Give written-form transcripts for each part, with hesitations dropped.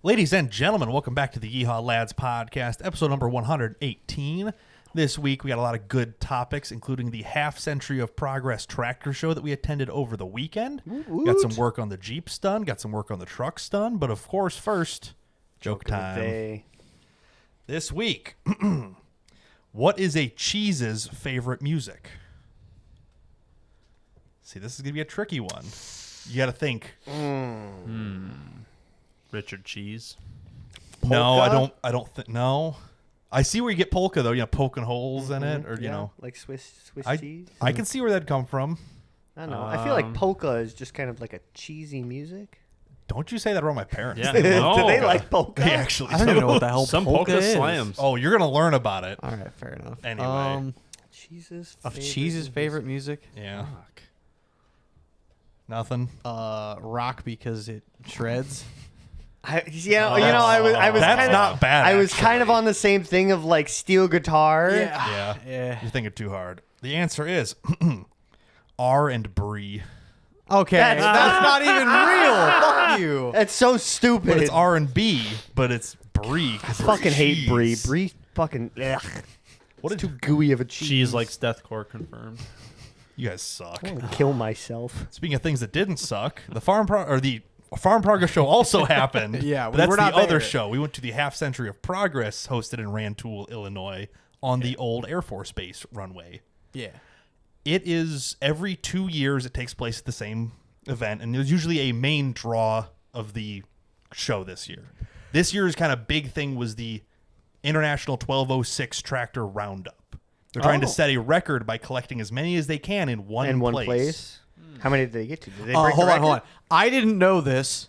Ladies and gentlemen, welcome back to the Yeehawlads podcast, episode number 118. This week, we got a lot of good topics, including the half-century of progress tractor show that we attended over the weekend. Woot. Got some work on the Jeeps done, got some work on the trucks done, but of course, first, joke time. This week, what is a cheese's favorite music? See, this is going to be a tricky one. You got to think. Richard Cheese. Polka? No, I don't think. No. I see where you get polka, though. You know, poking holes in it, or, you know. Like Swiss cheese. I can see where that'd come from. I don't know. I feel like polka is just kind of like a cheesy music. Don't you say that around my parents. Yeah. Do No. they like polka? They actually I don't do. even know what the hell Some polka is. slams. Oh, you're going to learn about it. All right, fair enough. Anyway. Cheese's favorite music? Yeah. Nothing. Rock because it shreds. I was That's kind of not bad. I was actually. kind of on the same thing of like steel guitar. Yeah. Yeah. You're thinking too hard. The answer is R and Brie. Okay, That's not even real. Fuck you. That's so stupid. But it's R&B, but it's Brie. I fucking hate Brie. Brie fucking ugh. What It's did too gooey of a cheese. Cheese likes deathcore confirmed. you guys suck. I want to kill myself. Speaking of things that didn't suck, the Farm Progress show also happened. Yeah, but that's we're the not other there. show. We went to the Half Century of Progress hosted in Rantoul, Illinois, on the old Air Force Base runway. Yeah. It is every 2 years it takes place at the same event, and there's usually a main draw of the show this year. This year's kind of big thing was the International 1206 Tractor Roundup. They're trying to set a record by collecting as many as they can in one place. How many did they get to? Did they break Hold the on, hold on. record? I didn't know this.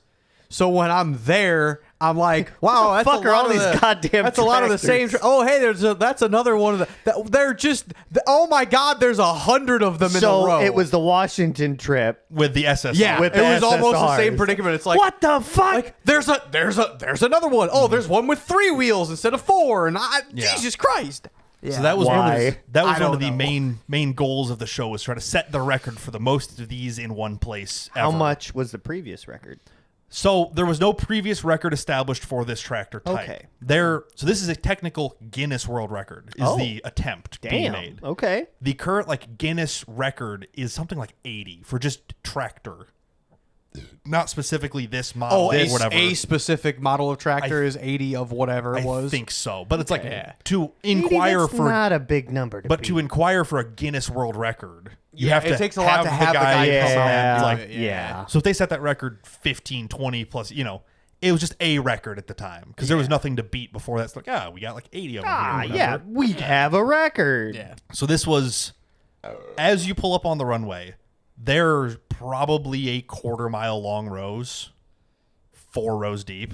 So when I'm there, I'm like, wow, that's fuck a are lot all of these the, goddamn That's a lot of the same. tractors? Oh, hey, that's another one of the. They're just. Oh my God, there's 100 of them in a row. So it was the Washington trip. With the SSR. Yeah, with it the was almost the same SSRs. predicament. It's like, What the fuck? Like there's another one. Oh, there's one with 3 wheels instead of 4, and Yeah. Jesus Christ. Yeah. So that was Why? one I of the don't know. main goals of the show, was try to set the record for the most of these in one place ever. How much was the previous record? So there was no previous record established for this tractor type. Okay. So this is a technical Guinness World Record, is the attempt being made. Okay. The current Guinness record is something like 80 for just tractor. Not specifically this model, whatever. a specific model of tractor is 80 of whatever it was. I think so. But it's Yeah. to inquire That's for not a big number to inquire for a Guinness World Record, you Yeah, have to it takes a lot to have the guy come come out out. and be Yeah. So if they set that record 15, 20 plus, it was just a record at the time because there was nothing to beat before that. It's like, we got 80 of them. here, whatever. we have a record. Yeah. So this was, as you pull up on the runway, there's probably a 1/4 mile long rows, 4 rows deep.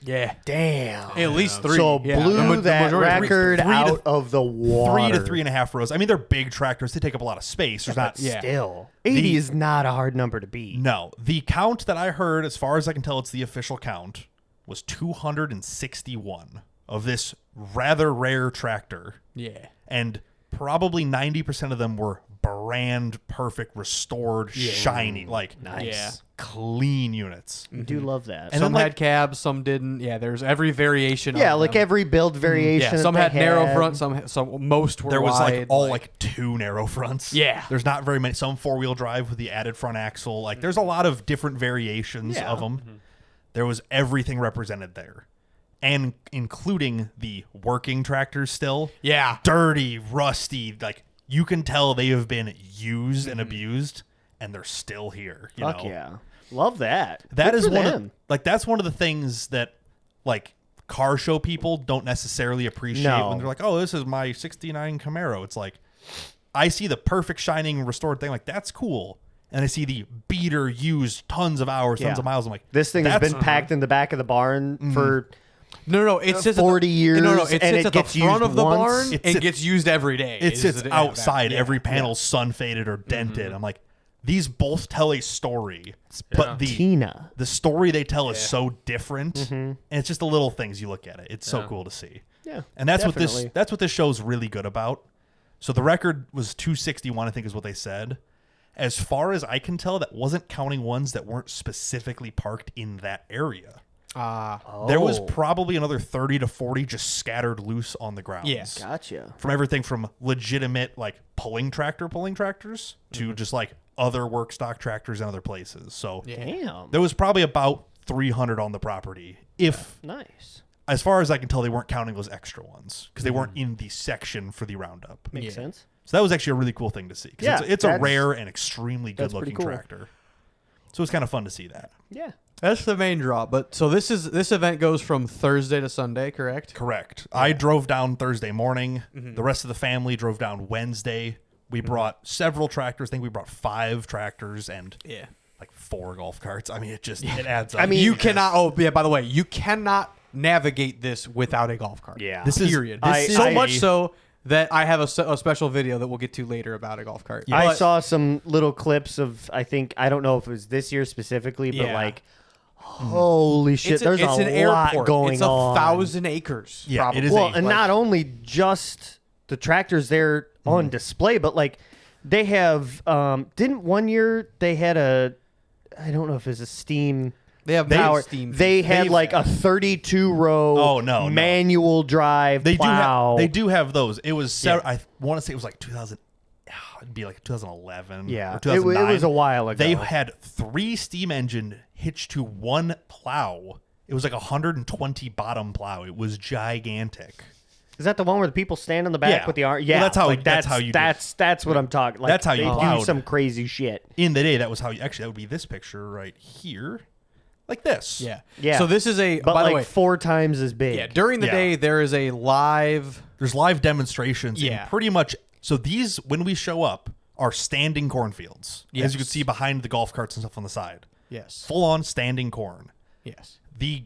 Yeah. Damn. At least 3. So yeah. blew that majority- record three to- out of the water. 3 to 3.5 rows. I mean, they're big tractors. They take up a lot of space. There's not. Yeah. Still, 80 is not a hard number to beat. No, the count that I heard, as far as I can tell, it's the official count, was 261 of this rather rare tractor. Yeah. And probably 90% of them were brand perfect, restored, shiny, Nice. Yeah. clean units. I do love that. And Some then, had cabs, some didn't. Yeah, there's every variation. yeah, of like them. every build variation. Yeah, that some they had narrow had. front, most were there was wide. all 2 narrow fronts. Yeah. There's not very many. Some 4-wheel drive with the added front axle. There's a lot of different variations Yeah. of them. There was everything represented there. And including the working tractors still. Yeah. Dirty, rusty, you can tell they have been used and abused, and they're still here. You Fuck know? yeah. Love that. That Good is for one them. of that's one of the things that car show people don't necessarily appreciate when they're like, oh, this is my 69 Camaro. It's like, I see the perfect shining restored thing, that's cool. And I see the beater used tons of hours, tons of miles. I'm like, This thing has that's- been packed in the back of the barn for No, it sits 40 years. No, it and sits it at the gets front used of the once. barn It and sits- gets used every day. It sits Yeah, outside. yeah. Every panel's sun faded or dented. I'm like, these both tell a story, but Tina. the story they tell is so different, and it's just the little things you look at it. It's so cool to see. Yeah, And that's definitely. what this show's really good about. So the record was 261, I think is what they said. As far as I can tell, that wasn't counting ones that weren't specifically parked in that area. There was probably another 30 to 40 just scattered loose on the grounds. Yeah. Gotcha. From everything from legitimate like pulling tractors to just like other work stock tractors in other places. So Damn. there was probably about 300 on the property. If Nice. as far as I can tell, they weren't counting those extra ones because they weren't in the section for the roundup. Makes sense. So that was actually a really cool thing to see. 'Cause Yeah, it's a that's- rare and extremely that's good looking pretty cool. tractor. So it's kind of fun to see that. Yeah. That's the main draw. But so this event goes from Thursday to Sunday, correct? Correct. I drove down Thursday morning. The rest of the family drove down Wednesday. We brought several tractors. I think we brought 5 tractors and like 4 golf carts. I mean, it adds up. I mean, You cannot. Oh, yeah. By the way, you cannot navigate this without a golf cart. Yeah. This is- period. this is so a- much so that I have a special video that we'll get to later about a golf cart. I But- saw some little clips of, I don't know if it was this year specifically, but Yeah. like, holy shit, there's it's a an lot airport. going it's on. 1,000 acres. Yeah, probably. it is Well, a- and like- not only just the tractors there on display, but like they have, didn't one year they had I don't know if it was a steam They have power. steam. They had They've- like a 32 row Oh, no. manual drive They plow. do have those. It was I want to say it was like 2000. It'd be like 2011. Yeah. or It 2009. was a while ago. They had 3 steam engine hitched to 1 plow. It was like 120 bottom plow. It was gigantic. Is that the one where the people stand on the back Yeah. with the arm? Well, Yeah, that's how- like, that's how you do it. that's what I'm talking. Like, That's how you they do plowed. some crazy shit. In the day, that was how you actually. That would be this picture right here, like this. Yeah. Yeah. So this is a. But by like the way, 4 times as big. yeah. During the Yeah. day, there is a live. There's live demonstrations. Yeah. In pretty much. So these, when we show up, are standing cornfields. As Yes. you can see behind the golf carts and stuff on the side. Yes. Full on standing corn. Yes. The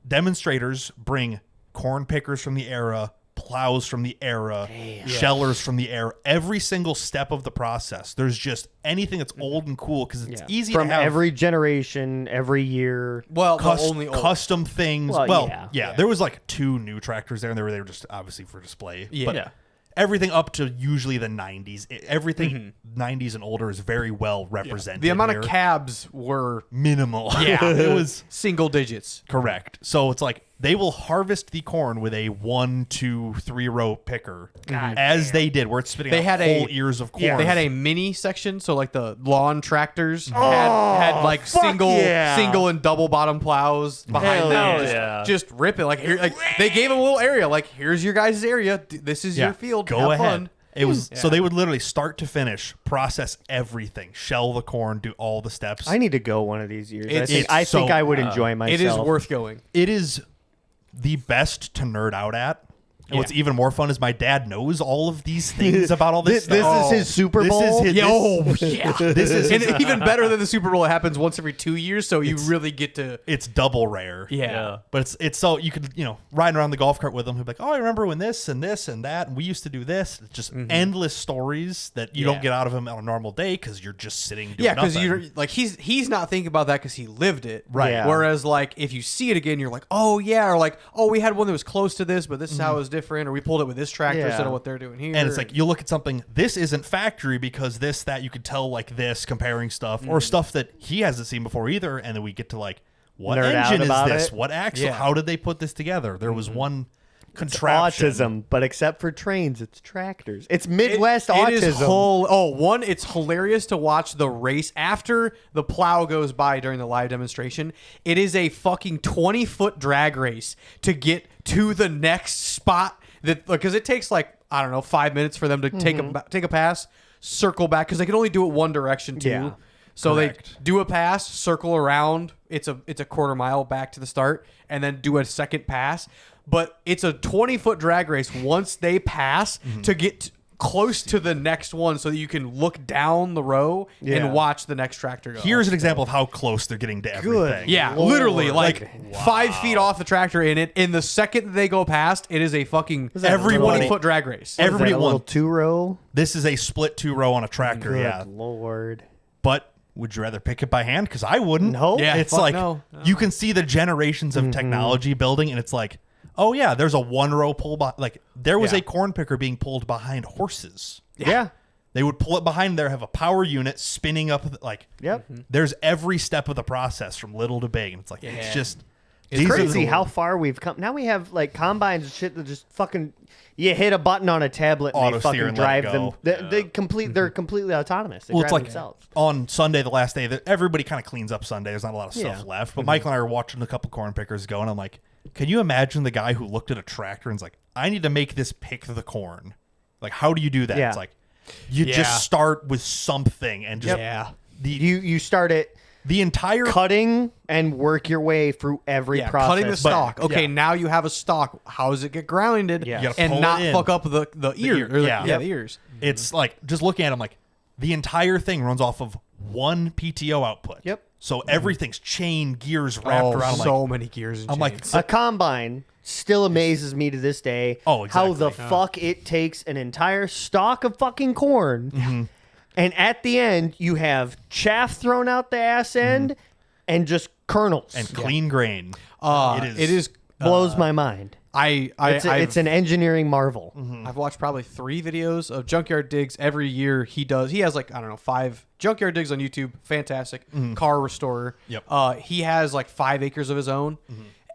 demonstrators bring corn pickers from the era, plows from the era, shellers from the era. Every single step of the process. There's just anything that's old and cool because it's easy from to have every generation, every year. Well, the cus- only old. custom things. Well, Well, yeah. yeah, there was like 2 new tractors there, and they were just obviously for display. Yeah. But Yeah. everything up to usually the 90s. Everything 90s and older is very well represented. The amount here. of cabs were minimal. Yeah. it was single digits. correct. So it's like they will harvest the corn with a 1, 2, 3 row picker, as they did, where it's spitting They out had a- whole ears of corn. They had a mini section, so like the lawn tractors had like fuck yeah. single and double bottom plows behind Hell them. yeah. Just rip it. Like here, like they gave them a little area. Like here's your guys' area. This is your field. Go Have ahead. fun. It was so they would literally start to finish, process everything, shell the corn, do all the steps. I need to go one of these years. It's I think so- I would enjoy myself. It is worth going. It is the best to nerd out at. And what's even more fun is my dad knows all of these things about all this This stuff. is his Super This Bowl. is his, Yo, yeah. This is and even better than the Super Bowl. It happens once every 2 years, so you really get to. it's double rare. Yeah. But it's so you could, riding around the golf cart with them, he'd be like, "Oh, I remember when this and this and that, and we used to do this." It's just endless stories that you don't get out of him on a normal day because you're just sitting doing Yeah, because nothing. you're like he's not thinking about that because he lived it, Right. Yeah. Whereas like if you see it again, you're like, oh yeah, or like oh we had one that was close to this, but this is how it was different, or we pulled it with this tractor Yeah. instead of what they're doing here. And it's like you look at something, this isn't factory because this, that, you could tell like this, comparing stuff or stuff that he hasn't seen before either. And then we get to like, what Nerd out engine is about this? it. What axle? Yeah. How did they put this together? There was one It's contraption. autism, but except for trains, it's tractors. It's Midwest It autism. is it's hilarious to watch the race after the plow goes by during the live demonstration. It is a fucking 20-foot drag race to get to the next spot that because it takes like I don't know 5 minutes for them to take a pass, circle back because they can only do it one direction too. Yeah. So Correct. they do a pass, circle around. It's a quarter mile back to the start, and then do a second pass. But it's a 20-foot drag race once they pass to get close to the next one, so that you can look down the row Yeah. and watch the next tractor go. Here's an example of how close they're getting to everything. Yeah, Lord. literally, like Like, 5 feet off the tractor in it. In the second that they go past, it is a fucking that, every little- 20-foot drag race. Everybody a little won. 2-row. This is a split 2-row on a tractor. Good Yeah. Lord. But would you rather pick it by hand? Because I wouldn't. No. Yeah, It's fuck like no. you can see the generations of technology building, and it's like, oh yeah, there's a 1-row pull. Like there was Yeah. a corn picker being pulled behind horses. Yeah. They would pull it behind there, have a power unit spinning up. Like Yep. there's every step of the process from little to big, and it's like it's Yeah. just It's These are crazy the- how far we've come. Now we have like combines and shit that just fucking you hit a button on a tablet and they Auto-steer fucking and let it drive them. go. They're completely autonomous. They Well, drive it's like themselves. on Sunday, the last day, that everybody kind of cleans up Sunday. There's not a lot of stuff Yeah. left. But Michael and I were watching a couple corn pickers go, and I'm like, can you imagine the guy who looked at a tractor and's like, I need to make this pick the corn? Like, how do you do that? Yeah. It's like, you Yeah. just start with something and just Yeah. You start it the entire cutting and work your way through every Yeah, process. cutting the But- stalk. Okay, yeah. now you have a stalk. How does it get grounded Yeah. You gotta and pull not it in. fuck up the ear? Or yeah. the ears. It's like just looking at them like the entire thing runs off of one PTO output. Yep. So everything's chain gears wrapped Oh, around. I'm so like, many gears and I'm like, chains. A combine still amazes me to this day. Oh, How the exactly. fuck it takes an entire stalk of fucking corn, Mm-hmm. and at the end you have chaff thrown out the ass end, and just kernels. and clean grain. It is. Blows my mind. It's an engineering marvel. I've watched probably 3 videos of Junkyard Digs every year. He has like, I don't know, 5 Junkyard Digs on YouTube. Fantastic. Car restorer. Yep. He has like 5 acres of his own.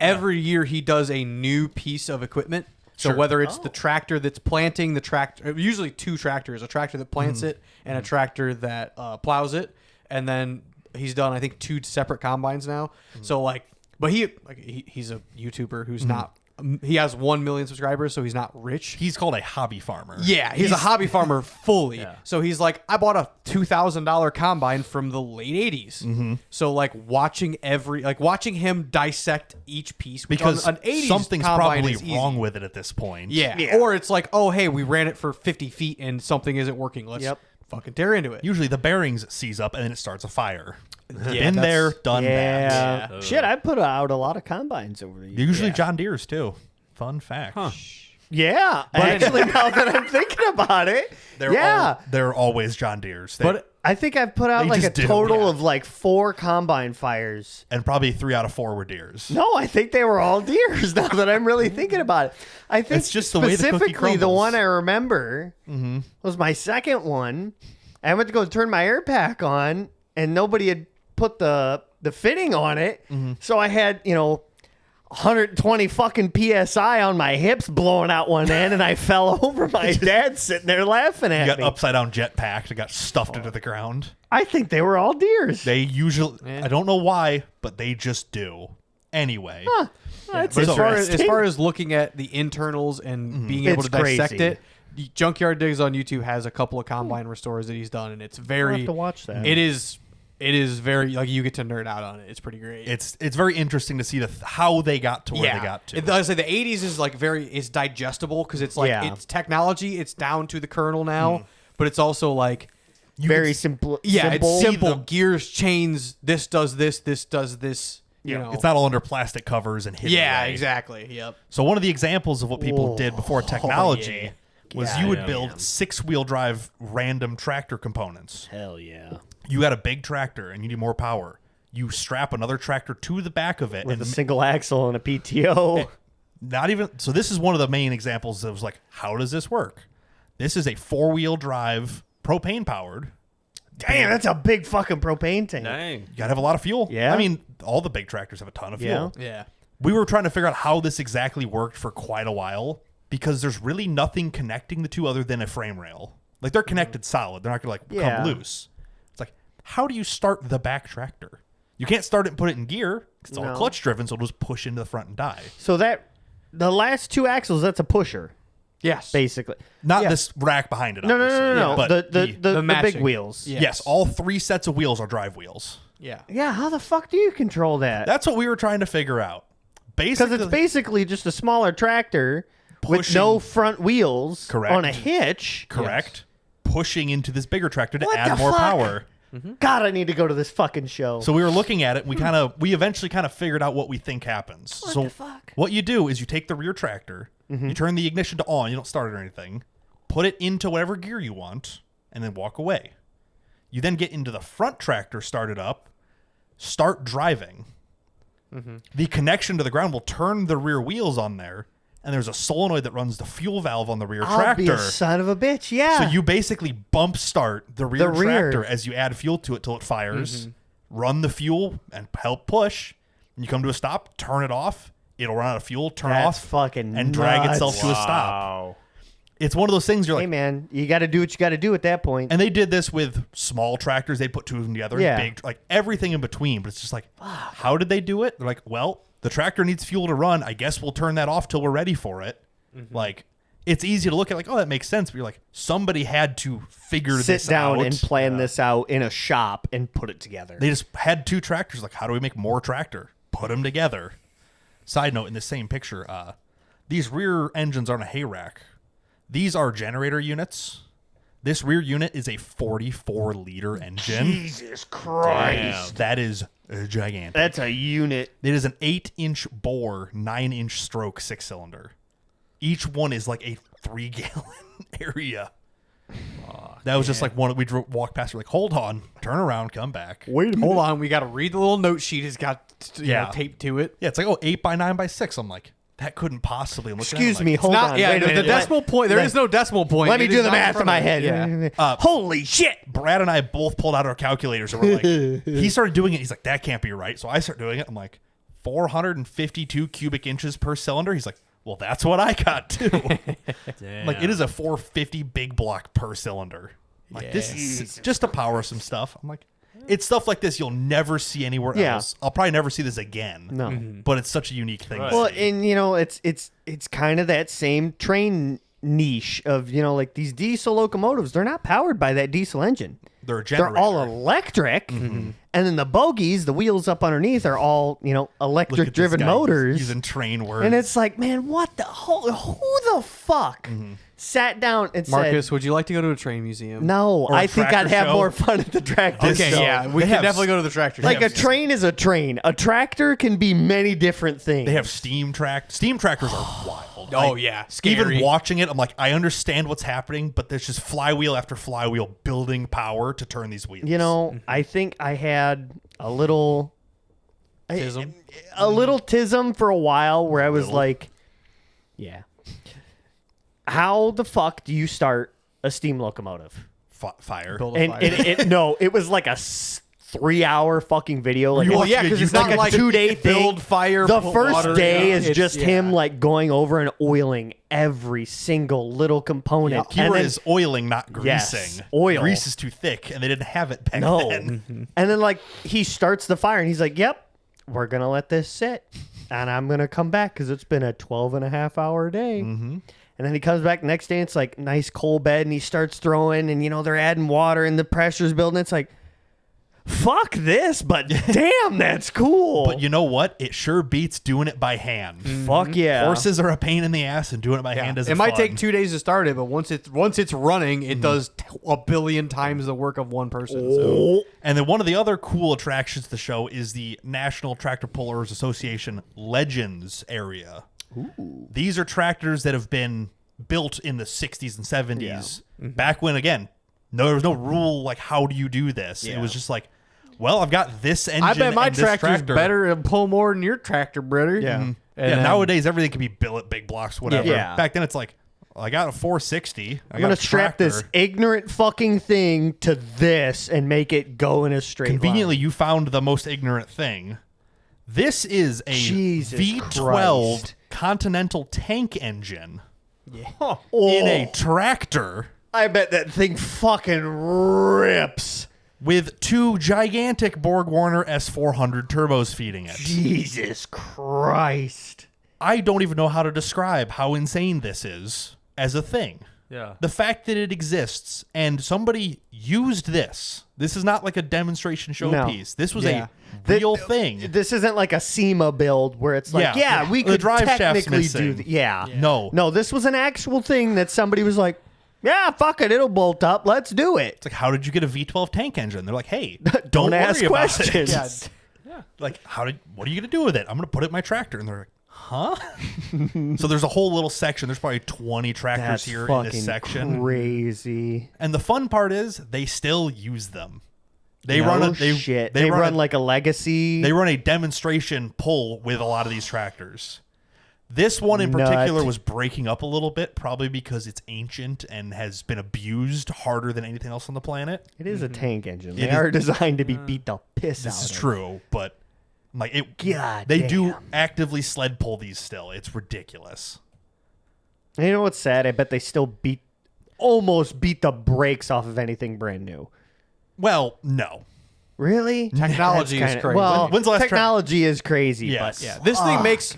Every year he does a new piece of equipment. So Sure. whether it's the tractor that's planting the tractor, usually 2 tractors, a tractor that plants it and a tractor that plows it. And then he's done, I think, 2 separate combines now. So like, but he's a YouTuber who's not, he has 1 million subscribers, so he's not rich. He's called a hobby farmer. Yeah, he's a hobby farmer fully. So he's like, I bought a $2,000 combine from the late 80s. So like watching him dissect each piece, which Because on an 80s something's combine probably is easy. wrong with it at this point. Yeah. Or it's like, oh hey, we ran it for 50 feet and something isn't working. Let's Yep. fucking tear into it. Usually the bearings seize up and then it starts a fire. Yeah, Been there, that's- done that. Yeah. Shit, I put out a lot of combines over the years. Usually John Deere's too. Fun fact. Yeah. Actually, now that I'm thinking about it, They're always John Deere's. But I think I've put out They like a just do, total yeah. of like 4 combine fires. and probably 3 out of 4 were Deere's. No, I think they were all deers. Now that I'm really thinking about it, I think It's just the way the cookie specifically the crumbles. one I remember was my second one. I went to go turn my air pack on, and nobody had put the fitting on it, so I had 120 fucking psi on my hips blowing out one end, and I fell over. My dad sitting there laughing You at got me. upside down jet packed and got stuffed into the ground. I think they were all deers. They usually, I don't know why, but they just do. Anyway. That's But as interesting. far as looking at the internals and being able It's to dissect crazy. it, the Junkyard Digs on YouTube has a couple of combine restores that he's done, and it's very. I'll have to watch that. It is very like you get to nerd out on it. It's pretty great. It's very interesting to see how they got to where they got to. I say the 80s is like is digestible because it's like Yeah. it's technology. It's down to the kernel now, but it's also like very simple. yeah, simple. it's simple. Gears, chains. This does this. This does this. You know, It's not all under plastic covers and hidden yeah, away. exactly. Yep. So one of the examples of what people did before technology was Yeah, you would yeah, build man. 6-wheel drive random tractor components. Hell yeah. You got a big tractor and you need more power. You strap another tractor to the back of it With and a single axle and a PTO. not even so this is one of the main examples that was like, how does this work? This is a 4-wheel drive propane powered. Damn, that's a big fucking propane tank. Dang. You gotta have a lot of fuel. Yeah. I mean, all the big tractors have a ton of fuel. Yeah. We were trying to figure out how this exactly worked for quite a while because there's really nothing connecting the two other than a frame rail. Like they're connected solid. They're not gonna Yeah. come loose. It's like, how do you start the back tractor? You can't start it and put it in gear 'cause it's all No. clutch driven, so it'll just push into the front and die. So the last 2 axles, that's a pusher, Yes. basically. Not Yeah. this rack behind it. No, obviously. But the big matching. wheels. Yeah. yes, all 3 sets of wheels are drive wheels. Yeah. Yeah, how the fuck do you control that? That's what we were trying to figure out. Because Basically, it's basically just a smaller tractor with Pushing- no front wheels Correct. on a hitch. correct. Pushing into this bigger tractor to What add the more fuck? power. God, I need to go to this fucking show. So we were looking at it. And we eventually kind of figured out what we think happens. So the fuck? what you do is you take the rear tractor, you turn the ignition to on. You don't start it or anything. Put it into whatever gear you want, and then walk away. You then get into the front tractor, start it up, start driving. The connection to the ground will turn the rear wheels on there, and there's a solenoid that runs the fuel valve on the rear I'll be tractor. a son of a bitch. Yeah. So you basically bump start the rear The rear. tractor as you add fuel to it till it fires, run the fuel and help push, And you come to a stop, turn it off. It'll run out of fuel, turn That's off, fucking and drag nuts. itself to a stop. Wow. It's one of those things you're Hey like, man, you got to do what you got to do at that point. and they did this with small tractors. They'd put two of them together, Yeah. big, like everything in between. But it's just like, how did they do it? They're like, well, the tractor needs fuel to run. I guess we'll turn that off till we're ready for it. Like, it's easy to look at like, oh, that makes sense. But you're like, somebody had to figure Sit this down out. and plan this out in a shop and put it together. They just had two tractors. Like, how do we make more tractor? Put them together. Side note, in this same picture, these rear engines aren't a hay rack. These are generator units. This rear unit is a 44-liter engine. Jesus Christ. That is gigantic. That's a unit. It is an 8-inch bore, 9-inch stroke 6-cylinder. Each one is like a 3-gallon area. That was just like one we walked past. We're like, hold on, turn around, come back. Wait a Hold on, we got to read the little note sheet. It's got taped to it. Yeah, it's like, oh, 8 by 9 by 6. I'm like, that couldn't possibly. I'm looking at it, Excuse I'm me, like, hold on. Yeah, Wait a the minute. decimal point. There is no decimal point. Let me It do is the not math in my front of head. it. Yeah. Holy shit. Brad and I both pulled out our calculators and we're like, he started doing it. He's like, that can't be right. So I start doing it. I'm like, 452 cubic inches per cylinder. He's like, well, that's what I got too. Like, it is a 450 big block per cylinder. Like, this is just to power some stuff. I'm like, it's stuff like this you'll never see anywhere Yeah. else. I'll probably never see this again. No. But it's such a unique thing. to Well, see. and you know, it's kind of that same train niche of, you know, like these diesel locomotives, they're not powered by that diesel engine. they're a generator. They're all electric. And then the bogies, the wheels up underneath are all, you know, Look at electric this driven guy motors. using train words. And it's like, man, what the who the fuck sat down and Marcus, would you like to go to a train museum? said, no, Or a I think I'd tractor have show. more fun at the tractor Okay, show. yeah, we They can have definitely go to the tractor. Like show. a train is a train. A tractor can be many different things. they have steam tractors are wild. Oh, Like, yeah, scary. Even watching it, I'm like, I understand what's happening, but there's just flywheel after flywheel building power to turn these wheels. You know, I think I had a little Tism? a little tism for a while where I was Little? like, yeah. How the fuck do you start a steam locomotive? Fire. Build a And fire. no, it was like a 3-hour fucking video. Like, Well, yeah, because it's like not a like 2-day build thing. fire. The put first water day in. is It's- just yeah. him like going over and oiling every single little component. Keyword And then- is oiling, not Yes, greasing. oil. Grease is too thick, and they didn't have it back No. then. And then like he starts the fire and he's like, yep, we're going to let this sit. And I'm going to come back because it's been a 12.5-hour day. And then he comes back the next day and it's like nice coal bed and he starts throwing and, you know, they're adding water and the pressure's building. It's like, fuck this, but damn, that's cool. But you know what? It sure beats doing it by hand. Fuck yeah. Horses are a pain in the ass, and doing it by hand isn't It might fun. take 2 days to start it, but once it's running, it does a billion times the work of one person. So. Oh, And then one of the other cool attractions to the show is the National Tractor Pullers Association Legends area. These are tractors that have been built in the 60s and 70s. Back when, again, there was no rule like, how do you do this? It was just like, well, I've got this engine. I bet my and this tractor's tractor. better and pull more than your tractor, brother. Yeah. And Yeah, then- nowadays everything can be billet, big blocks, whatever. Yeah. Back then it's like, well, I got a 460. I'm going to strap this ignorant fucking thing to this and make it go in a straight Conveniently, line. you found the most ignorant thing. This is a Jesus V12 Christ. Continental tank engine Oh, in a tractor I bet that thing fucking rips. with two gigantic Borg Warner S400 turbos feeding it. Jesus Christ. I don't even know how to describe how insane this is as a thing. Yeah. The fact that it exists and somebody used this. This is not like a demonstration showpiece. This was Yeah. a real thing. This isn't like a SEMA build where it's like, Yeah. yeah, we The could drive shaft's technically do missing. yeah. No. No, this was an actual thing that somebody was like, yeah, fuck it, it'll bolt up. Let's do it. It's like, how did you get a V12 tank engine? They're like, hey, don't worry ask about questions. it. Like, what are you going to do with it? I'm going to put it in my tractor. And they're like, huh? So there's a whole little section. There's probably 20 tractors That's here in fucking this section. crazy. And the fun part is they still use them. They No run a shit. They run like a legacy. They run a demonstration pull with a lot of these tractors. This one in particular Nut. was breaking up a little bit, probably because it's ancient and has been abused harder than anything else on the planet. It is a tank engine. It They is- are designed to be beat the piss out This is of. true, but Like it. God They do damn. actively sled pull these still. It's ridiculous. And you know what's sad? I bet they still almost beat the brakes off of anything brand new. Well, no. Really? Technology That's is kinda- crazy. Well, When's the last technology is crazy. Yes. But Yeah, this thing makes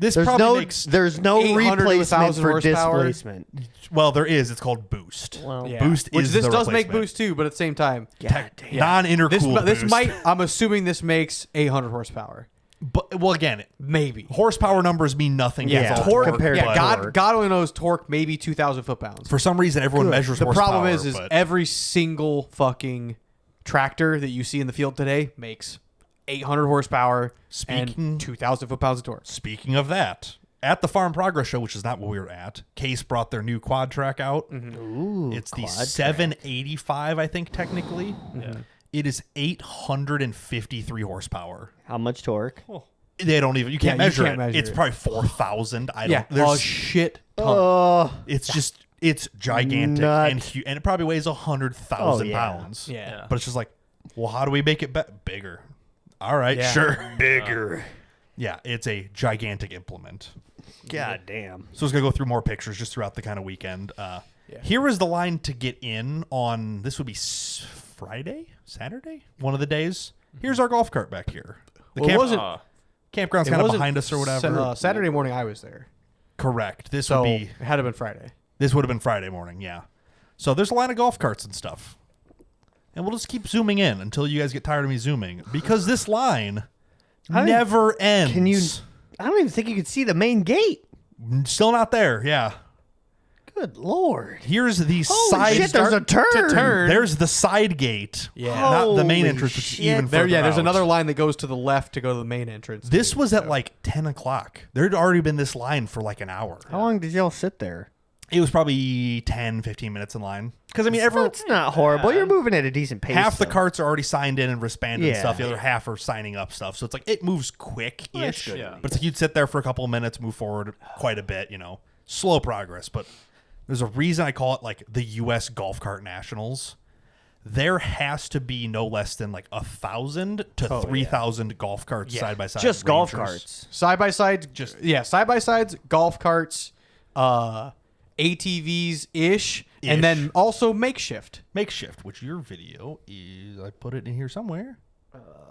This there's probably no makes. there's no 800 to replacement 1,000 for horsepower. displacement. Well, there is. It's called boost. Well, yeah. Boost Which is this the does make replacement. boost too, but at the same time, God damn. Non-intercooled this boost. might. I'm assuming this makes 800 horsepower. But well, again, Maybe. horsepower numbers mean nothing. Yeah, It's all torque torque. compared Yeah, to but torque. God only knows torque. Maybe 2,000 foot-pounds. for some reason, everyone measures The horsepower. problem is but every single fucking tractor that you see in the field today makes 800 horsepower Speaking- and 2,000 foot-pounds of torque. speaking of that, at the Farm Progress Show, which is not what we were at, Case brought their new quad track out. Ooh, It's the quad track. 785, I think, technically. Yeah. It is 853 horsepower. How much torque? They don't even. You can't Yeah, you measure can't it. measure It's it. probably 4,000. I don't. Yeah, There's, a shit ton. Oh, it's just. It's gigantic Nut. and huge, and it probably weighs 100,000 Oh, yeah. pounds. Yeah. But it's just like, well, how do we make it bigger? All right, Yeah. sure, bigger. Yeah, it's a gigantic implement. God damn. So it's gonna go through more pictures just throughout the kind of weekend. Here is the line to get in on. This would be Friday, Saturday, one of the days. Here's our golf cart back here. The Well, it wasn't- campground's It kind of wasn't behind us or whatever. Saturday morning I was there. Correct. This So would it be. had to have been Friday. This would have been Friday morning. Yeah. So there's a line of golf carts and stuff, and we'll just keep zooming in until you guys get tired of me zooming because this line How do- never ends. Can you? I don't even think you could see the main gate. Still not there. Yeah. Good lord. Here's the Holy side. shit, there's a turn. to turn. There's the side gate. Yeah. Not the main Holy entrance, which is shit. even There, further yeah, there's out. another line that goes to the left to go to the main entrance. This was at like 10 o'clock. There'd already been this line for like an hour. How long did y'all sit there? It was probably 10, 15 minutes in line. Because, I mean, everyone, It's not horrible. You're moving at a decent pace. half the though. carts are already signed in and wristbanded and Yeah. stuff. The other half are signing up stuff. So it's like it moves quick-ish. good. Yeah. But it's like you'd sit there for a couple of minutes, move forward quite a bit, you know. Slow progress. But there's a reason I call it like the U.S. Golf Cart Nationals. There has to be no less than like 1,000 to 3,000 golf carts side by side. Just golf Rangers. carts. side by side, side by sides, golf carts, ATVs ish, and then also makeshift. Makeshift, which your video is. I put it in here somewhere.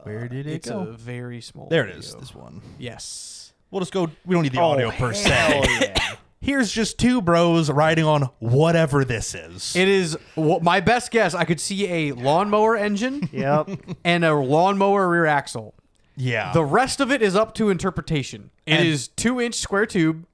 Where did it It's go? a very small. There it video. is. This one. Yes. We'll just go. We don't need the audio per se. Hell yeah. Here's just two bros riding on whatever this is. It is my best guess. I could see a lawnmower engine Yep. and a lawnmower rear axle. yeah. The rest of it is up to interpretation. It And- is 2-inch square tube,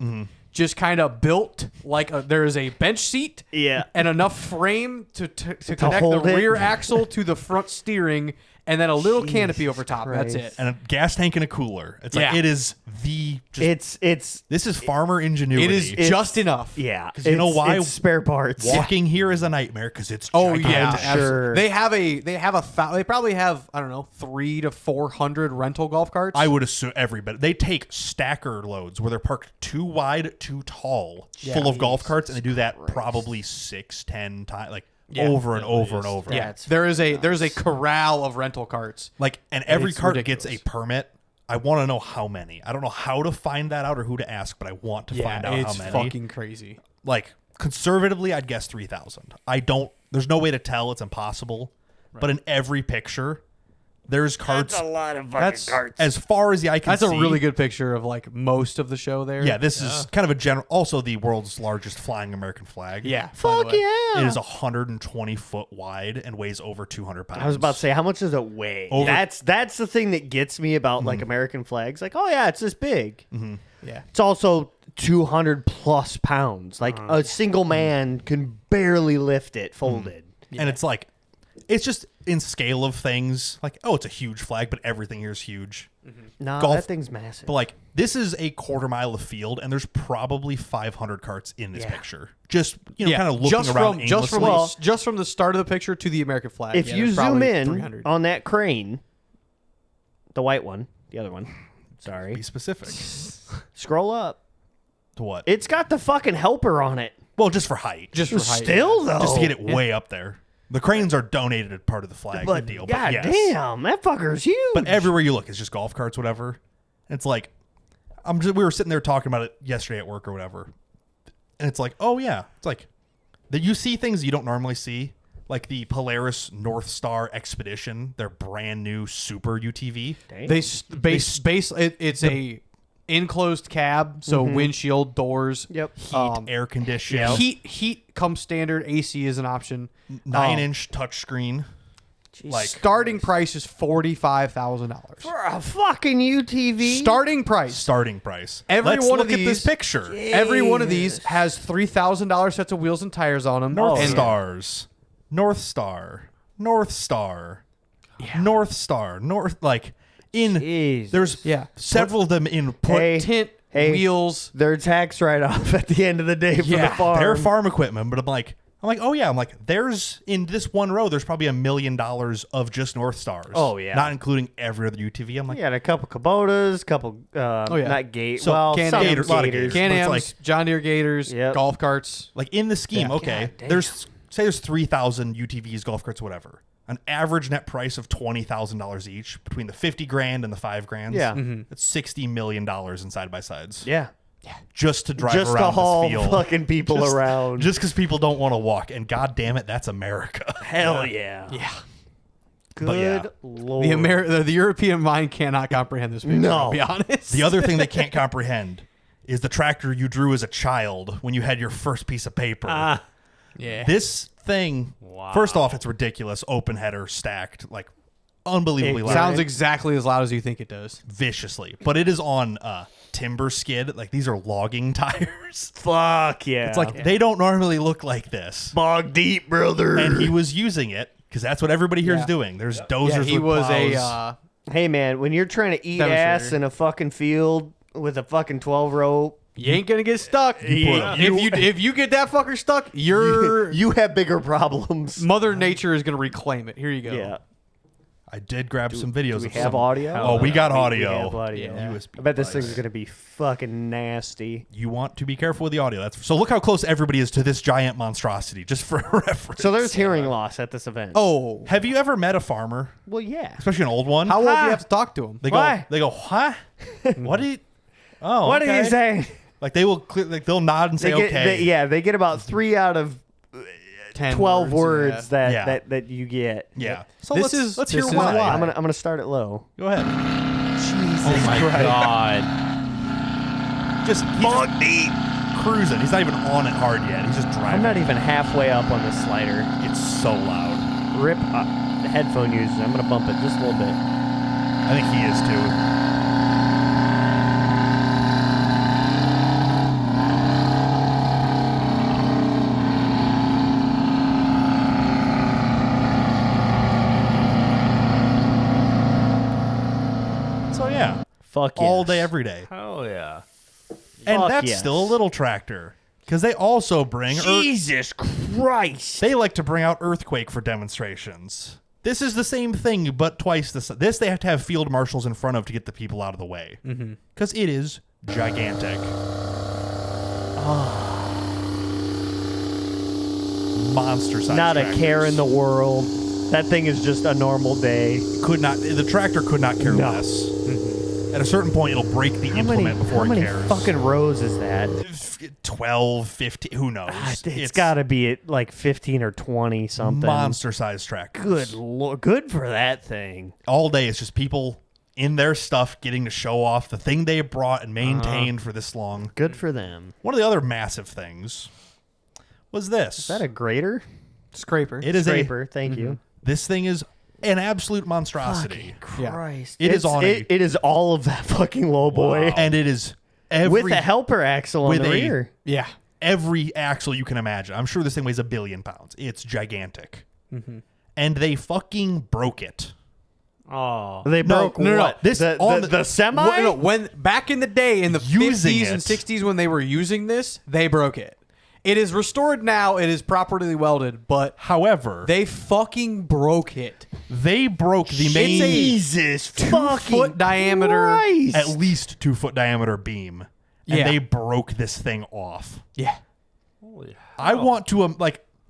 just kind of built like there is a bench seat, Yeah. and enough frame to connect the hold it. rear axle to the front steering, and then a little canopy over top. That's Christ. it. and a gas tank and a cooler. It's like Yeah. it is the. Just, It's this is farmer ingenuity. It is just enough. yeah. 'Cause you know It's- why? It's spare parts. Walking here is a nightmare because it's. Oh gigantic. yeah, I'm sure. absolutely. They probably have I don't know 300 to 400 rental golf carts. I would assume everybody. They take stacker loads where they're parked too wide, too tall, full of golf carts, and they do that probably 6-10 times, like over and over and over. Yeah, it's there's a corral of rental carts. Like, and every it's cart ridiculous. gets a permit. I want to know how many. I don't know how to find that out or who to ask, but I want to find out it's how many. fucking crazy. Like, conservatively, I'd guess 3,000. I don't. There's no way to tell. It's impossible. But in every picture, there's carts lot of That's- carts. as far as the eye can That's see. a really good picture of like most of the show there. Yeah, this is kind of a general. Also, the world's largest flying American flag. Yeah. Fuck yeah. It is 120 foot wide and weighs over 200 pounds. I was about to say, how much does it weigh? Over- That's the thing that gets me about like American flags. Like, oh yeah, it's this big. Yeah. It's also 200 plus pounds. Like a single man can barely lift it folded. And it's like, it's just in scale of things. Like, oh, it's a huge flag, but everything here is huge. No, Golf- that thing's massive. But like, this is a quarter mile of field, and there's probably 500 carts in this Yeah. picture. Just kind of looking just around from just from aimlessly. just from the start of the picture to the American flag. if yeah, you there's zoom probably in 300. on that crane, the white one, the other one, sorry, Be specific. scroll up. To what? It's got the fucking helper on it. Well, just for height. just for height. Still though, just to get it way up there. The cranes are donated as part of the flag But deal. God yes. damn, that fucker's huge. But everywhere you look, it's just golf carts, whatever. It's like, we were sitting there talking about it yesterday at work or whatever. And it's like, oh yeah. It's like, that you see things you don't normally see. Like the Polaris North Star Expedition, their brand new super UTV. It's a enclosed cab, so windshield, doors. Yep. Heat, air conditioning. Heat comes standard. AC is an option. 9-inch touchscreen. Like Starting price is $45,000. For a fucking UTV. Starting price. starting price. Every Let's one look of at this these- picture. Every one of these has $3,000 sets of wheels and tires on them. North And- Stars. North Star. North Star. North Star. North like in Jesus. there's Yeah. several of them in Hey, Tint, hey, wheels. their tax write-off at the end of the day for the Yeah, farm. their farm equipment, but I'm like, oh yeah, I'm like, there's in this one row, there's probably $1 million of just North Stars. Oh, yeah. Not including every other UTV. I'm like, You got a couple Kubotas, couple, yeah. not gate, So well, Can- some Gators, a lot of Gators. Gators. Can-Ams, but it's John Deere Gators, Yep. golf carts. like in the scheme, Yeah. okay, God damn. there's 3,000 UTVs, golf carts, whatever. An average net price of $20,000 each between the 50 grand and the 5 grand. Yeah. That's $60 million in side by sides. Yeah. Just to drive Just around to haul this field. fucking people around. Just because people don't want to walk. And god damn it, that's America. Hell yeah. Yeah. Good yeah. lord. The European mind cannot comprehend this picture, No. I'll be honest. The other thing they can't comprehend is the tractor you drew as a child when you had your first piece of paper. Yeah. This thing, first off, it's ridiculous. Open header stacked, like unbelievably It loud. Sounds exactly as loud as you think it does. Viciously. But it is on timber skid. Like these are logging tires. Fuck yeah. It's like they don't normally look like this. bog deep, brother. And he was using it because that's what everybody here is Yeah. doing. There's dozers Yeah, he with was plows. Hey man, when you're trying to eat Demonstrator. ass in a fucking field with a fucking 12 row, You ain't gonna get stuck. Yeah. If you get that fucker stuck, you're you have bigger problems. Mother Nature is gonna reclaim it. Here you go. Yeah. I did grab some videos. Do we of have some, audio? Oh, we got We audio. have audio. Yeah. USB I bet this device. thing's gonna be fucking nasty. You want to be careful with the audio. That's so. Look how close everybody is to this giant monstrosity, just for reference. So there's hearing loss at this event. Oh, Have you ever met a farmer, well, yeah. especially an old one? how well do Ha! you have to talk to him? They Why? go. They go. Huh? What do you? Oh, What okay. are you saying? Like they will. Like they'll nod and say, They get, okay. they get about 3 out of 10 12 words yeah. that you get. Yeah. So This let's hear is why. why. I'm gonna start it low. Go ahead. Jesus Oh my Christ. god. He's just deep cruising. He's not even on it hard yet. He's just driving. I'm not even halfway up on this slider. It's so loud. Rip the headphone users. I'm gonna bump it just a little bit. I think he is too. So yeah, Fuck all yes. day, every day. Hell yeah. And Fuck that's yes. still a little tractor because they also bring Jesus Christ. they like to bring out earthquake for demonstrations. This is the same thing, but twice this they have to have field marshals in front of to get the people out of the way because it is gigantic. Monster size. Not a tractors. care in the world. That thing is just a normal day. The tractor could not care No. less. At a certain point, it'll break the implement before how it many cares. fucking rows is that? 12, 15, who knows? It's got to be at like 15 or 20 something. monster size tractors. Good lord. Good for that thing. All day, it's just people in their stuff getting to show off the thing they brought and maintained for this long. Good for them. One of the other massive things was this. Is that a grater? Scraper. It is Scraper. Thank you. This thing is an absolute monstrosity. Christ. It is on it is all of that fucking low boy. And it is every With a helper axle on with the a- rear. Yeah. every axle you can imagine. I'm sure this thing weighs 1 billion pounds. It's gigantic. And they fucking broke it. Oh. They broke no, what? this on the semi? When back in the day, in the Using 50s and it. 60s, when they were using this, they broke it. It is restored now. It is properly welded, but However, they fucking broke it. they broke the main Jesus fucking 2-foot diameter. Christ. at least 2-foot diameter beam. And Yeah. they broke this thing off. Yeah. Holy I want to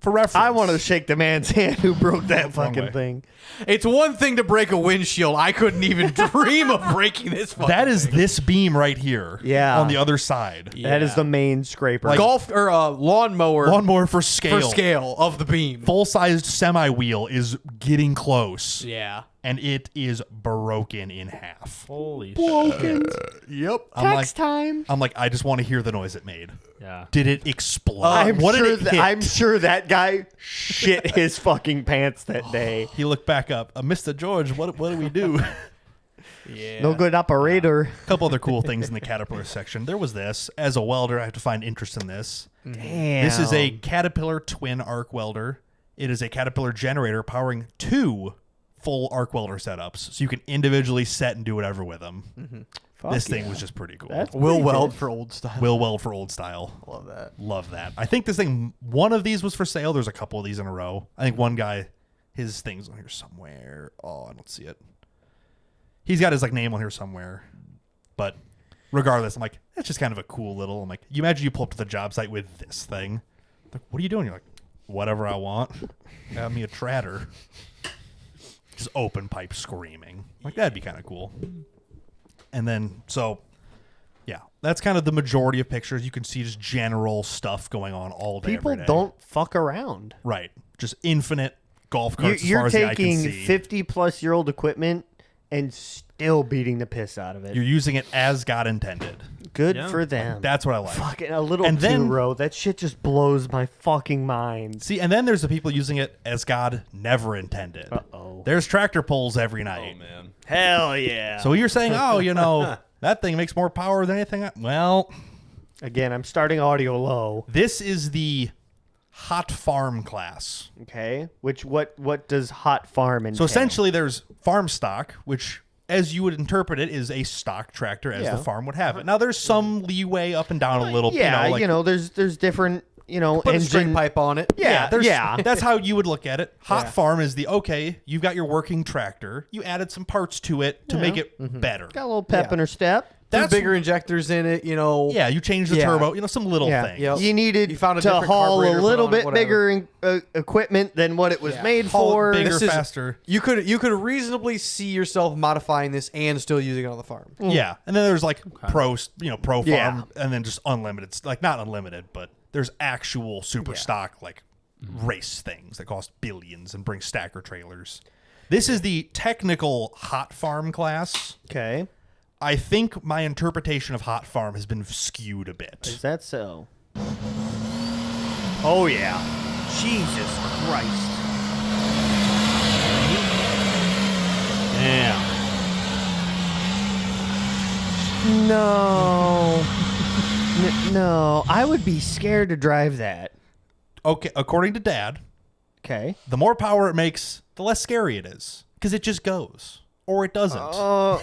For reference. I want to shake the man's hand who broke that Wrong fucking way. thing. It's one thing to break a windshield. I couldn't even dream of breaking this fucking That is thing. this beam right here. Yeah. On the other side. Yeah. That is the main scraper. Like- golf or lawnmower Lawnmower for scale. for scale of the beam. Full-sized semi-wheel is getting close. Yeah. And it is broken in half. Holy shit. broken. Yep. Text time. I'm like, I just want to hear the noise it made. Yeah. Did it explode? I'm what sure did it hit? I'm sure that guy shit his fucking pants that day. He looked back up. Mr. George, what do we do? Yeah. No good operator. A couple other cool things in the Caterpillar section. There was this. As a welder, I have to find interest in this. Damn. This is a Caterpillar twin arc welder. It is a Caterpillar generator powering 2 full arc welder setups, so you can individually set and do whatever with them. Fuck This thing yeah. was just pretty cool. That's Will pretty weld good. for old style. Will weld for old style. Love that. Love that. I think this thing, one of these was for sale. There's a couple of these in a row. I think one guy, his thing's on here somewhere. Oh, I don't see it. He's got his like name on here somewhere. But regardless, I'm like, that's just kind of a cool little. I'm like, you imagine you pull up to the job site with this thing. Like, what are you doing? You're like, whatever I want. Got me a tratter. Just open pipe screaming. Like, that'd be kind of cool. And then, so, yeah, that's kind of the majority of pictures. You can see just general stuff going on all day. People every day. don't fuck around. Right. Just infinite golf carts as far You're as the eye can taking see. 50-plus-year-old equipment and still beating the piss out of it. You're using it as God intended. Good Yeah. for them. That's what I like. Fucking a little And then- two-row. That shit just blows my fucking mind. See, and then there's the people using it as God never intended. Uh-oh. There's tractor pulls every night. Oh man. Hell yeah. So you're saying, oh, you know, that thing makes more power than anything. Well, Again, I'm starting audio low. this is the hot farm class. Okay. What does hot farm entail? So essentially, there's farm stock, which, as you would interpret it, is a stock tractor as Yeah. the farm would have it. Now, there's some leeway up and down a little. yeah, like, there's different, Put a straight engine pipe on it. Yeah, there's, yeah. That's how you would look at it. Hot Yeah. farm is the, okay, you've got your working tractor. You added some parts to it to make it better. Got a little pep Yeah. in her step. There's bigger injectors in it, Yeah, you changed the Yeah. turbo, some little Yeah. things. Yep. You needed You found a to different haul a carburetor, put little on it, bit whatever. bigger equipment than what it was Yeah. made Haul for. bigger, This is- faster. You could reasonably see yourself modifying this and still using it on the farm. Yeah, and then there's like pro farm, Yeah. and then just unlimited, like not unlimited, but there's actual super stock like race things that cost billions and bring stacker trailers. This is the technical hot farm class. Okay. I think my interpretation of hot farm has been skewed a Is bit. that so? Oh yeah. Jesus Christ. Yeah. No. No, I would be scared to drive that. Okay, according to Dad, Okay. the more power it makes, the less scary it is because it just goes or it doesn't. I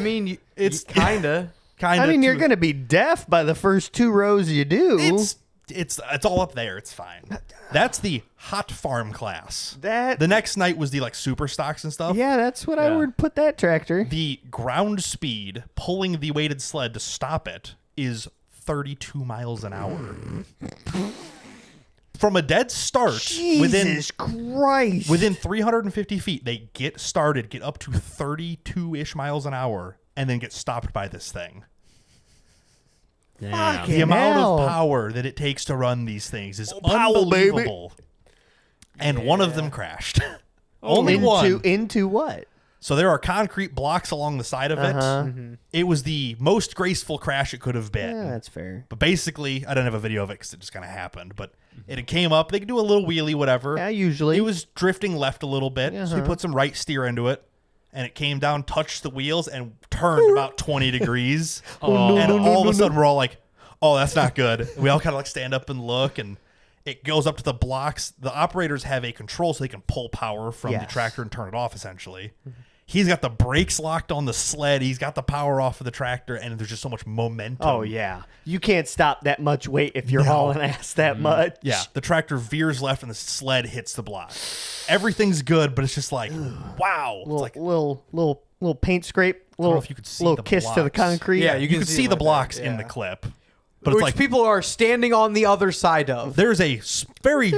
mean, It's- kinda. Kind I of. mean, you're going to be deaf by the first 2 rows you do. It's all up there. It's fine. That's the hot farm class. That The next night was the like super stocks and stuff. Yeah, that's what I Yeah. would put that tractor. The ground speed pulling the weighted sled to stop it is 32 miles an hour. From a dead start, Jesus Christ. within 350 feet, they get started, get up to 32-ish miles an hour, and then get stopped by this thing. Damn. The amount hell. of power that it takes to run these things is power, baby. unbelievable. And one of them crashed. Only one. Into what? So there are concrete blocks along the side of it. Uh-huh. It was the most graceful crash it could have been. Yeah, that's fair. But basically, I don't have a video of it because it just kind of happened. But it came up. They could do a little wheelie, whatever. Yeah, usually. It was drifting left a little bit. So we Uh-huh. put some right steer into it. And it came down, touched the wheels, and turned about 20 degrees. And all of a sudden, we're all like, oh, that's not good. We all kind of like stand up and look. And it goes up to the blocks. The operators have a control so they can pull power from the Yes. tractor and turn it off, essentially. He's got the brakes locked on the sled. He's got the power off of the tractor, and there's just so much momentum. Oh, yeah. You can't stop that much weight if you're hauling ass that much. Yeah, the tractor veers left and the sled hits the block. Everything's good, but it's just like, wow. It's like, Little paint scrape. know Little, if you could see little the kiss to the blocks. concrete. Yeah, you can see them the right blocks there. in the Yeah. clip. but Which it's like people are standing on the other side of. there's a very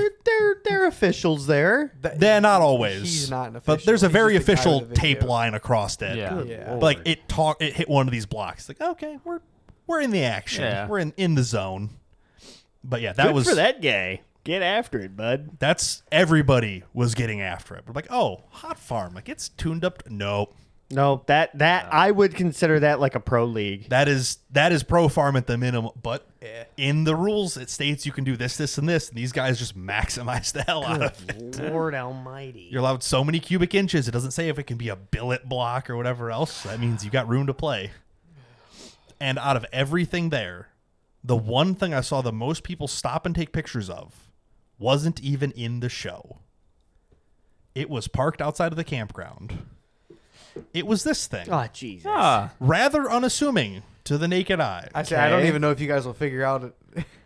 They're officials there. they're not always. He's not an but official. there's a He's very just the guy official with the video. tape line across it. Yeah. Yeah. But like it hit one of these blocks. Like okay, we're in the action. Yeah. We're in the zone. But yeah, that Good was for that guy. Get after it, bud. that's everybody was getting after it. But like, oh, Hot Farm, like it's tuned up. Nope. No, that I would consider that like a pro league. That is pro farm at the minimum, but in the rules it states you can do this, this, and this, and these guys just maximize the hell out of it. Lord Almighty. You're allowed so many cubic inches. It doesn't say if it can be a billet block or whatever else. That means you got room to play. And out of everything there, the one thing I saw the most people stop and take pictures of wasn't even in the show. It was parked outside of the campground. It was this thing. Oh Jesus. Rather unassuming to the naked eye. I don't even know if you guys will figure out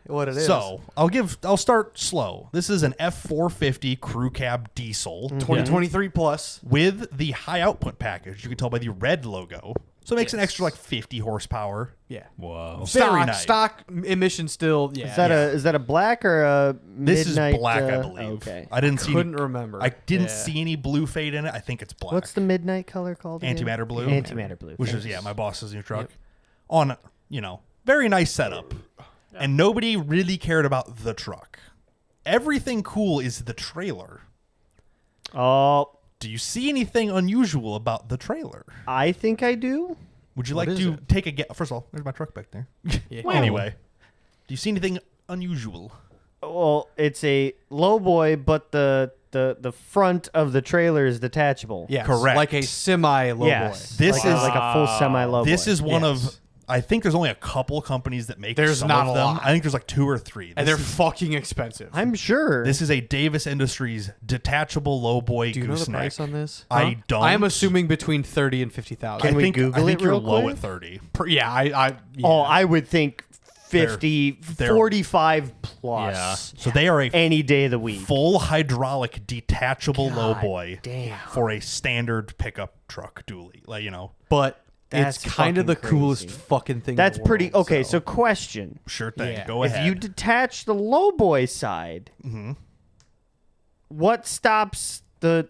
what it is. So I'll start slow. This is an F450 crew cab diesel 2023 plus. with the high output package. You can tell by the red logo. So it makes an extra like 50 horsepower. Yeah. Whoa. Stock, Very nice. stock emission still. Yeah. Is that a black or a This midnight? is black, I believe. Okay. I didn't see couldn't any, remember. I didn't Yeah. see any blue fade in it. I think it's black. What's the midnight color called? again? Antimatter blue? Antimatter blue. Which thanks. is my boss's new truck. On, very nice setup. And nobody really cared about the truck. Everything cool is the trailer. Oh, Do you see anything unusual about the trailer? I think I do. Would you like is to it? take a guess? First of all, there's my truck back there. Yeah. Anyway, do you see anything unusual? Well, it's a lowboy, but the front of the trailer is detachable. Yes. Correct. Like a semi low Yes. This like is- like a full semi lowboy. This is one Yes. of, I think there's only a couple companies that make There's some not of a them. lot. I think there's like 2 or 3. and they're fucking expensive. I'm sure. This is a Davis Industries detachable lowboy Do you know the gooseneck. price on this? I don't. I'm assuming between 30 and 50,000. I we think, Google I think it you're real low quick? at 30. Yeah, yeah. Oh, I would think 50, They're- 45 plus. So they are a Any day of the week. full hydraulic detachable lowboy damn. for a standard pickup truck dually. But That's it's kind of the fucking coolest crazy. fucking thing. That's in the pretty world, okay. So question: Sure thing. Yeah. Go if ahead. you detach the lowboy side, what stops the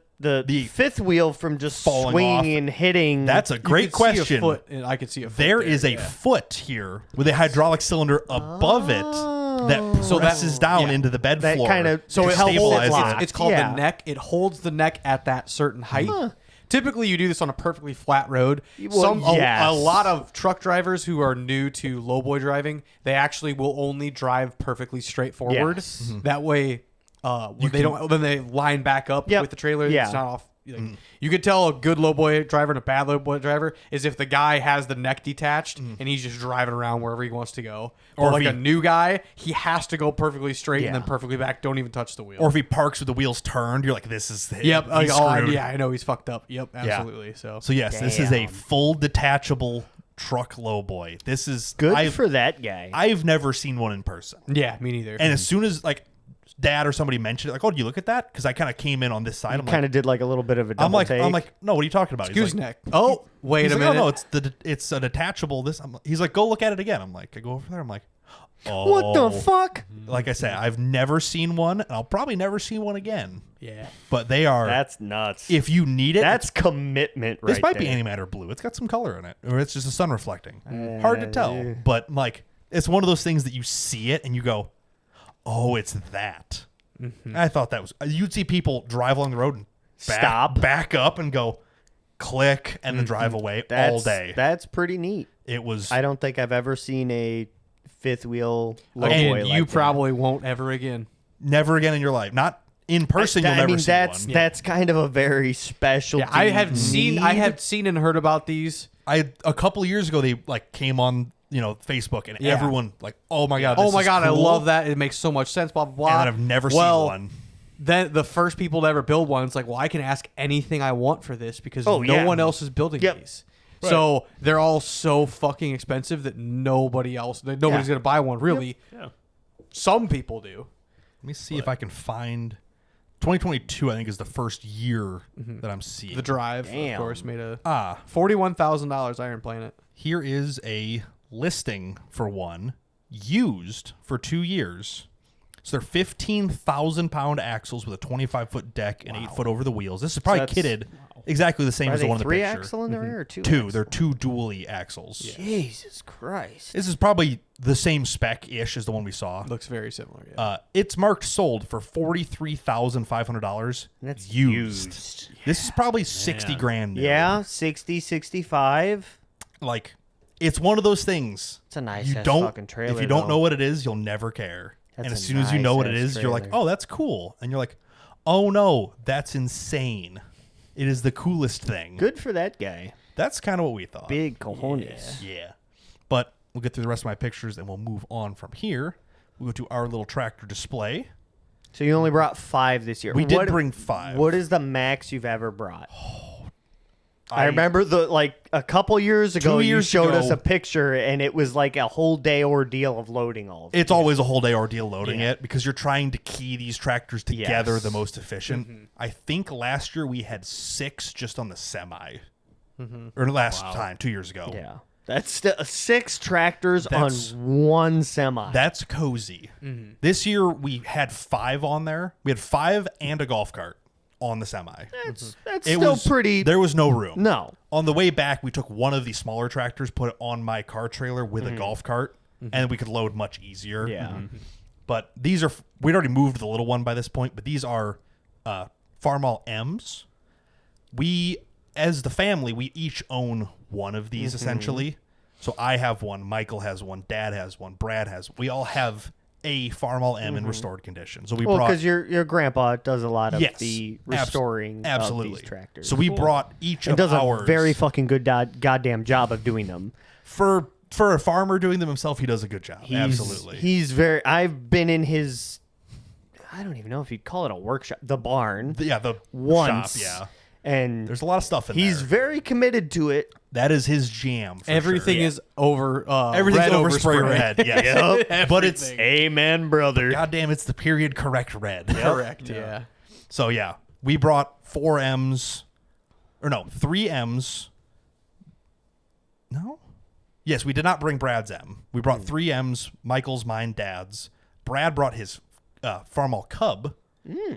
fifth wheel from just Falling swinging off. and hitting? That's a You great could see a question. foot, and I could see a foot There there, is a yeah. foot here with a hydraulic cylinder above it that So that- presses down yeah. into the bed That floor. kinda- So to it helps. stabilize lock. it. It's called Yeah. the neck. It holds the neck at that certain height. Typically, you do this on a perfectly flat road. Well, yes. A lot of truck drivers who are new to lowboy driving, they actually will only drive perfectly straight forward. Yes. That way, when they line back up Yep. with the trailer, Yeah. it's not off. Like, you could tell a good lowboy driver and a bad lowboy driver is if the guy has the neck detached and he's just driving around wherever he wants to go. Or Or if like he- a new guy, he has to go perfectly straight and Yeah. then perfectly back. Don't even touch the wheel. Or if he parks with the wheels turned, you're like, this is Yep. he's screwed. Yeah, I know he's fucked up. Yep, absolutely. So So yes, this is a Damn. full detachable truck lowboy. This is good for that guy. I've never seen one in person. yeah, me neither. And as soon as Dad or somebody mentioned it, like, oh, do you look at that? Because I kind of came in on this side. Kind of did like a little bit of a double I'm like, take. no, what are you talking about? He's Goose like, neck. Oh, wait he's a like, minute. oh no, it's a detachable. He's like, go look at it again. I'm like, I go over there. I'm like, oh, what the fuck? Like I said, I've never seen one, and I'll probably never see one again. Yeah. But they are. That's nuts. if you need it, That's commitment, right this might be there. antimatter blue. It's got some color in it, or it's just the sun reflecting. Hard to tell, but it's one of those things that you see it and you go, "Oh, it's that." I thought that was. You'd see people drive along the road and Stop. back up, and go, click, and then drive away all day. That's pretty neat. It was. I don't think I've ever seen a fifth wheel lowboy And like you that. probably won't ever again. never again in your life. Not in person. You'll never see that's one. that's kind of a very special. Yeah, I have seen and heard about these. A couple of years ago, they came on Facebook, and Yeah. everyone oh my god, Oh this my is god, I cool. love that. It makes so much sense. Blah blah blah. And I've never seen Well, one. Then the first people to ever build one, it's like, well, I can ask anything I want for this because Oh, no yeah. one else is building Yep. these. So they're all so fucking expensive that nobody's gonna buy one. Really, some people do. Let me see if I can find. 2022, I think, is the first year that I'm seeing. The Drive, Damn. of course, made a Ah, $41,000 Iron Planet. here is a listing for one. used for 2 years. So they're 15,000-pound axles with a 25-foot deck and 8 foot over the wheels. This is probably that's- kitted exactly the same Are as the they one in the three picture. axle in there or two? Two. axle? They're two dually axles. Jesus Christ. This is probably the same spec-ish as the one we saw. Looks very similar. Yeah. It's marked sold for $43,500. That's used. This is probably 60 grand. New. Yeah, 60, 65. Like, it's one of those things. It's a nice You ass don't. fucking trailer. If you don't though. know what it is, you'll never care. That's and a as soon as you know what it nice-ass is, you're like, trailer. oh, that's cool. And you're like, oh no, that's insane. It is the coolest thing. Good for that guy. That's kind of what we thought. Big cojones. Yeah. But we'll get through the rest of my pictures and we'll move on from here. We'll go to our little tractor display. So you only brought 5 this year. We did bring 5. What is the max you've ever brought? I remember a couple years ago, 2 you years showed ago- us a picture, and it was like a whole day ordeal of loading all of it. It's always a whole day ordeal loading it because you're trying to key these tractors together Yes. the most efficient. I think last year we had 6 just on the semi. Or last time, 2 years ago. Yeah. That's 6 tractors That's- on one semi. That's cozy. This year we had 5 on there. We had 5 and a golf cart on the semi. That's It still was pretty. There was no room. No. On the way back, we took one of the smaller tractors, put it on my car trailer with a golf cart, and we could load much easier. Yeah. But these are, we'd already moved the little one by this point, but these are Farmall M's. We, as the family, we each own one of these essentially. So I have one, Michael has one, Dad has one, Brad has. We all have a Farmall M in restored condition. So we Well, brought because your grandpa does a lot of Yes. the Abs- restoring absolutely of these tractors. So we brought each and of does ours a very fucking good goddamn job of doing them. for a farmer doing them himself. He does a good job. Absolutely. He's very. I've been in his. I don't even know if you'd call it a workshop. The barn. The once. shop. Yeah. And There's a lot of stuff in he's there. very committed to it. That is his jam. For Everything sure. is over. Everything's red over spray red. Yes. But it's Amen, brother. goddamn. It's the period correct red. correct. Yeah. So yeah, we brought 4 M's, or no, 3 M's. No. Yes, we did not bring Brad's M. We brought 3 M's, Michael's, mine, Dad's. Brad brought his Farmall Cub,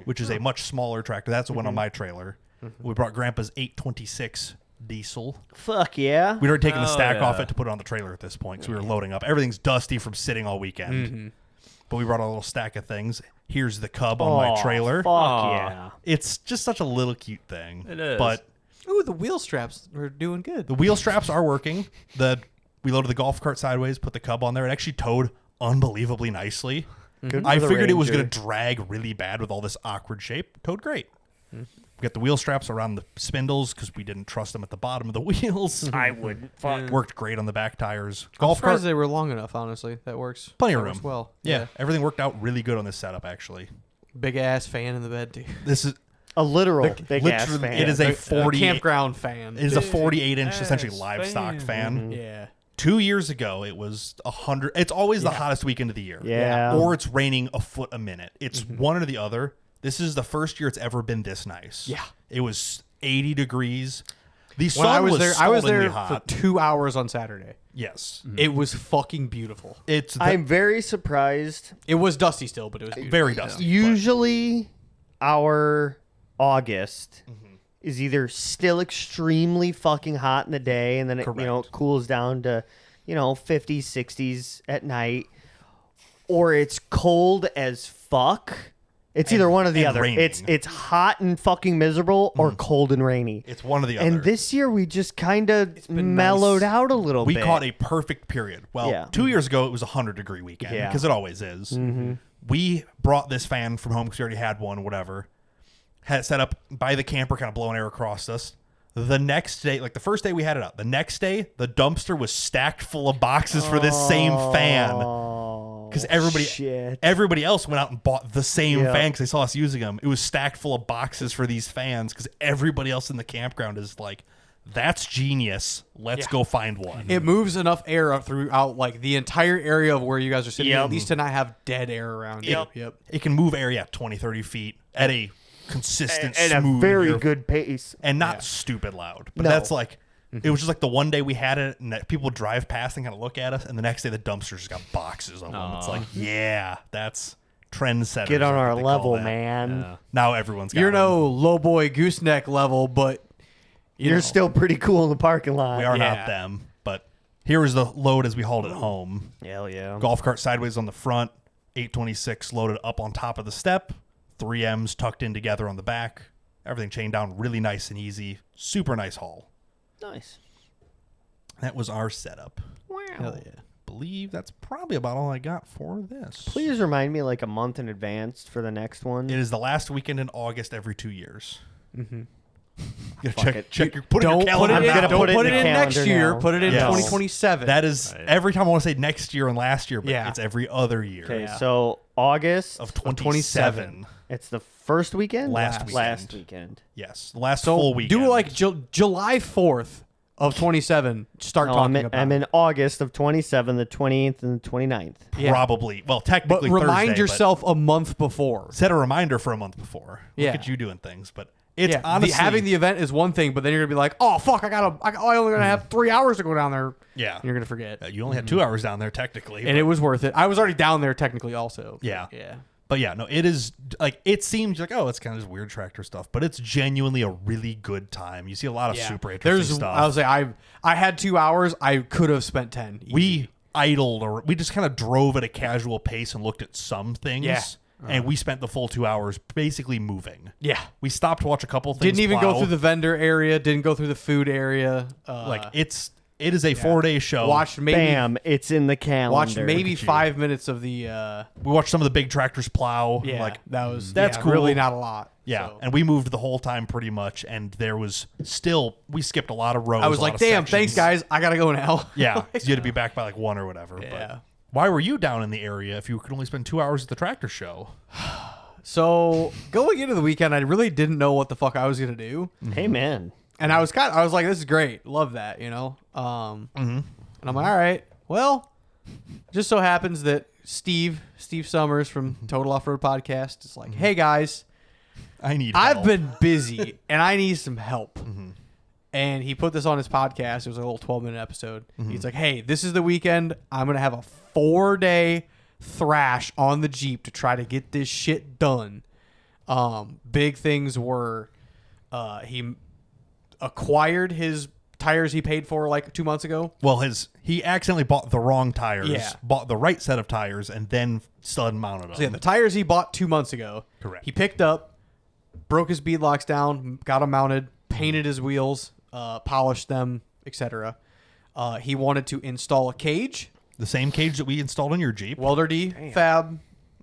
which is a much smaller tractor. That's the one on my trailer. We brought Grandpa's 826 diesel. Fuck yeah. We'd already taken the Oh, stack off yeah. it to put it on the trailer at this point because we were loading up. Everything's dusty from sitting all weekend. But we brought a little stack of things. Here's the Cub on my trailer. Fuck Aw. yeah. It's just such a little cute thing. It is. But Ooh, the wheel straps are doing good. the wheel straps are working. We loaded the golf cart sideways, put the Cub on there. It actually towed unbelievably nicely. Good I for the figured it was Ranger. going to drag really bad with all this awkward shape. Towed great. We got the wheel straps around the spindles because we didn't trust them at the bottom of the wheels. I wouldn't. Fuck. Worked great on the back tires. I'm Golf surprised cart, they were long enough. Honestly, that works. plenty of That room. works well. Yeah, everything worked out really good on this setup. Actually, Big ass fan in the bed too. this is A literal big ass literally fan. it is a 40 campground fan. It is a 48-inch essentially ass livestock fan. Yeah. 2 years ago, it was 100. It's always the hottest weekend of the year. Yeah. Or it's raining a foot a minute. It's one or the other. This is the first year it's ever been this nice. Yeah. It was 80 degrees. The sun When I was there, I was scaldingly there hot. for 2 hours on Saturday. Yes. It was fucking beautiful. It's I'm very surprised. It was dusty still, but it was beautiful. very dusty. Usually, our August is either still extremely fucking hot in the day, and then it Correct. cools down to 50s, 60s at night, or it's cold as fuck. It's either one or the and other. raining. It's hot and fucking miserable, or cold and rainy. It's one or the other. And this year we just kind of been mellowed nice. out a little we bit. caught a perfect period. Well, Yeah. 2 years ago it was a 100-degree weekend Yeah. because it always is. We brought this fan from home because we already had one, whatever. Had it set up by the camper, kind of blowing air across us. The next day, like the first day we had it up, the next day the dumpster was stacked full of boxes for this same fan. Because everybody else went out and bought the same Yeah. fan because they saw us using them. It was stacked full of boxes for these fans because everybody else in the campground is like, that's genius. Let's go find one. It moves enough air up throughout like the entire area of where you guys are sitting, Yep. at least to not have dead air around you. Yep. It can move air, 20, 30 feet at a consistent, and a smooth very air- good pace. and not stupid loud. But No. that's like It was just like the one day we had it, and that people drive past and kind of look at us, and the next day the dumpsters just got boxes of them. It's like, yeah, that's trendsetters. Get on I our think they call level, that. man. Now everyone's got You're them. no low boy gooseneck level, but You're know. still pretty cool in the parking lot. We are Yeah. not them, but here is the load as we hauled it home. Hell yeah. Golf cart sideways on the front, 826 loaded up on top of the step, 3Ms tucked in together on the back. Everything chained down really nice and easy. Super nice haul. Nice. That was our setup. Wow. Hell yeah. Believe that's probably about all I got for this. Please remind me like a month in advance for the next one. It is the last weekend in August every 2 years. Mm-hmm. You Fuck it. check your, put it in Don't your put calendar it in, now. gonna don't put it put in it the in next calendar year. now. Put it in Yes. 2027. That is every time I want to say next year and last year, but Yeah. it's every other year. Okay, Yeah. so August Of 27. 27. It's the first weekend? Last weekend. Last weekend. Yes. The last so full weekend. do like July 4th of 27. Start No, talking I'm about in it. August of 27, the 20th and the 29th. Yeah. Probably. Well, But technically remind Thursday, yourself a month before. But set a reminder for a month before. Yeah. Look at you doing things. But it's Yeah, honestly... having the event is one thing, but then you're gonna be like, "Oh fuck, I only gonna have 3 hours to go down there." Yeah. And you're gonna forget. You only had 2 hours down there, technically. And it was worth it. I was already down there technically, also. Yeah. Yeah. But yeah, no, it is like it seems like it's kind of just weird tractor stuff, but it's genuinely a really good time. You see a lot of super interesting There's. stuff. I was say I had 2 hours. I could have spent 10. Easy. We idled or we just kind of drove at a casual pace and looked at some things. Yeah. And we spent the full 2 hours basically moving. Yeah. We stopped to watch a couple things. Didn't even go plow. through the vendor area. Didn't go through the food area. Like it is a 4-day show. Watched maybe Bam, it's in the calendar. watched maybe Look at you. 5 minutes of the. We watched some of the big tractors plow. Yeah. Like That's cool. Really not a lot. yeah, so. and we moved the whole time pretty much, and there was still we skipped a lot of rows. I was a lot like, of "Damn, sections. thanks guys. I gotta go now." Yeah, 'cause you had to be back by like 1 or whatever. Yeah. But why were you down in the area if you could only spend 2 hours at the tractor show? So going into the weekend, I really didn't know what the fuck I was gonna do, Hey, man. and I was like, "This is great, love that," you know. And I'm like, "All right, well, just so happens that Steve Summers from Total Off Road Podcast is like, hey guys, I need. I've help. been busy and I need some help." And he put this on his podcast. It was a little 12-minute episode. He's like, "Hey, this is the weekend. I'm gonna have a 4-day thrash on the Jeep to try to get this shit done." Big things were he acquired his tires he paid for like 2 months ago. Well, he accidentally bought the wrong tires. Yeah. Bought the right set of tires and then still hadn't mounted them. So yeah, the tires he bought 2 months ago. Correct. He picked up, broke his bead locks down, got them mounted, painted his wheels, polished them, etc. He wanted to install a cage, The same cage that we installed on your Jeep. Welder D Fab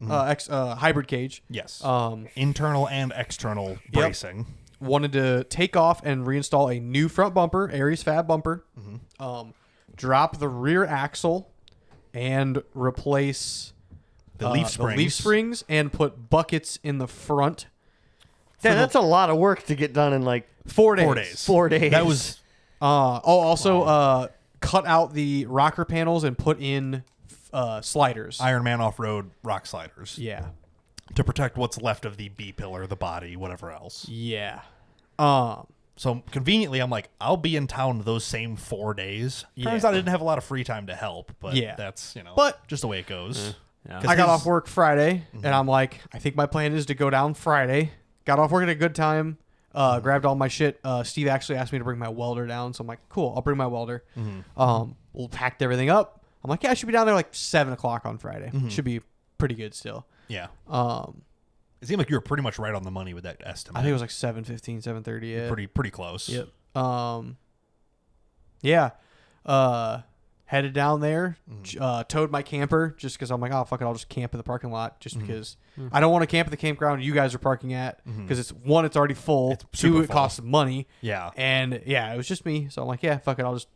hybrid cage. Yes. Um, Internal and external bracing. wanted to take off and reinstall a new front bumper, Aries Fab bumper. Drop the rear axle and replace The leaf springs. the leaf springs and put buckets in the front. Yeah, that's a lot of work to get done in like 4 days. 4 days. 4 days. That was Also cut out the rocker panels and put in sliders. Iron Man off-road rock sliders Yeah. to protect what's left of the B pillar, the body, whatever else. Yeah. So conveniently, I'm like, I'll be in town those same 4 days. Turns Yeah. out I didn't have a lot of free time to help, but Yeah. that's, But- just the way it goes. Yeah. 'Cause I got his- off work Friday, and I'm like, I think my plan is to go down Friday. Got off work at a good time. Grabbed all my shit. Steve actually asked me to bring my welder down, so I'm like, cool, I'll bring my welder. We'll packed everything up. I'm like, yeah, I should be down there like 7 o'clock on Friday. Should be pretty good still. Yeah. Um, It seemed like you were pretty much right on the money with that estimate. I think it was like 7:15, 7:30. Yeah. pretty close. Yep. Yeah. Headed down there, towed my camper just because I'm like, oh, fuck it, I'll just camp in the parking lot just because I don't want to camp at the campground you guys are parking at because it's already full. It's Two, super it full. costs money. Yeah. And yeah, it was just me. So I'm like, yeah, fuck it, I'll just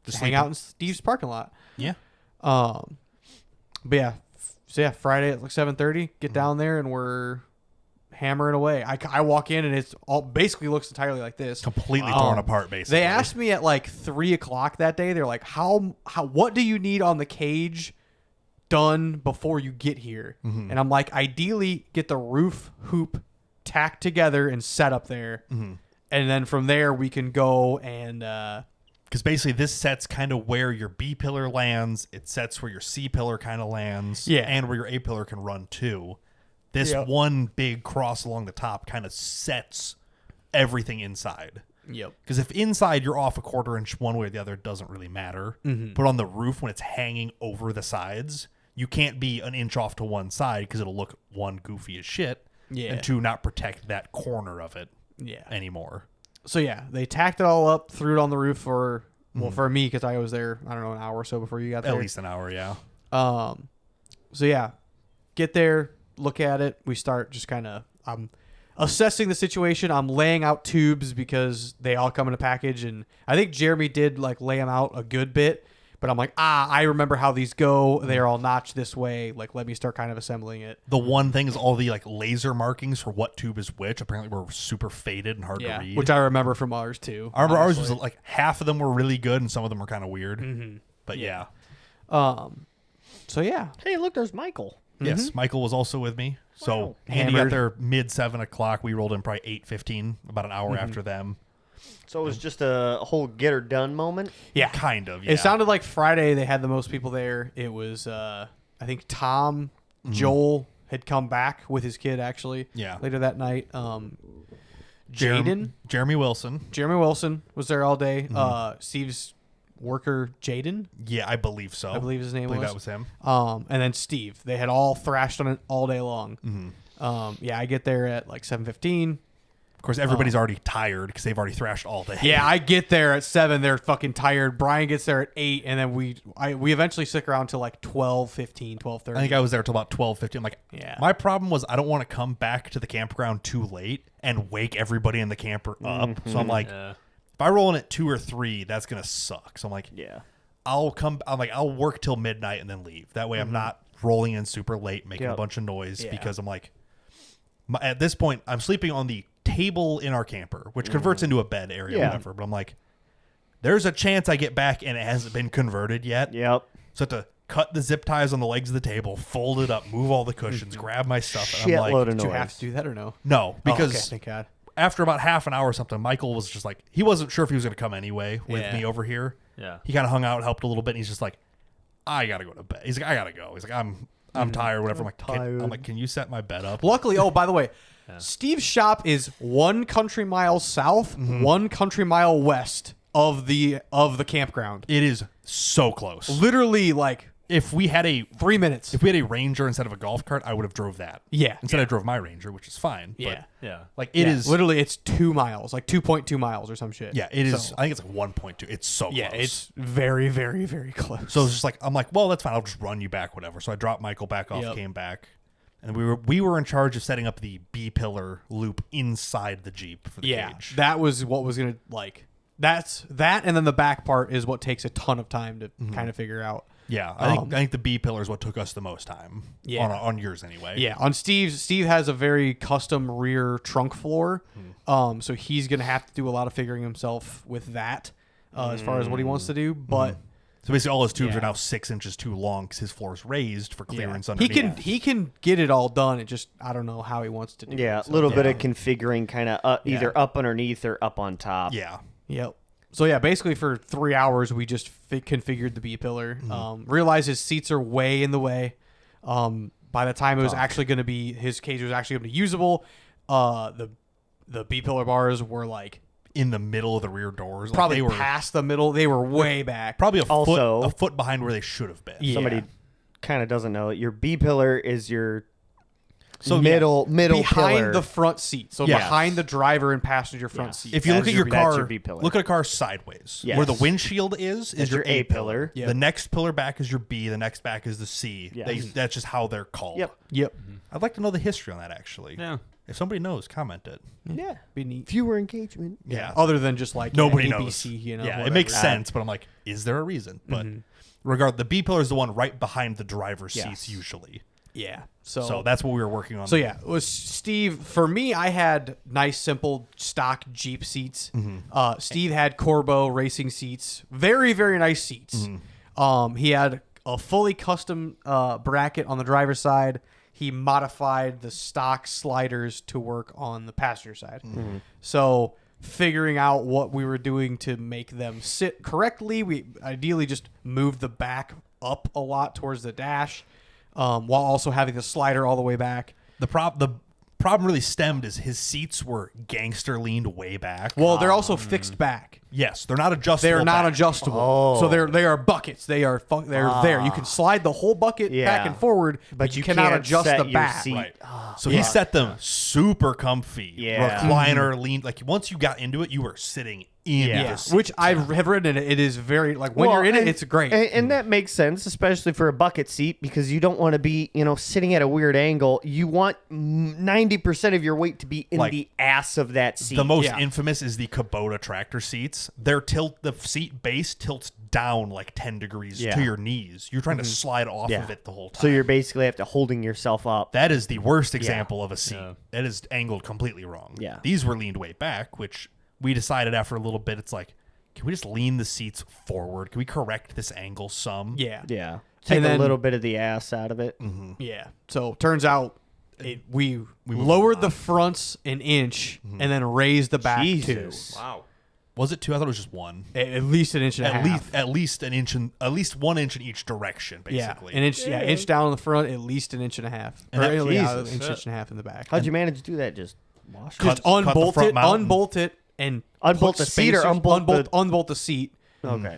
hang sleep out in- in Steve's parking lot. Yeah. But yeah, so yeah, Friday at like 7:30, get down there and we're hammering away. I walk in and it's all basically looks entirely like this. Completely torn apart, basically. They asked me at like 3 o'clock that day. They're like, what do you need on the cage done before you get here? And I'm like, ideally get the roof hoop tacked together and set up there. And then from there we can go and Because basically this sets kind of where your B pillar lands. It sets where your C pillar kind of lands. Yeah. And where your A pillar can run too. This Yep. one big cross along the top kind of sets everything inside. Yep. Because if inside you're off a quarter inch one way or the other, it doesn't really matter. But on the roof, when it's hanging over the sides, you can't be an inch off to one side because it'll look, one, goofy as shit, Yeah. and two, not protect that corner of it Yeah. anymore. So yeah, they tacked it all up, threw it on the roof for for me because I was there. I don't know, an hour or so before you got there. At least an hour, yeah. So yeah, get there, look at it. We start just kind of assessing the situation. I'm laying out tubes because they all come in a package, and I think Jeremy did like lay them out a good bit. But I'm like, I remember how these go. They're all notched this way. Like, let me start kind of assembling it. The one thing is all the like laser markings for what tube is which apparently were super faded and hard to read. Which I remember from ours too. I remember ours honestly. was like half of them were really good and some of them were kind of weird. But yeah. So yeah, Hey, look, there's Michael. Yes, Michael was also with me. So Wow. Andy got Hammered. there mid 7 o'clock. We rolled in probably 8:15, about an hour after them. So it was just a whole get her done moment. yeah, Kind of. Yeah. It sounded like Friday they had the most people there. It was I think Tom, Joel had come back with his kid actually. Yeah. Later that night. Jaden, Jeremy Wilson. Jeremy Wilson was there all day. Steve's worker Jaden, Yeah, I believe so. I believe his name I believe was. that was him. And then Steve. They had all thrashed on it all day long. Yeah, I get there at like 7:15. Of course, everybody's already tired because they've already thrashed all day. Yeah, I get there at 7. They're fucking tired. Brian gets there at 8, and then we eventually stick around till like 12:15, 12:30. I think I was there till about 12:50. I'm like, Yeah. My problem was I don't want to come back to the campground too late and wake everybody in the camper up. So I'm like, Yeah. if I roll in at 2 or 3, that's gonna suck. So I'm like, Yeah. I'll work till midnight and then leave. That way I'm not rolling in super late, making a Yep. bunch of noise Yeah. because I'm like, at this point I'm sleeping on the table in our camper, which converts into a bed area, Yeah. whatever. But I'm like, there's a chance I get back and it hasn't been converted yet. Yep. So I have to cut the zip ties on the legs of the table, fold it up, move all the cushions, grab my stuff. And I'm like, Shitload of Did you have noise. to do that or no? no, because Oh, okay, thank God. after about half an hour or something, Michael was just like, he wasn't sure if he was going to come anyway with Yeah. me over here. Yeah. He kind of hung out, helped a little bit, and he's just like, I got to go to bed. He's like, I got to go. He's like, I'm tired, whatever. I'm like, can you set my bed up? Luckily, oh, by the way, Steve's shop is 1 country mile south, 1 country mile west of the campground. It is so close. Literally, like If we had a 3 minutes. Ranger instead of a golf cart, I would have drove that. Yeah. Instead, I drove my Ranger, which is fine. Yeah. Yeah. But like it Yeah, is literally, it's 2 miles, like 2.2 miles or some shit. Yeah, it is. So, I think it's like 1.2. It's so yeah, close. it's very, very, very close. So it's just like I'm like, well, that's fine. I'll just run you back, whatever. So I dropped Michael back off, Yep. came back, and we were in charge of setting up the B pillar loop inside the Jeep for the cage. that was what was gonna like. That's that, and then the back part is what takes a ton of time to kind of figure out. Yeah, I think the B pillar is what took us the most time. Yeah. on yours anyway. Yeah, on Steve's. Steve has a very custom rear trunk floor, so he's gonna have to do a lot of figuring himself with that as far as what he wants to do. But So basically, all his tubes Yeah. are now 6 inches too long because his floor is raised for clearance he underneath. can get it all done. It just I don't know how he wants to do Yeah, it. a little bit of configuring kind of either Yeah. up underneath or up on top. Yeah. Yep. So yeah, basically for 3 hours we just configured the B pillar. Realized his seats are way in the way. By the time it was actually going to be his cage was actually going to be usable, the B pillar bars were like In the middle of the rear doors. Like probably they were past the middle. They were way back. probably Also- a foot behind where they should have been. Yeah. Somebody kind of doesn't know it. Your B pillar is your So middle behind pillar. the front seat. So Yeah. behind the driver and passenger front seat. If you look That's at your your- that's car, your B pillar. look at a car sideways. Yes. Where the windshield is That's your your A pillar. Yep. The next pillar back is your B. The next back is the C. Yes. That's just how they're called. Yep. Yep. I'd like to know the history on that, actually. Yeah. If somebody knows, comment it. Yeah. Be neat. Fewer engagement. Yeah. Other than just like Nobody ABC, knows. you know. Yeah, whatever. it makes sense, but I'm like, is there a reason? But regard, the B pillar is the one right behind the driver's Yes. seats usually. Yeah. So that's what we were working on. So yeah, it was Steve. For me, I had nice, simple stock Jeep seats. Steve had Corbeau racing seats, very, very nice seats. He had a fully custom bracket on the driver's side. He modified the stock sliders to work on the passenger side. So figuring out what we were doing to make them sit correctly. We ideally just moved the back up a lot towards the dash, while also having the slider all the way back. The problem really stemmed is his seats were gangster leaned way back. Well, they're also fixed back. Yes, they're not adjustable. They're not back. adjustable. Oh. So they are buckets. They're there. You can slide the whole bucket back and forward, but you cannot can't adjust set the your back. seat. Right. So he set them super comfy. Yeah. Recliner, lean. Like once you got into it, you were sitting in Yeah. the seat. Which I have ridden in it. It is very like when you're in it, it's great. And that makes sense, especially for a bucket seat, because you don't want to be, sitting at a weird angle. You want 90% of your weight to be in Like, the ass of that seat. The most Yeah. infamous is the Kubota tractor seats. The seat base tilts down like 10 degrees Yeah. to your knees. You're trying to slide off Yeah. of it the whole time. So you're basically have to holding yourself up. That is the worst example of a seat. Yeah. That is angled completely wrong. Yeah. These were leaned way back, which we decided after a little bit, it's like, can we just lean the seats forward? Can we correct this angle some? yeah. Yeah. Take then- a little bit of the ass out of it. Yeah. So turns out we lowered the fronts an inch and then raised the back Jesus. Wow. Was it 2? I thought it was just 1. at least an inch and a half. At least 1 inch in each direction, basically. Yeah, an inch. Yeah, inch down in the front, at least an inch and a half. And Or that- really, Jesus. inch and a half in the back. How'd you manage to do that? Just wash it? Cut- Just cut the unbolt front it, mount and- unbolt it, and Unbolt put the seat or spacers- unbolt the seat. Okay.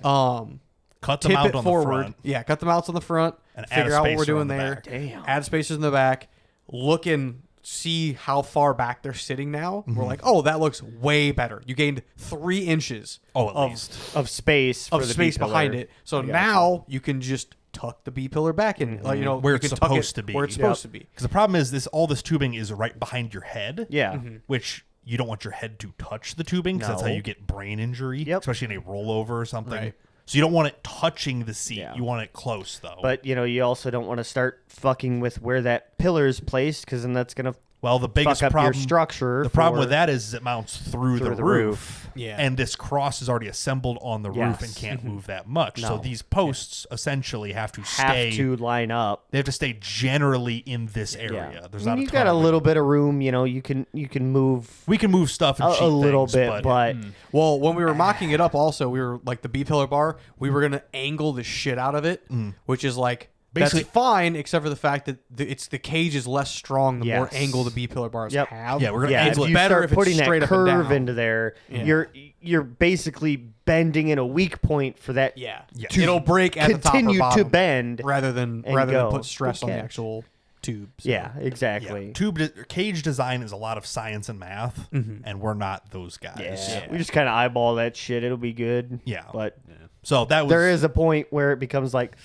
Cut them Tip out it on forward. the front. Yeah, cut the mounts on the front. And add a figure out what we're spacer doing on the there. back. Damn. Add spacers in the back. Look and see how far back they're sitting now. We're like, oh, that looks way better. You gained 3 inches Oh, at of, least. Of space for of the space B-pillar. behind it. So now you can just tuck the B pillar back in, Where you it's can tuck supposed it to be. Where it's Yep. supposed to be. Because the problem is all this tubing is right behind your head. Yeah. Which you don't want your head to touch the tubing because that's how No. you get brain injury, Yep. especially in a rollover or something. Right. So you don't want it touching the seat. Yeah. You want it close, though. But, you also don't want to start fucking with where that pillar is placed, because then that's going to well, the biggest fuck up problem, your structure. the problem for- with that is it mounts through the roof. Yeah. And this cross is already assembled on the roof Yes. and can't move that much. So No. these posts essentially have to have stay. to line up. They have to stay generally in this area. Yeah. There's I not mean, a you ton got a of little bit of room. You can move We can move stuff and cheat a little things, bit, but Well, when we were mocking it up, also we were like the B pillar bar. We were gonna angle the shit out of it, which is like Basically- that's fine, except for the fact that the cage is less strong the more Yes. angle the B pillar bars Yep. have. Yeah, we're gonna yeah, angle if it you better start if it's putting straight that up and curve down. into there, Yeah. you're basically bending in a weak point for that. yeah. Yeah. It'll break at the top or continue bottom to bend. rather than and go. put stress Good on the catch. actual tube. So. Yeah, Yeah. exactly. Cage design is a lot of science and math, and we're not those guys. Yeah. We just kind of eyeball that shit. It'll be good. Yeah. But So that was there is a point where it becomes like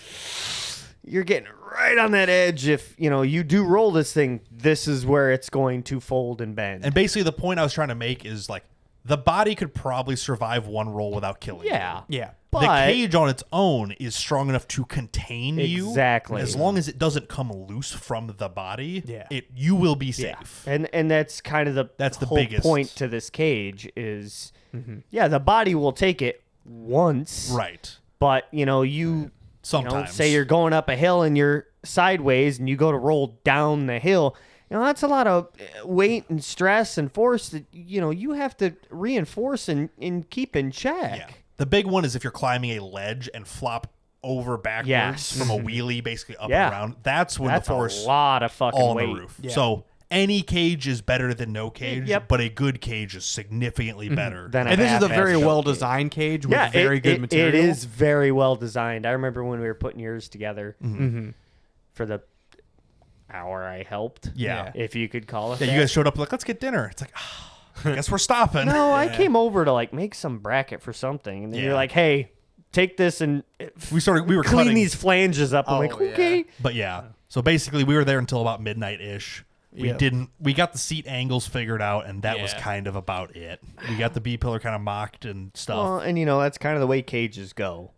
you're getting right on that edge. If you do roll this thing, this is where it's going to fold and bend. and basically the point I was trying to make is like the body could probably survive one roll without killing you. yeah, Yeah. but The cage on its own is strong enough to contain you. Exactly. As long as it doesn't come loose from the body, Yeah. you will be yeah, safe. and that's kind of That's the whole biggest- point to this cage is, the body will take it once, Right. but you Sometimes. say you're going up a hill and you're sideways and you go to roll down the hill. That's a lot of weight and stress and force that you have to reinforce and keep in check. Yeah. The big one is if you're climbing a ledge and flop over backwards Yes. from a wheelie basically up Yeah. and around. That's when That's the force a lot of fucking all on weight. the roof. Yeah. So any cage is better than no cage, Yep. but a good cage is significantly better. Than a And this is a half-assed very shell well cage. designed cage with Yeah, very good material. It is very well designed. I remember when we were putting yours together for the hour I helped. Yeah. If you could call it Yeah, that. you guys showed up like, let's get dinner. It's like, I guess we're stopping. No, I came over to make some bracket for something, and then Yeah. you're like, "Hey, take this and We were clean cutting these flanges up." I'm like, Oh, yeah. "Okay." But yeah. So basically we were there until about midnight ish. Yep. We got the seat angles figured out and that was Yeah. kind of about it. We got the B pillar kind of mocked and stuff. Well, and that's kind of the way cages go.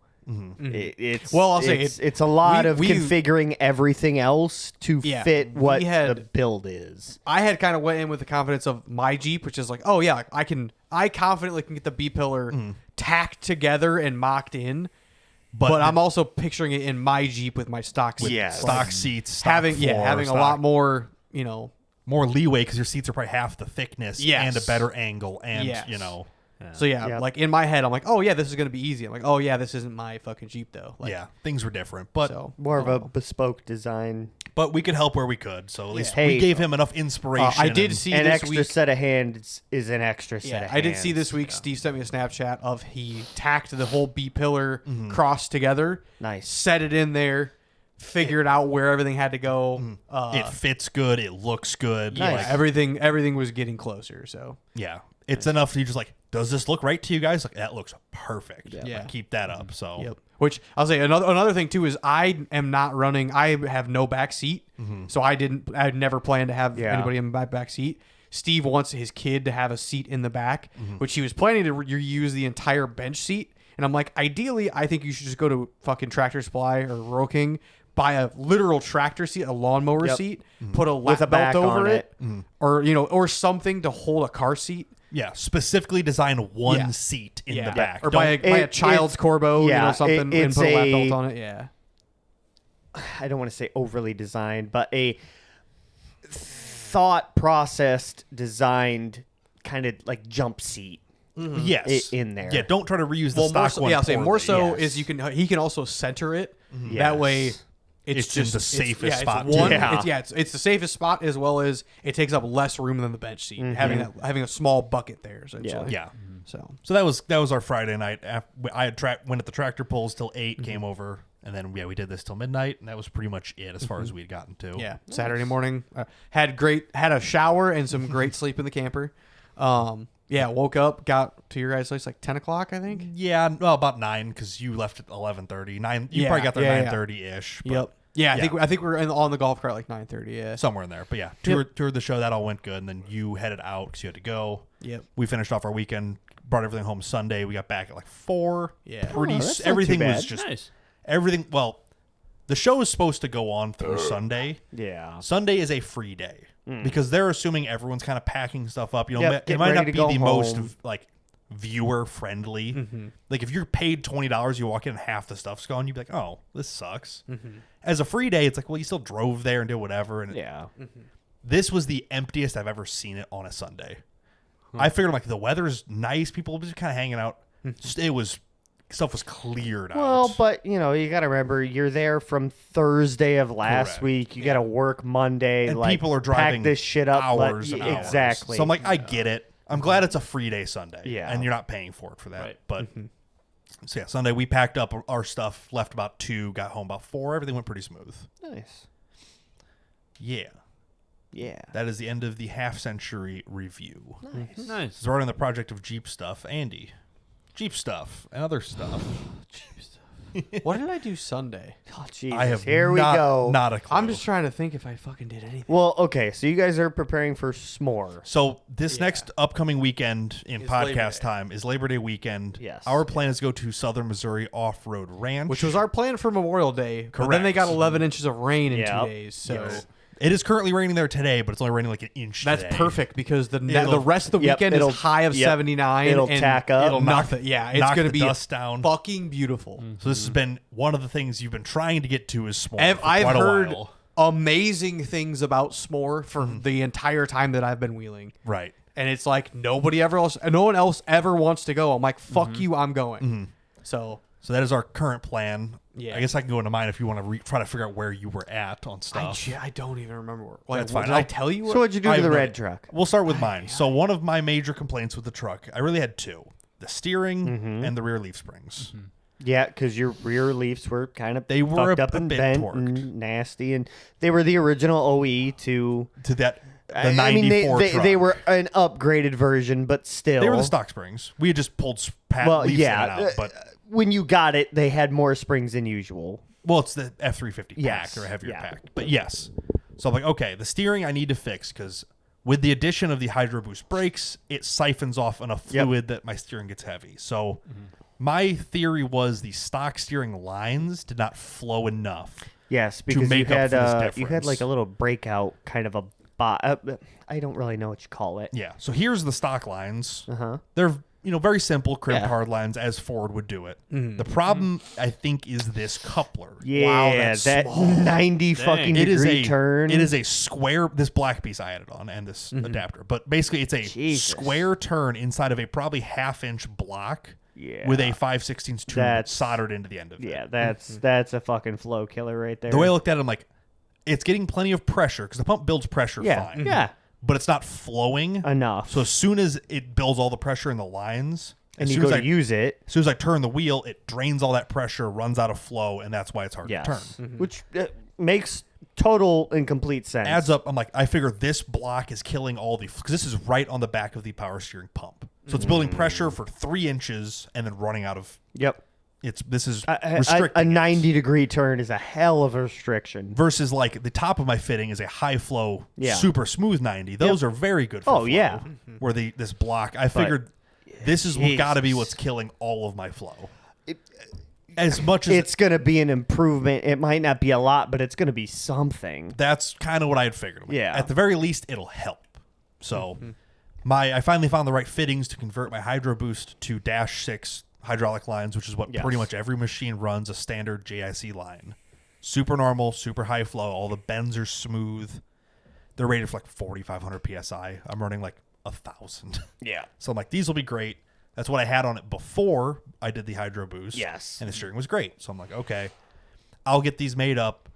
It's Well, I'll say it's a lot of we- configuring everything else to Yeah, fit what we had- the build is. I had kind of went in with the confidence of my Jeep, which is like, oh yeah, I confidently can get the B pillar tacked together and mocked in. But I'm also picturing it in my Jeep with my stock seats. Yeah, stock seats, stock having floor, having stock- a lot more, more leeway because your seats are probably half the thickness Yes. and a better angle and Yes. So yeah, Yep. like in my head, I'm like, oh yeah, this is gonna be easy. I'm like, oh yeah, this isn't my fucking Jeep though. Like, yeah, things were different, but so More of a bespoke design. we could help where we could. So at least Hey, we gave him enough inspiration. I did and- see An this extra week. set of hands is an extra set of hands. I did see this week. Steve sent me a Snapchat of he tacked the whole B pillar cross together. Nice. Set it in there. Figured out where everything had to go. it fits good. It looks good. Yeah, Like, everything was getting closer. So yeah, it's enough. You just like, does this look right to you guys? Like that looks perfect. Yeah. Like, keep that up. So Yep. Which I'll say another thing too is I am not running. I have no back seat, so I'd never planned to have anybody in my back seat. Steve wants his kid to have a seat in the back, which he was planning to use the entire bench seat. And I'm like, ideally, I think you should just go to fucking Tractor Supply or Rural King, buy a literal tractor seat, a lawnmower seat, put a lap a back belt over on it, it. or something to hold a car seat. yeah, specifically design one Yeah. seat in the Yeah. back. Or buy a It- child's Corbo, yeah, something, and it's put a lap a- belt on it. Yeah. I don't want to say overly designed, but a thought processed, designed kind of like jump seat yes, in there. Yeah, don't try to reuse the Well, more stock so, one. yeah, I'll say more poorly. so yes. is he can also center it. Yes. That way, It's it's just just the safest it's spot, One, too. Yeah. it's the safest spot as well as it takes up less room than the bench seat. Having a small bucket there, essentially. Yeah. So So that was our Friday night. I had went at the tractor pulls till 8, came over, and then we did this till midnight, and that was pretty much it as far as we had gotten to. yeah, Saturday morning had a shower and some great sleep in the camper. Yeah, woke up, got to your guys' place like 10 o'clock, I think. Yeah, well, about 9 because you left at 11:30. 9. You Yeah, probably got there yeah, 9:30 ish. Yep. Yeah, I think we were on the golf cart like 9:30. Yeah. Somewhere in there, but yeah, toured the show. That all went good, and then you headed out because you had to go. Yep. We finished off our weekend, brought everything home Sunday. We got back at like 4. Yeah. Pretty. Oh, that's not Everything too was bad. just Nice. everything. Well, the show is supposed to go on through Sunday. Yeah. Sunday is a free day because they're assuming everyone's kind of packing stuff up. You know, Yep, it get might ready not to be go the most home. like viewer friendly. Like if you're paid $20, you walk in and half the stuff's gone. You'd be like, oh, this sucks. As a free day, it's like, well, you still drove there and did whatever. And Yeah. this was the emptiest I've ever seen it on a Sunday. I figured like the weather's nice, people were just kind of hanging out. It was stuff was cleared out. Well, but you got to remember you're there from Thursday of last Correct. week. You got to work Monday. and like, people are driving pack this shit up. hours and hours. Exactly. So I'm like, I get it. I'm glad it's a free day Sunday. Yeah. And you're not paying for it for that. Right. But so yeah, Sunday we packed up our stuff, left about 2, got home about 4. Everything went pretty smooth. Nice. Yeah. Yeah. That is the end of the half century review. Nice. Nice. So we're on the project of Jeep stuff. Andy. Jeep stuff and other stuff. What did I do Sunday? Oh, Jesus. I have Here we not, go. Not a clue. I'm just trying to think if I fucking did anything. Well, okay. So you guys are preparing for s'more. So this next upcoming weekend in Is Labor podcast Day. time is Labor Day weekend. Yes. Our plan is to go to Southern Missouri Off-Road Ranch. Which was our plan for Memorial Day. But then they got Correct. 11 inches of rain in Yep. 2 days. So Yes. It is currently raining there today, but it's only raining like an inch that's today. perfect because the It'll- rest of the Yep, weekend it'll- is high of yep, 79. it'll and tack up. It'll Knock- knock it's knock going the to be dust down. fucking beautiful. So this has been one of the things you've been trying to get to is s'more for I've quite a heard while. amazing things about s'more for the entire time that I've been wheeling. Right. And it's like no one else ever wants to go. I'm like, fuck you, I'm going. So So that is our current plan. Yeah. I guess I can go into mine if you want to try to figure out where you were at on stuff. I don't even remember. Like, That's fine. Did I tell you? So what'd you do I to the have no red idea. truck? We'll start with mine. So one of my major complaints with the truck, I really had 2. The steering and the rear leaf springs. Yeah, because your rear leafs were kind of They were fucked a up and bit bent torqued. and nasty, and they were the original OE to To that, the I 94 mean, truck. they were an upgraded version, but still, They were the stock springs. We had just pulled leaves in and out. But when you got it, they had more springs than usual. well, it's the F350 Yes, packed or heavier yeah. packed. But yes. So I'm like, okay, the steering I need to fix because with the addition of the Hydro Boost brakes, it siphons off enough Yep. fluid that my steering gets heavy. So my theory was the stock steering lines did not flow enough. Yes, because make you up had for this you had difference. like a little breakout kind of I don't really know what you call it. Yeah. So here's the stock lines. Uh huh. They're very simple crimp Yeah. hard lines as Ford would do it. The problem, I think, is this coupler. Yeah, that's that small. 90 fucking It is degree turn. It is a square. This black piece I added on, and this adapter, but basically it's a Jesus. square turn inside of a probably half-inch block Yeah. with a 5/16 tube That's- soldered into the end of it. Yeah, that's a fucking flow killer right there. The way I looked at it, I'm like, it's getting plenty of pressure because the pump builds pressure yeah, fine. yeah, But it's not flowing enough. So as soon as it builds all the pressure in the lines, and as you soon go as to use it, as soon as I turn the wheel, it drains all that pressure, runs out of flow, and that's why it's hard yes, to turn. which makes total and complete sense. Adds up. I'm like, I figure this block is killing all the because this is right on the back of the power steering pump, so it's building pressure for 3 inches and then running out of. Yep. This is A restricting it. 90-degree turn is a hell of a restriction. Versus like the top of my fitting is a high flow, Yeah. super smooth 90. Those are very good. For Oh, flow, yeah. Where this block, I figured this is got to be what's killing all of my flow. As much as It's going to be an improvement. It might not be a lot, but it's going to be something. that's kind of what I had figured. I'm like, Yeah. At the very least, it'll help. So I finally found the right fittings to convert my Hydro Boost to -6 hydraulic lines, which is what pretty much every machine runs, a standard JIC line. Super normal, super high flow. All the bends are smooth. They're rated for like 4,500 PSI. I'm running like 1,000. Yeah. So I'm like, these will be great. That's what I had on it before I did the Hydro Boost. Yes. And the steering was great. So I'm like, okay, I'll get these made up.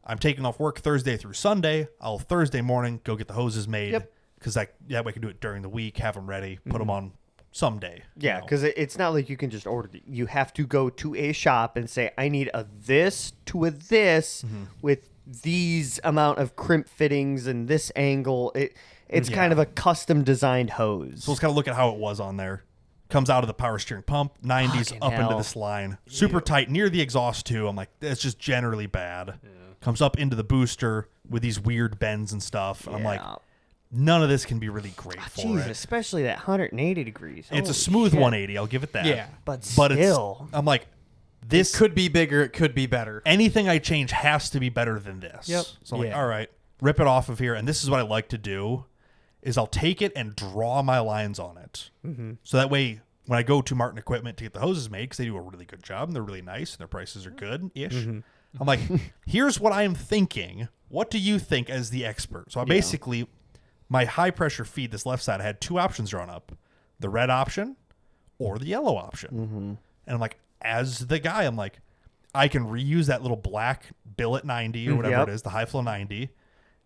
I'm taking off work Thursday through Sunday. I'll Thursday morning go get the hoses made. Yep. Because that way I can do it during the week, have them ready, put them on someday. Yeah, because it's not like you can just order. You have to go to a shop and say, I need a this to a this with these amount of crimp fittings and this angle. It's kind of a custom designed hose. So let's kind of look at how it was on there. Comes out of the power steering pump, 90s Fucking up into hell. this line. Super tight near the exhaust too. I'm like, that's just generally bad. Comes up into the booster with these weird bends and stuff. And I'm like, none of this can be really great for Jeez, it. especially that 180 degrees. It's Holy a smooth shit. 180. I'll give it that. Yeah. But it's. still. I'm like, this Could be bigger. It could be better. anything I change has to be better than this. Yep. So I'm like, Yeah. all right, rip it off of here. And this is what I like to do is I'll take it and draw my lines on it. So that way, when I go to Martin Equipment to get the hoses made, because they do a really good job and they're really nice and their prices are good-ish. I'm like, here's what I'm thinking. What do you think as the expert? So I basically, my high pressure feed, this left side, I had 2 options drawn up. The red option or the yellow option. And I'm like, as the guy, I'm like, I can reuse that little black billet 90 or whatever it is, the high flow 90,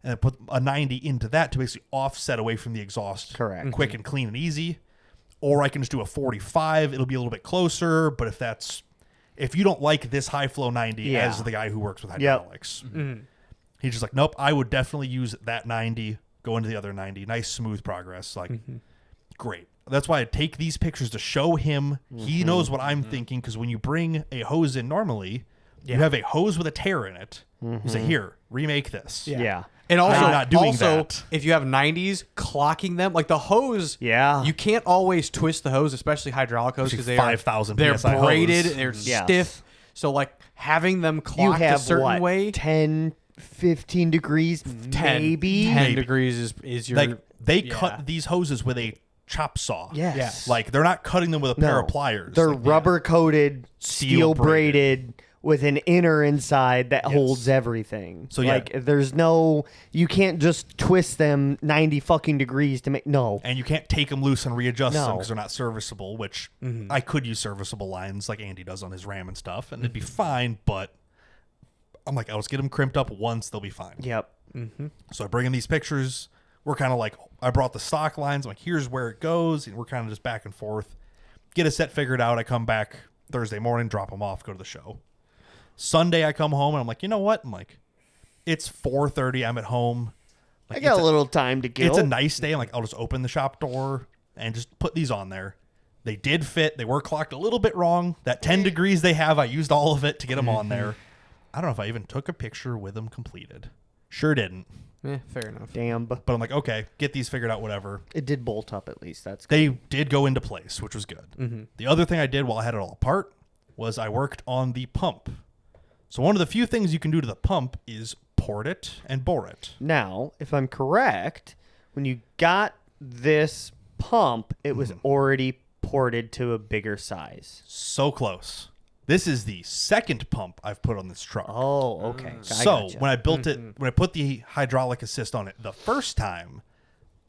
and then put a 90 into that to basically offset away from the exhaust. Correct. Quick and clean and easy. Or I can just do a 45. It'll be a little bit closer, but if you don't like this high flow 90 as the guy who works with hydraulics, he's just like, nope, I would definitely use that 90, go into the other 90. Nice, smooth progress. Like, great. That's why I take these pictures to show him. He knows what I'm thinking, because when you bring a hose in normally, you have a hose with a tear in it. You say, here, remake this. Yeah. And also, I'm not doing that. if you have 90s, clocking them, like the hose, you can't always twist the hose, especially hydraulic hose, because 5,000 they're PSI braided, hose. they're Yes. stiff. So like having them You clocked have a certain what, way, 10, 15 degrees, 10 maybe? 10 degrees is your Like, they cut these hoses with a chop saw. Yes. Like, they're not cutting them with a pair of pliers. They're Like, rubber coated, Steel steel braided with an inner inside that holds everything. So, yeah. like there's no, you can't just twist them 90 fucking degrees to make and you can't take them loose and readjust them No. because they're not serviceable, which I could use serviceable lines like Andy does on his Ram and stuff, and it'd be fine, but I'm like, I'll just get them crimped up once, they'll be fine. Yep. So I bring in these pictures. We're kind of like, I brought the stock lines. I'm like, here's where it goes. And we're kind of just back and forth. Get a set figured out. I come back Thursday morning, drop them off, go to the show. Sunday, I come home and I'm like, you know what? I'm like, it's 4:30. I'm at home. Like, I got it's a little time to kill. It's a nice day. I'm like, I'll just open the shop door and just put these on there. They did fit. They were clocked a little bit wrong. That 10 degrees they have, I used all of it to get them on there. I don't know if I even took a picture with them completed. Sure didn't. fair enough. Damn. But I'm like, okay, get these figured out, whatever. It did bolt up at least. That's good. They did go into place, which was good. The other thing I did while I had it all apart was I worked on the pump. So one of the few things you can do to the pump is port it and bore it. Now, if I'm correct, when you got this pump, it was already ported to a bigger size. So close. This is the second pump I've put on this truck. Oh, okay. So when I built it, when I put the hydraulic assist on it the first time,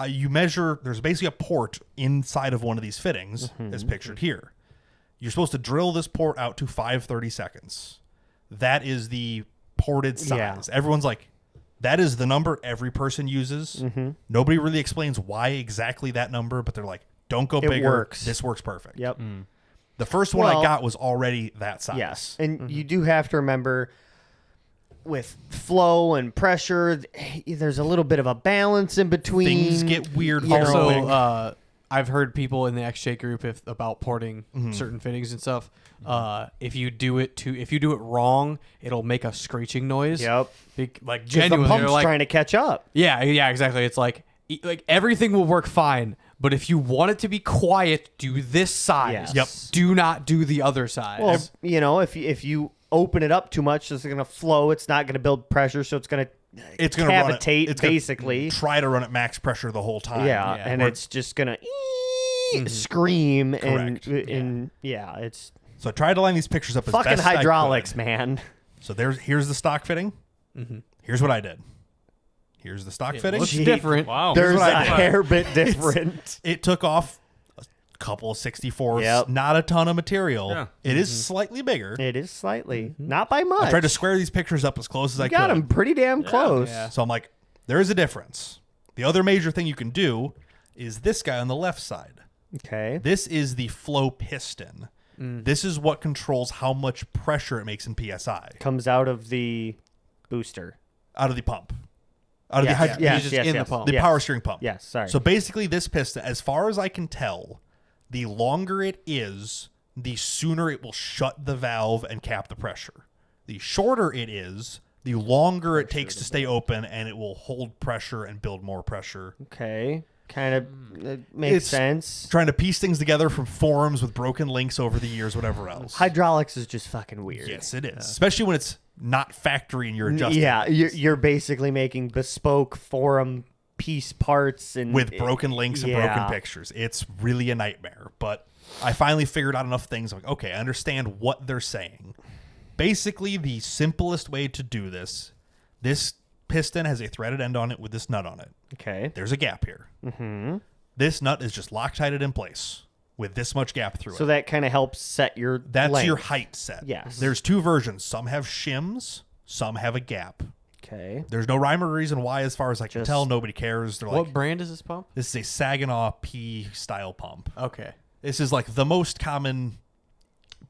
you measure, there's basically a port inside of one of these fittings, as pictured here. You're supposed to drill this port out to 530 seconds. That is the ported size. Yeah. Everyone's like, that is the number every person uses. Nobody really explains why exactly that number, but they're like, don't go bigger. Works. This works perfect. Yep. The first one I got was already that size. Yes. And you do have to remember with flow and pressure, there's a little bit of a balance in between. Things get weird. Also, I've heard people in the XJ group about porting certain fittings and stuff. If you do it wrong, it'll make a screeching noise. Yep. Like 'Cause genuinely, the pump's they're like, trying to catch up. yeah, exactly. It's like everything will work fine, but if you want it to be quiet, do this size. Yes. Yep. Do not do the other side. Well, if you open it up too much, it's going to flow. It's not going to build pressure, so it's going to cavitate, it's gonna basically. try to run at max pressure the whole time. Yeah, and it's just going to scream. Correct. And it's So I tried to line these pictures up as fucking best I hydraulics, could. man. So here's the stock fitting. Here's what I did. Here's the stock fitting. looks different. Wow. There's what a I did. hair bit different. It took off a couple of 64s, Yep. not a ton of material. Yeah. It is slightly bigger. It is slightly, not by much. I tried to square these pictures up as close as I You got could. them pretty damn close. Yeah. So I'm like, there is a difference. The other major thing you can do is this guy on the left side. Okay. This is the flow piston. This is what controls how much pressure it makes in PSI Comes out of the booster. out of the pump. Out of Yes, the hyd- yes, just yes, in the yes. pump. the Yes. power steering pump. Yes, sorry. So basically this piston, as far as I can tell, the longer it is, the sooner it will shut the valve and cap the pressure. The shorter it is, the longer it takes to stay open, and it will hold pressure and build more pressure. Okay. Kind of makes It's sense. Trying to piece things together from forums with broken links over the years, whatever else. Hydraulics is just fucking weird. Yes, it is. Especially when it's not factory and you're adjusting. Yeah, you're basically making bespoke forum piece parts and With broken links and broken pictures. It's really a nightmare. But I finally figured out enough things. I'm like, okay, I understand what they're saying. Basically, the simplest way to do this piston has a threaded end on it with this nut on it. Okay. There's a gap here. This nut is just Loctited in place with this much gap through So it. that kind of helps set your That's length. your height set. Yes. There's two versions. Some have shims, some have a gap. Okay. There's no rhyme or reason why, as far as I can Just- tell. Nobody cares. They're What like, brand is this pump? this is a Saginaw P style pump. Okay. This is like the most common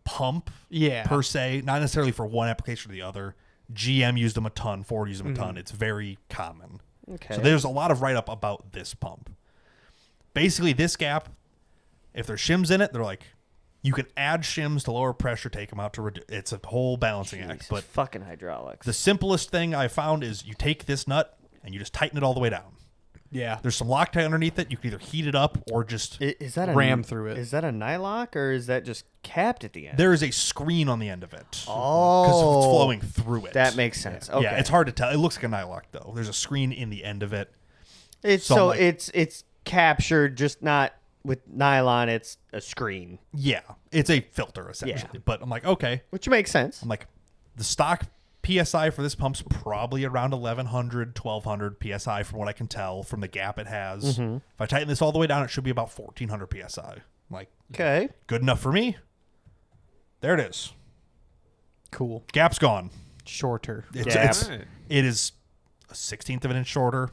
pump Yeah. per se, not necessarily for one application or the other. GM used them a ton, Ford used them a ton. It's very common. Okay. So there's a lot of write up about this pump. Basically, this gap, if there's shims in it, they're like, you can add shims to lower pressure, take them out to reduce. It's a whole balancing act. Jesus, But fucking hydraulics. the simplest thing I found is you take this nut and you just tighten it all the way down. Yeah. There's some Loctite underneath it. You can either heat it up or just. Is that a ram through it. Is that a nylock or is that just capped at the end? There is a screen on the end of it. Oh, Because it's flowing through it. That makes sense. Okay. Yeah, it's hard to tell. It looks like a nylock though. There's a screen in the end of it. It's So, so like- it's captured, just not with nylon. It's a screen, Yeah, it's a filter essentially. But I'm like, okay. which makes sense. I'm like, the stock PSI for this pump's probably around 1100, 1200 PSI from what I can tell from the gap it has. If I tighten this all the way down, it should be about 1400 PSI. I'm like, Okay. good enough for me. There it is. Cool. Gap's gone. Shorter. It Right. is a 16th of an inch shorter.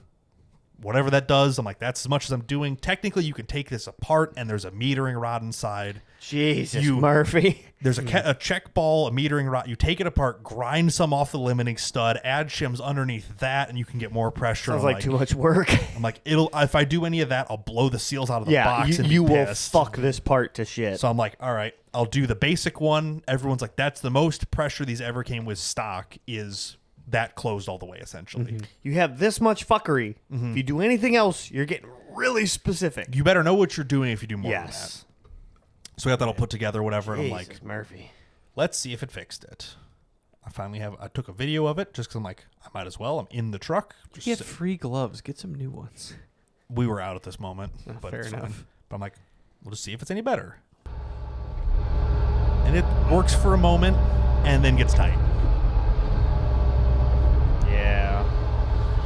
Whatever that does, I'm like, that's as much as I'm doing. Technically, you can take this apart, and there's a metering rod inside. Jesus, You- Murphy. There's a check ball, a metering rod. You take it apart, grind some off the limiting stud, add shims underneath that, and you can get more pressure. Sounds I'm like too much work. I'm like, if I do any of that, I'll blow the seals out of the Yeah, box and you be will pissed. fuck this part to shit. So I'm like, all right, I'll do the basic one. Everyone's like, that's the most pressure these ever came with stock, is that closed all the way, essentially. You have this much fuckery. If you do anything else, you're getting really specific. You better know what you're doing if you do more than that. Yes. So we got that all put together, whatever, and I'm like, Jesus, Murphy. let's see if it fixed it. I took a video of it just because I'm like, I might as well. I'm in the truck. Just Get sit- free gloves. Get some new ones. we were out at this moment, but fair it's fine. enough. But I'm like, we'll just see if it's any better. And it works for a moment and then gets tight. Yeah.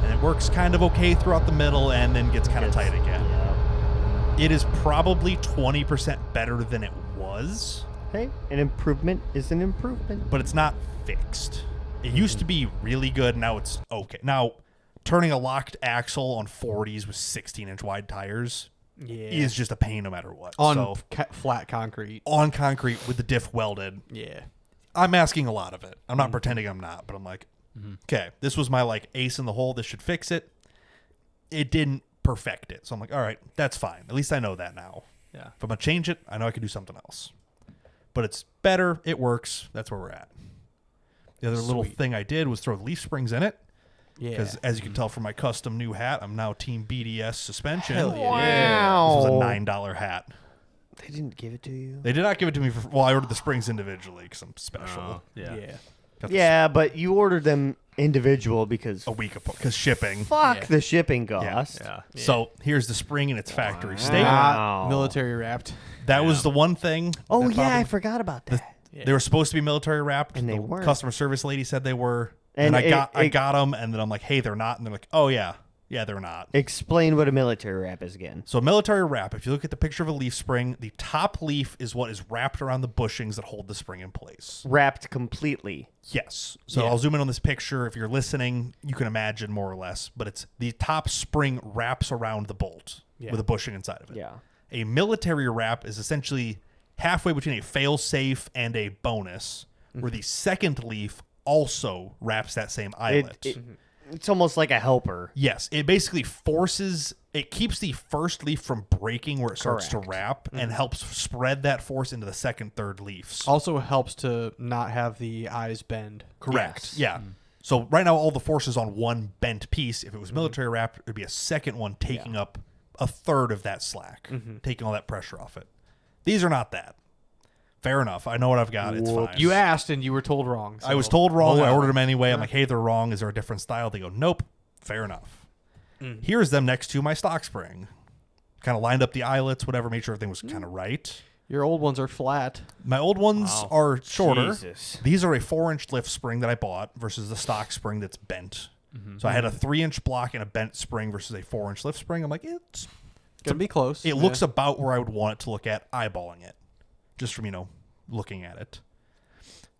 And it works kind of okay throughout the middle and then gets kind of tight again. Yeah. It is probably 20% better than it was, Hey, an improvement is an improvement. but it's not fixed. It used to be really good. Now it's okay. Now, turning a locked axle on 40s with 16-inch wide tires is just a pain no matter what. On So, flat concrete. on concrete with the diff welded, Yeah. I'm asking a lot of it. I'm not pretending I'm not, but I'm like, okay, this was my like ace in the hole. This should fix it. It didn't perfect it. So I'm like, all right, that's fine. At least I know that now. Yeah. If I'm going to change it, I know I can do something else. But it's better. It works. That's where we're at. The other little thing I did was throw the leaf springs in it. Yeah. Because as you can tell from my custom new hat, I'm now Team BDS suspension. Hell yeah. Wow. This was a $9 hat. They didn't give it to you. They did not give it to me for. Well, I ordered the springs individually because I'm special. Oh, yeah. Yeah. Got the Yeah, but you ordered them individual because a week apart because shipping. fuck Yeah. the shipping cost. Yeah. So here's the spring in its factory state. Wow. Not military wrapped. That was the one thing. Oh that yeah, I bothered me. forgot about that. They were supposed to be military wrapped, And they the weren't. Customer service lady said they were, And and I it- got them, and then I'm like, hey, they're not, and they're like, oh yeah, they're not. Explain what a military wrap is again. So military wrap, if you look at the picture of a leaf spring, the top leaf is what is wrapped around the bushings that hold the spring in place. Wrapped completely. Yes. So Yeah. I'll zoom in on this picture. If you're listening, you can imagine more or less, but it's the top spring wraps around the bolt with a bushing inside of it. Yeah. A military wrap is essentially halfway between a fail-safe and a bonus, where the second leaf also wraps that same eyelet. It's almost like a helper. Yes, it basically it keeps the first leaf from breaking where it starts to Correct. wrap and helps spread that force into the second, third leaves. Also helps to not have the eyes bend. Correct. Yes. Yeah. So right now all the force is on one bent piece. If it was military wrap, it would be a second one taking up a third of that slack, taking all that pressure off it. These are not that. Fair enough. I know what I've got. It's fine. You asked and you were told wrong. I was so- told wrong. Oh, I well. ordered them anyway. I'm like, hey, they're wrong. Is there a different style? They go, nope. Fair enough. Here's them next to my stock spring. Kind of lined up the eyelets, whatever, made sure everything was kind of right. Your old ones are flat. My old ones are shorter. Jesus. These are a 4-inch lift spring that I bought versus the stock spring that's bent. So I had a 3-inch block and a bent spring versus a 4-inch lift spring. I'm like, It's gonna be close. it looks about where I would want it to look at eyeballing it, just from looking at it.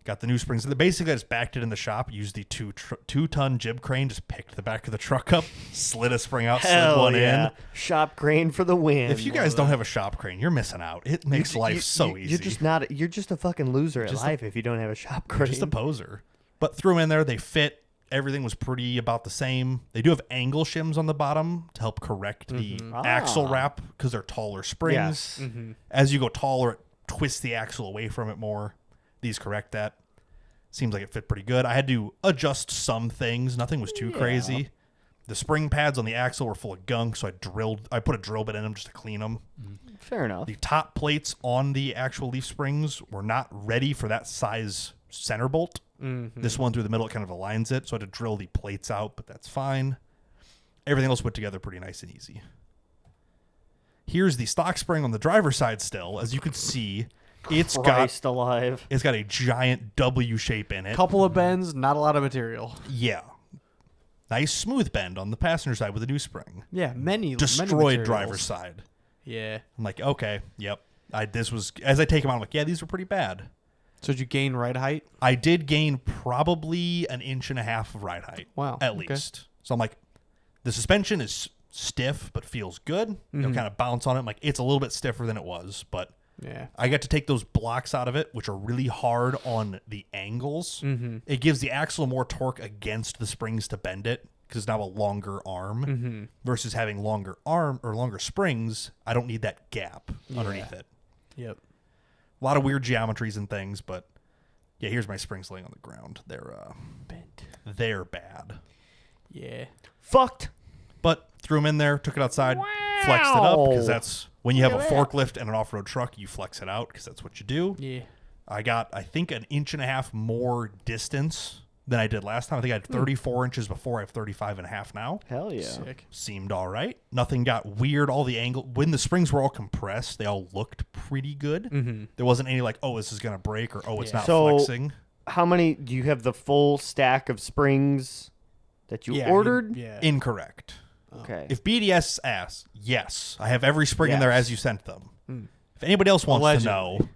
Got the new springs. Basically, I just backed it in the shop. Used the 2-ton jib crane. Just picked the back of the truck up, slid a spring out, slid Hell one yeah. in. Shop crane for the win. If you guys don't have a shop crane, you're missing out. It makes life so easy. You're just a fucking loser at life if you don't have a shop crane. Just a poser. But threw them in there. They fit. Everything was pretty about the same. They do have angle shims on the bottom to help correct the axle wrap because they're taller springs. Yes. As you go taller, it twists the axle away from it more. These correct that. Seems like it fit pretty good. I had to adjust some things. Nothing was too crazy. The spring pads on the axle were full of gunk, so I put a drill bit in them just to clean them. Fair enough. The top plates on the actual leaf springs were not ready for that size center bolt. This one through the middle, it kind of aligns it, so I had to drill the plates out, but that's fine. Everything else put together pretty nice and easy. Here's the stock spring on the driver's side still. As you can see, it's Christ alive. got a giant W shape in it. Couple of bends, not a lot of material. Yeah. Nice smooth bend on the passenger side with a new spring. Yeah, many Destroyed materials. driver's side. Yeah. I'm like, okay, yep. As I take them out, I'm like, yeah, these are pretty bad. So did you gain ride height? I did gain probably 1.5 inches of ride height. Wow, At okay. least. So I'm like, the suspension is stiff but feels good. You'll kind of bounce on it. I'm like, it's a little bit stiffer than it was, but Yeah. I got to take those blocks out of it, which are really hard on the angles. It gives the axle more torque against the springs to bend it because it's now a longer arm versus having longer arm or longer springs. I don't need that gap underneath it. Yep. A lot of weird geometries and things, but yeah, here's my springs laying on the ground. They're bad. Yeah. Fucked. But threw them in there, took it outside, flexed it up because that's when you have a forklift and an off-road truck, you flex it out because that's what you do. Yeah. I got, I think, 1.5 inches more distance than I did last time. I think I had 34 inches before. I have 35 and a half now. Hell yeah. Sick. Seemed all right. Nothing got weird. All the angle when the springs were all compressed, they all looked pretty good. Mm-hmm. There wasn't any like, oh, this is gonna break or oh, it's not So- flexing. How many do you have the full stack of springs that you ordered? Yeah. Incorrect. Okay. If BDS asks, yes, I have every spring in there Yes. as you sent them. If anybody else wants to know,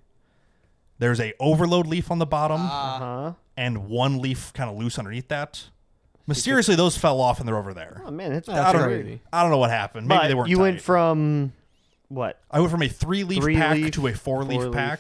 there's a overload leaf on the bottom Uh-huh. and one leaf kind of loose underneath that. Mysteriously, those fell off and they're over there. Oh man, that's I don't, crazy. I don't know what happened. Maybe But they weren't you tight. went from what? I went from a 3-leaf pack to a 4-leaf four-leaf. pack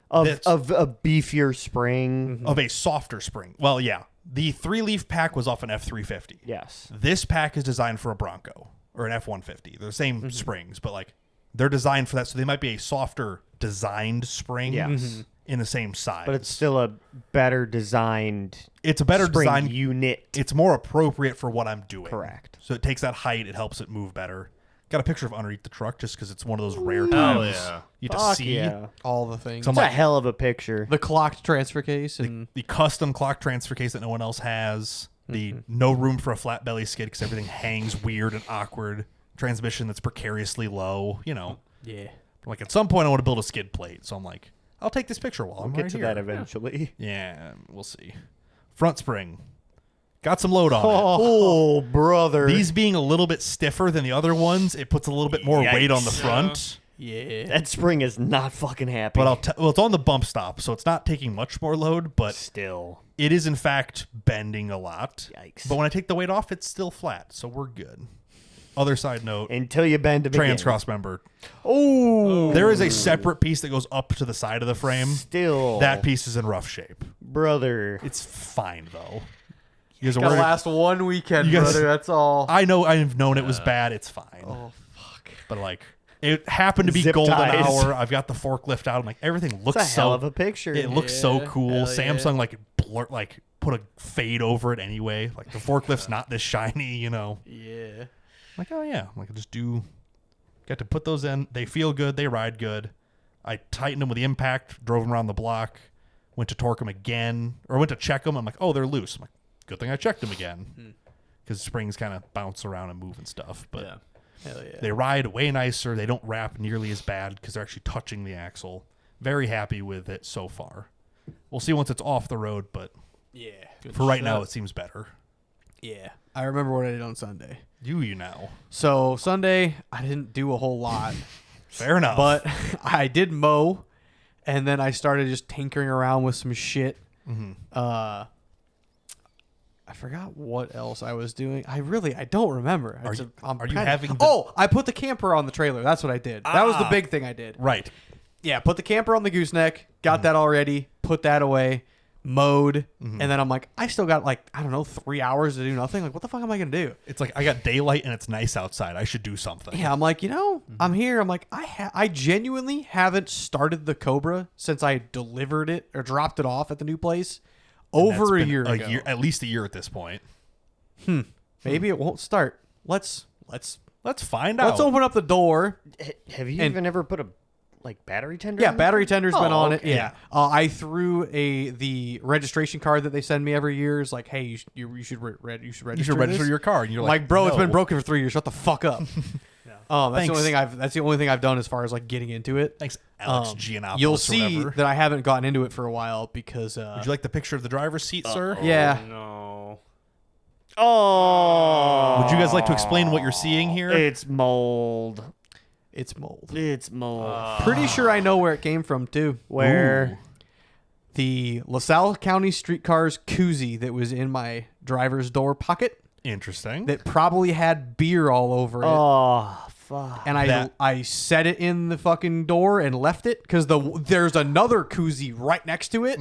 Of That's- of a beefier spring. of a softer spring. Well, yeah. The 3-leaf pack was off an F350. Yes. This pack is designed for a Bronco or an F-150. They're the same springs, but like they're designed for that. So they might be a softer designed spring Yes. in the same size. But it's still a better designed it's a better spring design. unit. It's more appropriate for what I'm doing. Correct. So it takes that height. It helps it move better. Got a picture of underneath the truck just because it's one of those rare Hell times yeah. you get to Fuck see. yeah. All the things. So I'm It's a like, hell of a picture. The clocked transfer case and the custom clock transfer case that no one else has. The no room for a flat belly skid because everything hangs weird and awkward. Transmission that's precariously low. You know, yeah. like at some point I want to build a skid plate. So I'm like, I'll take this picture while I'm We'll get right to here. that eventually. Yeah, we'll see. Front spring. Got some load on it. Oh, brother. These being a little bit stiffer than the other ones, it puts a little bit more weight on the Yikes. front. Yeah. That spring is not fucking happy. But well, it's on the bump stop, so it's not taking much more load, but still. it is in fact bending a lot. Yikes. But when I take the weight off, it's still flat, so we're good. Other side note, Until you bend them trans again. cross member. Oh. There is a separate piece that goes up to the side of the frame. Still. That piece is in rough shape. Brother. It's fine though. You guys are Gotta worried- last one weekend, You guys- brother. That's all. I know I've known it was bad. It's fine. Oh fuck. But like it happened to be Zip golden ties. hour. I've got the forklift out. I'm like everything looks It's a hell so of a picture. it looks so Yeah, cool. hell Samsung like blur like put a fade over it anyway. Like the forklift's not this shiny, you know. Yeah. Like oh yeah, like just got to put those in. They feel good. They ride good. I tightened them with the impact. Drove them around the block. Went to torque them again, or went to check them. I'm like oh they're loose. I'm like good thing I checked them again because springs kind of bounce around and move and stuff. But Yeah. Hell yeah. they ride way nicer. They don't wrap nearly as bad because they're actually touching the axle. Very happy with it so far. We'll see once it's off the road, but Yeah. for right now, it seems better. Yeah. I remember what I did on Sunday. You know. So Sunday, I didn't do a whole lot, Fair enough. but I did mow, and then I started just tinkering around with some shit. I forgot what else I was doing. I don't remember. Are It's you- I'm are you kinda- having the- Oh, I put the camper on the trailer. That's what I did. That was the Ah. big thing I did. right. Yeah, put the camper on the gooseneck. Got that already. Put that away. Mowed. And then I'm like, I still got like, I don't know, 3 hours to do nothing. Like, what the fuck am I going to do? It's like I got daylight and it's nice outside. I should do something. Yeah, I'm like, I'm here. I'm like, I genuinely haven't started the Cobra since I delivered it or dropped it off at the new place And that's over a been year ago. at least a year at this point. Maybe it won't start. Let's find out. let's open up the door. Have you And- even ever put a battery tender? Yeah, on battery it? tender's Oh, been on okay. it. Yeah, I threw the registration card that they send me every year. Is like, hey, you should register. You should register this. your car, and you're I'm like, bro, it's no. been broken for 3 years. Shut the fuck up. That's the only thing I've done as far as like getting into it. Thanks, Alex Giannopoulos. You'll or see whatever. that I haven't gotten into it for a while because Would you like the picture of the driver's seat, sir? yeah. No. Oh. Would you guys like to explain what you're seeing here? It's mold. It's mold. It's mold. Pretty sure I know where it came from too. Where? The LaSalle County streetcars koozie that was in my driver's door pocket Interesting. that probably had beer all over it. Oh, fuck. And That- I set it in the fucking door and left it because there's another koozie right next to it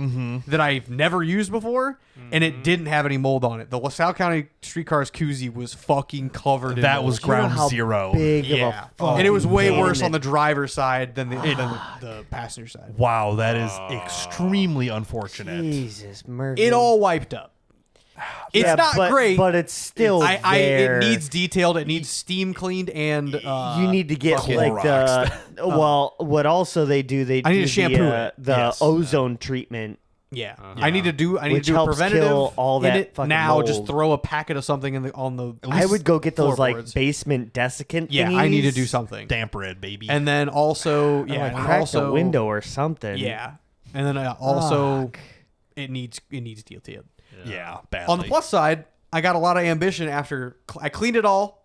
that I've never used before, and it didn't have any mold on it. The LaSalle County streetcars koozie was fucking covered in that mold. was You know ground how zero. Big Yeah, of a and it was way fucking worse can on the driver's side than the passenger side. Wow, that is extremely unfortunate. Jesus, mercy. It all wiped up. It's Yeah, not great. but it's still there. It needs detailed. It needs steam cleaned and you need to get fucking like the Cloroxed. well. What also they do? They I need do to shampoo the, it. the Yes. ozone treatment Yeah. I need to do Which a helps preventative kill all in that it fucking now. mold. Just throw a packet of something on the. I would go get those like floorboards. basement desiccant. Yeah, I need to thingies. do something. Damp red, baby. And then also, yeah, Like and crack also the window or something. Yeah, and then also Fuck. it needs DLT. yeah, badly. On the plus side, I got a lot of ambition after I cleaned it all.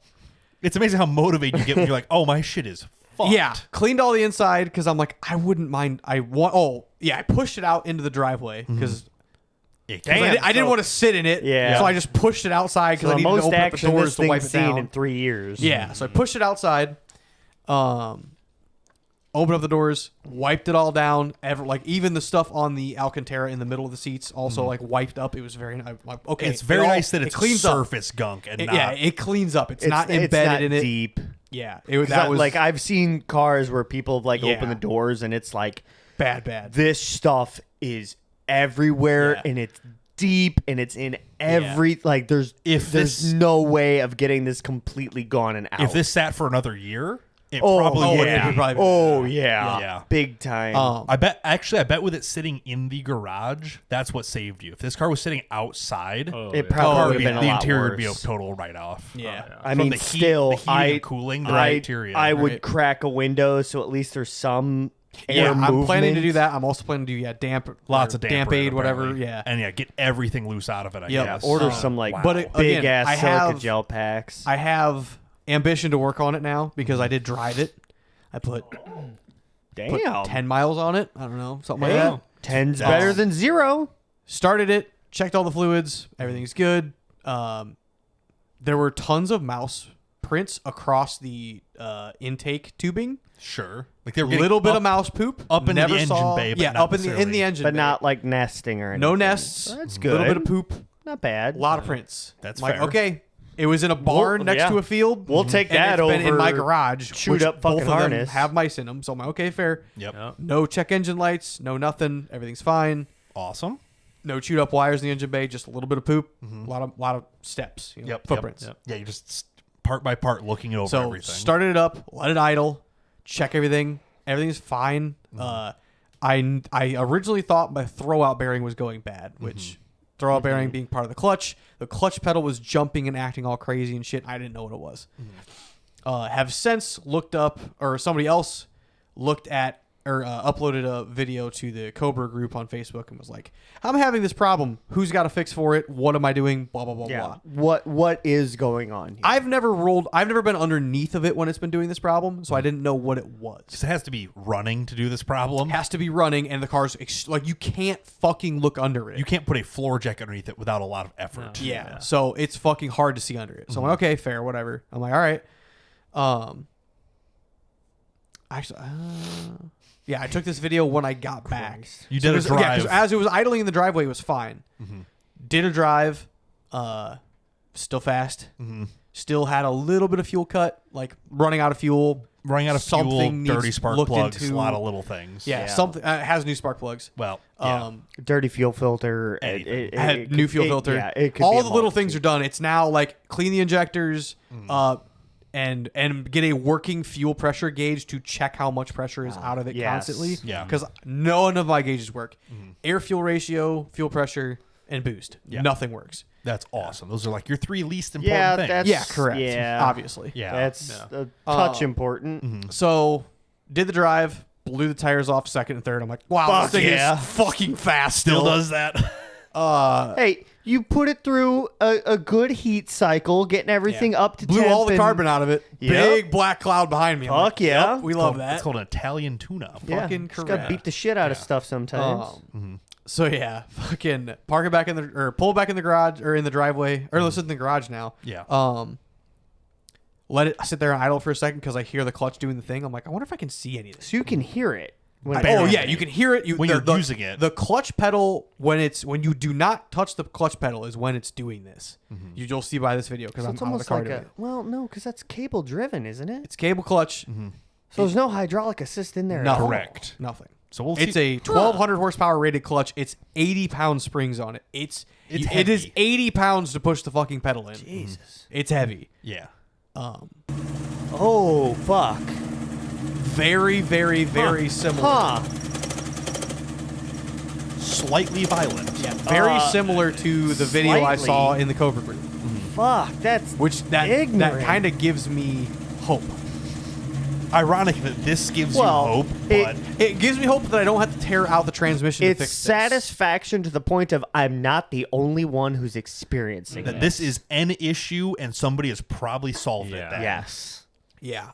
It's amazing how motivated you get when you're like, oh, my shit is fucked. Yeah, cleaned all the inside because I'm like, I wouldn't mind. I pushed it out into the driveway because Damn. I didn't want to sit in it. Yeah. So I just pushed it outside because So I the needed to most open up the action doors this to wipe thing's it seen down. in 3 years. Yeah, so I pushed it outside, opened up the doors, wiped it all down. Even the stuff on the Alcantara in the middle of the seats also like wiped up. It was very okay. It's very nice that it's cleans up. surface gunk and not. Yeah, it cleans up. It's not It's embedded not in it. deep. Yeah, Like I've seen cars where people have like Yeah. opened the doors and it's like bad. this stuff is everywhere Yeah. and it's deep and it's in every like there's no way of getting this completely gone and out. If this sat for another year, it oh probably would. yeah. it'd probably- Oh yeah. Yeah. Big time. I bet with it sitting in the garage, that's what saved you. If this car was sitting outside, it the probably car would would have been a the lot interior worse. would be a total write off. Yeah. I From mean, the heat- still, the heating and cooling, the interior. I would Right. crack a window so at least there's some air Yeah, movement. I'm planning to do that. I'm also planning to do Lots of damp aid, red, whatever. apparently. Yeah, and get everything loose out of it. I Yep. guess. Order some like Wow. But it- big again, ass I silica have- gel packs. I have ambition to work on it now because I did drive it. I put Damn. 10 miles on it. I don't know, something Hey, like that. 10's That's- better than 0. Started it, checked all the fluids, everything's good. There were tons of mouse prints across the intake tubing. Sure, like they A were getting little bit up- of mouse poop. up into the Never engine saw, bay, but yeah, not up in the necessarily- engine, But bay. not like nesting or anything. no nests. That's A good. little bit of poop. Not bad. A lot of prints. That's I'm like, fair. okay. It was in a barn next yeah. to a field. We'll take and that it's been in my over garage. chewed which up fucking both of them harness. have mice in them. So I'm like, okay, fair. Yep. No check engine lights. No nothing. Everything's fine. Awesome. No chewed up wires in the engine bay. Just a little bit of poop. A lot of steps. You know, Yep. footprints. Yep. Yeah, you're just part by part looking over So everything. started it up. Let it idle. Check everything. Everything's fine. I originally thought my throwout bearing was going bad, which throwout bearing being part of the clutch pedal was jumping and acting all crazy and shit. I didn't know what it was. Have since looked up, or somebody else looked at or uploaded a video to the Cobra group on Facebook and was like, I'm having this problem. Who's got a fix for it? What am I doing? Blah, blah, blah, Yeah. blah. What is going on here? I've never been underneath of it when it's been doing this problem, so I didn't know what it was. 'Cause it has to be running to do this problem. Has to be running, and the car's like you can't fucking look under it. You can't put a floor jack underneath it without a lot of effort. Yeah. So it's fucking hard to see under it. So I'm like, okay, fair, whatever. I'm like, all right. Actually, yeah, I took this video when I got back. You did a Yeah, drive. because as it was idling in the driveway, it was fine. Did a drive, still fast. Still had a little bit of fuel cut, like running out of fuel. Running out of fuel, Something dirty needs spark looked plugs, into. a lot of little things. Yeah, Yeah. something has new spark plugs. Well, yeah. Dirty fuel filter. Anything. I had new fuel filter. Yeah, it could all be a the little things are multitude. done. It's now like clean the injectors, and get a working fuel pressure gauge to check how much pressure is out of it yes. constantly. Yeah. because none of my gauges work. Air fuel ratio, fuel pressure, and boost. Yeah. Nothing works. That's awesome. Those are like your three least important Yeah, things. that's Yeah, correct. Yeah, Obviously. Yeah. That's a touch important. So did the drive, blew the tires off second and third. I'm like, wow, Fuck this thing yeah. is fucking fast. Still does that. Hey, you put it through a good heat cycle, getting everything up to Blew temp all the and- carbon out of it. Yep. Big black cloud behind me. I'm Fuck like, yeah. yep, we love It's that. called an Italian tuna. Yeah, fucking just gotta correct. beat the shit out of stuff sometimes. So yeah, fucking park it back in the or pull it back in the garage or in the driveway or let's in the garage now. Yeah. Let it sit there and idle for a second because I hear the clutch doing the thing. I'm like, I wonder if I can see anything. So you can hear it. When Oh yeah, you can hear it. When you're using it. The clutch pedal when you do not touch the clutch pedal is when it's doing this. You'll see by this video because So I'm it's out of the almost car like doing a it. well, no, because that's cable driven, isn't it? It's cable clutch. So there's no hydraulic assist in there. No, at all. Correct. Nothing. So we'll It's see. a 1200 horsepower rated clutch. It's 80-pound springs on it. It is heavy. 80 pounds to push the fucking pedal in. Jesus. It's heavy. Yeah. Oh fuck. Very, very, very similar. Huh. slightly violent. Yeah, very similar to the video I slightly. saw in the Covert group, Fuck, that's that ignorant. kind of gives me hope. Ironic that this gives Well, you hope, it- but It gives me hope that I don't have to tear out the transmission to it's fix this. satisfaction to the point of I'm not the only one who's experiencing that this is an issue and somebody has probably solved it. Yeah. Then. Yes. Yeah.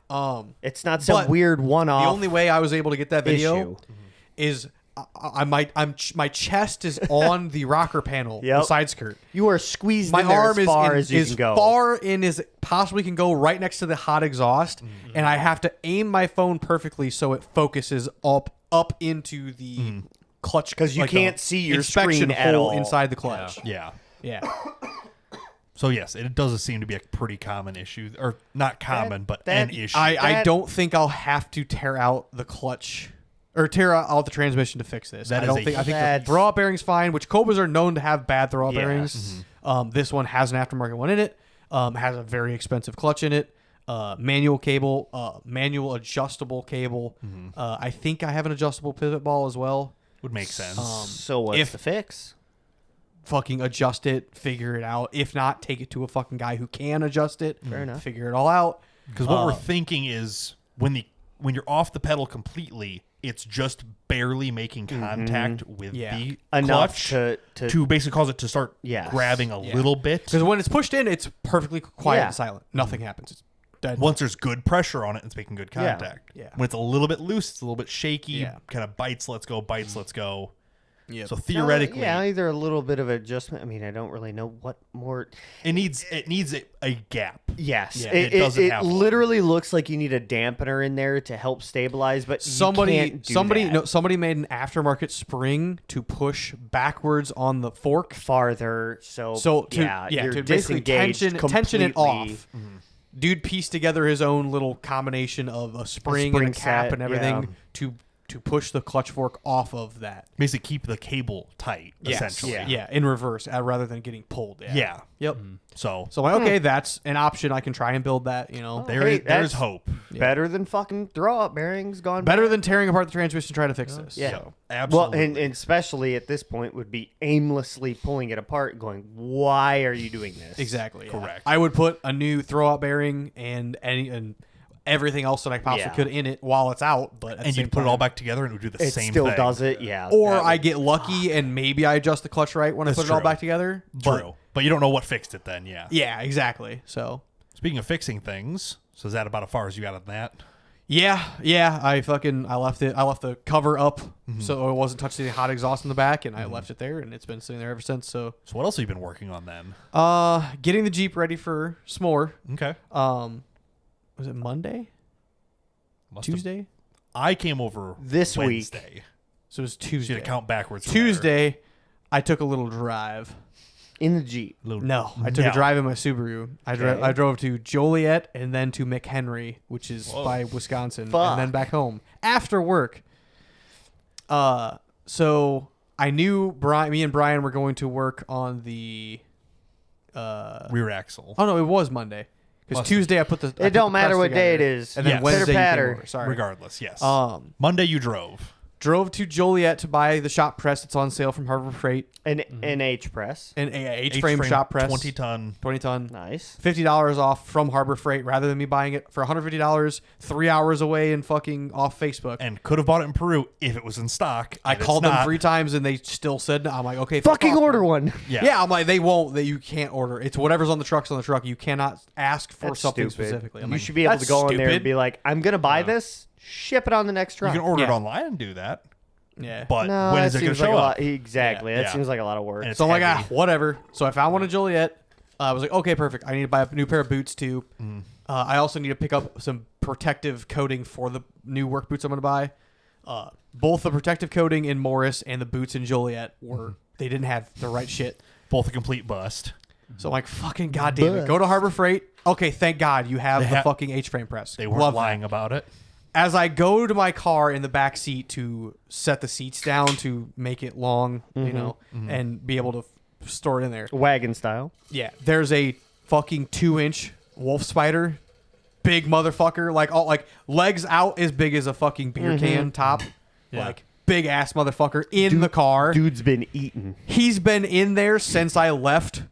It's not some But weird one-off. The only way I was able to get that video issue. is my chest is on the rocker panel, Yep. the side skirt. You are squeezed My in there arm as far is as you as can go. far in as it possibly can go, right next to the hot exhaust, and I have to aim my phone perfectly so it focuses up into the clutch 'Cause you like can't the see your inspection screen at hole all. inside the clutch. Yeah. Yeah. So yes, it does seem to be a pretty common issue, or not common, but an issue. I That- don't think I'll have to tear out the clutch or tear out the transmission to fix this. That I is don't a- think. I think the That's- throw-out bearing's fine, which Cobras are known to have bad throw-out Yeah. bearings. This one has an aftermarket one in it. Has a very expensive clutch in it. Manual cable, manual adjustable cable. I think I have an adjustable pivot ball as well. Would make sense. So what's if- the fix? Fucking adjust it, figure it out. If not, take it to a fucking guy who can adjust it. Fair enough. Figure it all out. Because what we're thinking is when you're off the pedal completely, it's just barely making contact with Yeah. the Enough clutch to basically cause it to start Yes. grabbing a little bit. Because when it's pushed in, it's perfectly quiet Yeah. and silent. Nothing happens. It's dead. Once there's good pressure on it, it's making good contact. Yeah. When it's a little bit loose, it's a little bit shaky. Yeah. Kind of bites, let's go. Bites, let's go. Yep. So theoretically, yeah, either a little bit of adjustment. I mean, I don't really know what more. it needs a gap. Yes, Yeah, it it doesn't have one. literally looks like you need a dampener in there to help stabilize, but you can't do that. somebody made an aftermarket spring to push backwards on the fork. Farther. So To you're to basically disengaged tension it completely. off. Dude pieced together his own little combination of a spring and a spring cap set, and everything yeah. to push the clutch fork off of that. Basically, keep the cable tight. Essentially, Yeah, in reverse rather than getting pulled. Yeah. Yep. So So I'm like, okay, that's an option. I can try and build that. You know, Hey, there's that's hope. Better than fucking throw up bearings gone better bad. than tearing apart the transmission trying to fix this. Yeah. So. Absolutely. Well, and especially at this point would be aimlessly pulling it apart, going, "Why are you doing this?" Exactly. yeah. Correct. I would put a new throw-out bearing and everything else that I possibly Yeah. could in it while it's out. But at the and same you put it time- all back together, and it would do the It same still thing. does it, yeah. Or That I would- get lucky and maybe I adjust the clutch right when I That's put it all true. back together. But True, but you don't know what fixed it. Then, yeah. yeah, exactly. So Speaking of fixing things, so is that about as far as you got on that? yeah. I left the cover up so it wasn't touching the hot exhaust in the back, and I left it there, and it's been sitting there ever since. So So what else have you been working on then? getting the Jeep ready for SMORR. Okay. Was it Monday? Must have- Tuesday? I came over This week. Wednesday. So it was So you Tuesday. had to count backwards. from there. Tuesday, I took a little drive. in the Jeep. No, I took a drive in my Subaru. Okay. I drove to Joliet and then to McHenry, which is Whoa. by Wisconsin, Fuck. and then back home after work. So I knew me and Brian were going to work on the. rear axle. Oh no, it was Monday because Must have. Tuesday I put the. I It put don't the matter press what day it together. is. And then Yes. Wednesday you came Pitter-patter. over. Sorry. Regardless, yes. Monday you drove. drove to Joliet to buy the shop press. It's on sale from Harbor Freight. An NH press. An H-frame shop press. 20 ton. 20 ton. Nice. $50 off from Harbor Freight rather than me buying it for $150 3 hours away and fucking off Facebook. And could have bought it in Peru if it was in stock. I and it's called them not. 3 times and they still said no. I'm like, okay, fuck Fucking off. order one. Yeah. I'm like, they won't. That you can't order. It's whatever's on the truck's on the truck. You cannot ask for That's something stupid. specifically. I'm You like, should be able to "That's go in there and stupid." be like, "I'm gonna buy this. Ship it on the next You truck." can order it Yeah. online and do that. Yeah. But No, when that is it going to seems like show a up? lot. Exactly. Yeah. That Yeah. seems like a lot of work. And it's So I'm like, heavy. whatever. So I found one in Joliet. I was like, okay, perfect. I need to buy a new pair of boots too. I also need to pick up some protective coating for the new work boots I'm going to buy. Both the protective coating in Morris and the boots in Joliet were they didn't have the right shit. Both a complete bust. So I'm like, fucking goddamn it. Go to Harbor Freight. Okay, thank God you have the fucking H-frame press. They weren't Love that. lying about it. As I go to my car in the back seat to set the seats down to make it long, you know, and be able to store it in there. Wagon style. Yeah, there's a fucking 2-inch wolf spider, big motherfucker, like legs out as big as a fucking beer can top, Yeah. like big ass motherfucker in the car. Dude's been eaten. He's been in there since I left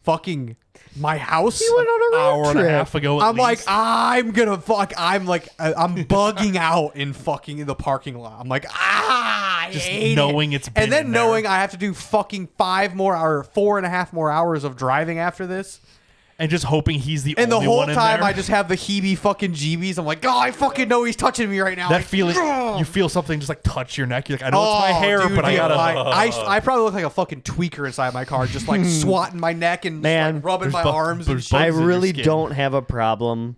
fucking my house. He went on a road Hour and a trip. half ago. At I'm like, least. I'm gonna fuck. I'm bugging out in fucking the parking lot. I'm like, I Just hate knowing it. it's been and then in there. knowing I have to do fucking 4.5 more hours of driving after this. and just hoping he's the And the only whole one in time there. I just have the heebie fucking jeebies. I'm like, oh, I fucking know he's touching me right now. that Like, feeling, "Ugh." you feel something just like touch your neck. You're like, I know it's my Oh, hair, dude, but I dude, gotta. I probably look like a fucking tweaker inside my car, just like swatting my neck and just, Man, like, rubbing there's my bu- arms and there's shit. bugs I in your really skin. don't have a problem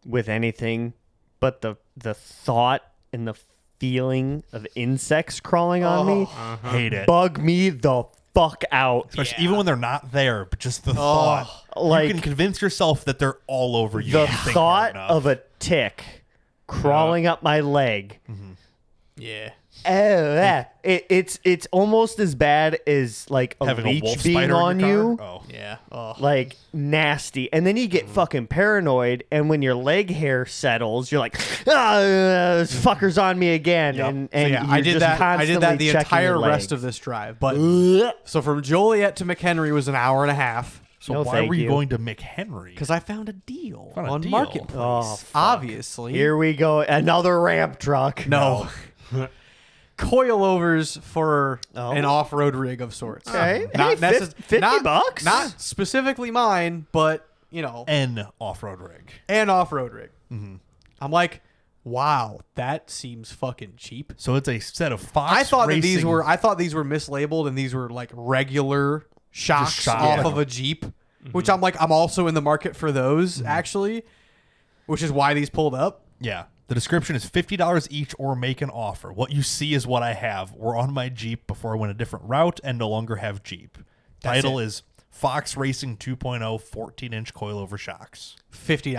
with anything, but the thought and the feeling of insects crawling on me hate it. bug me the fuck out. Especially even when they're not there, but just the thought. Like- you can convince yourself that they're all over you. The if you think hard thought enough. of a tick crawling up my leg. Yeah. It's almost as bad as like a having a wolf leech being spider on in your you. car. Oh. Yeah. Oh. Like nasty, and then you get fucking paranoid, and when your leg hair settles, you're like, this fucker's on me again, Yep. and So, yeah, you're I did just that. I did that constantly the checking entire your rest legs. of this drive. But so from Joliet to McHenry was an hour and a half So No, why thank were you you. going to McHenry? because I found a deal Found a on deal. Marketplace. Oh, fuck. Obviously. Here we go, another ramp truck. No. Coilovers for Oh. an off-road rig of sorts. Okay. Not Hey, necess- 50 not- bucks? Not specifically mine, but you know, An off-road rig. an off-road rig. I'm like, wow, that seems fucking cheap. So it's a set of Fox I thought that these Racing- were mislabeled and these were like regular shocks shock. off Yeah. of a Jeep, which I'm like, I'm also in the market for those actually, which is why these pulled up. Yeah. The description is $50 each or make an offer. What you see is what I have. We're on my Jeep before I went a different route and no longer have Jeep. Title it. is Fox Racing 2.0 14-inch coilover shocks. $50.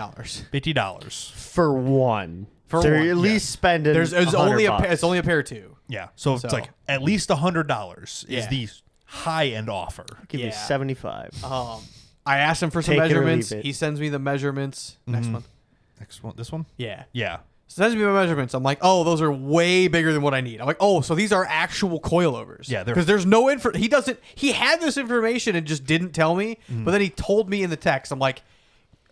$50. For one. For so one, you're at least spending. There's only $100. it's only a pair of two. Yeah. So it's So- like at least $100 is Yeah. the high-end offer. Give me Yeah. 75. I asked him for some Take it or measurements. leave it. He sends me the measurements next month. Next one. This one? Yeah. Yeah. Sends me my measurements. I'm like, oh, those are way bigger than what I need. I'm like, oh, so these are actual coilovers. Yeah, they're- because there's no info. He had this information and just didn't tell me. But then he told me in the text. I'm like,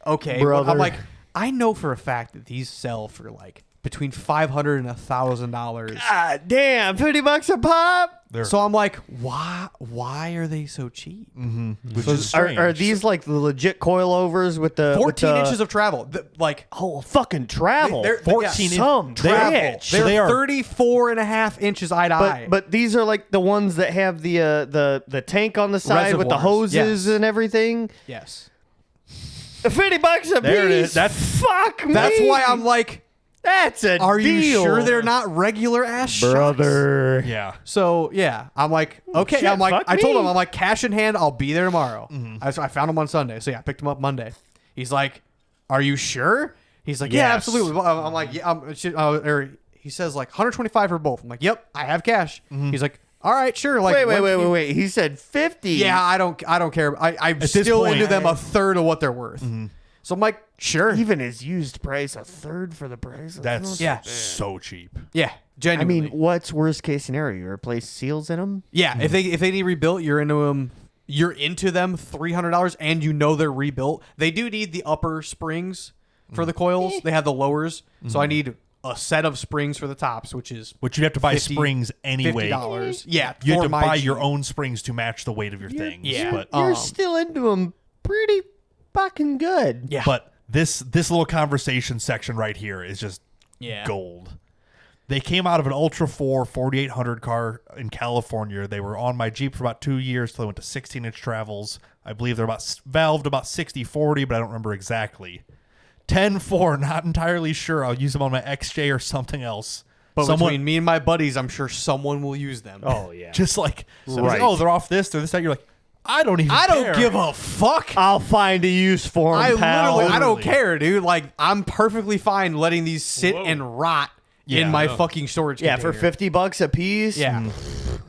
okay. Brother. I'm like, I know for a fact that these sell for like between $500 and $1,000. God damn, $50 a pop. They're, So I'm like, why are they so cheap? which is strange. Are these like the legit coilovers with the 14 with the, inches of travel. Like oh fucking travel? They're- 14 yeah. some travel. bitch. They're they are- 34 and a half inches eye to eye. But these are like the ones that have the tank on the side with the Reservoirs, hoses yes. and everything. yes. $50 a There it piece. is. That's- fuck me. That's why I'm like, That's a are you deal. sure they're not regular ass shocks? brother? yeah. So yeah, I'm like, okay. shit, I'm like, fuck I told me. him, I'm like, cash in hand, I'll be there tomorrow. I found him on Sunday, so yeah, I picked him up Monday. He's like, are you sure? He's like, yeah, Yes. absolutely. I'm like, yeah, or he says like 125 for both. I'm like, yep, I have cash. He's like, all right, sure. Like, Wait. He said 50. Yeah, I don't care. I'm this still point- into them a third of what they're worth. So I'm like, sure. Even his used price, a third for the price. That's Yeah. so cheap. Yeah, I genuinely. mean, what's worst case scenario? You replace seals in them? yeah, if they need rebuilt, you're into them. You're into them $300, and you know they're rebuilt. They do need the upper springs for the coils. They have the lowers, so I need a set of springs for the tops, which is Which you'd have to buy 50 springs anyway. $50. Yeah, You had for to my buy Jeep. your own springs to match the weight of your things. yeah. But You're still into them pretty fucking good. Yeah, But this little conversation section right here is just yeah. gold. They came out of an Ultra 4 4800 car in California. They were on my Jeep for about 2 years till they went to 16-inch travels. I believe they're about valved about 60-40, but I don't remember exactly. 10-4, not entirely sure. I'll use them on my XJ or something else. But Someone between me and my buddies, I'm sure someone will use them. Oh yeah. just like, Right. oh, they're off this, they're this, that. You're like, I don't even I don't care. give a fuck. I'll find a use for them, pal. I don't Literally. care, dude. Like, I'm perfectly fine letting these sit and rot Yeah, in my I know. fucking storage Yeah, for container. $50 a piece. Yeah.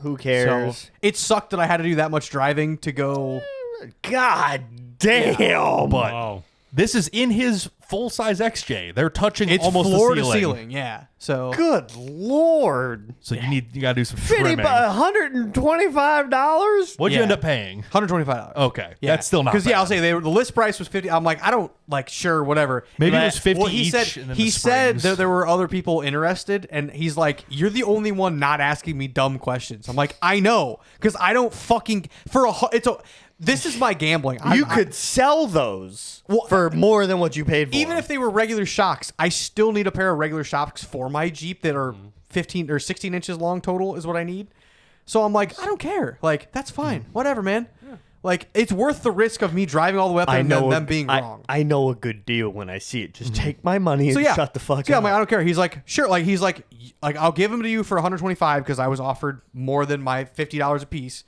Who So cares? it sucked that I had to do that much driving to go. God damn. But Wow. This is in his full-size XJ. They're touching It's almost floor the to ceiling. ceiling. Yeah. So Good Lord. So you gotta do some Fitty, trimming. $125? What'd you Yeah. end up paying? $125. Okay, Yeah. that's still not because bad. I'll say the list price was 50. I'm like, I don't like sure whatever. Maybe it But- was 50 well, he each, said and then he the said springs. that there were other people interested, and he's like, you're the only one not asking me dumb questions. I'm like, I know, because I don't fucking this is my gambling. You could sell those for more than what you paid for. even if they were regular shocks, I still need a pair of regular shocks for my Jeep that are 15 or 16 inches long total is what I need. So I'm like, I don't care. Like, that's fine. Whatever, man. Like, it's worth the risk of me driving all the way up there and then them being wrong. I know a good deal when I see it. Just take my money and So yeah, shut the fuck so yeah, up. I'm like, I don't care. He's like, sure. Like he's like I'll give them to you for 125 because I was offered more than my $50 a piece.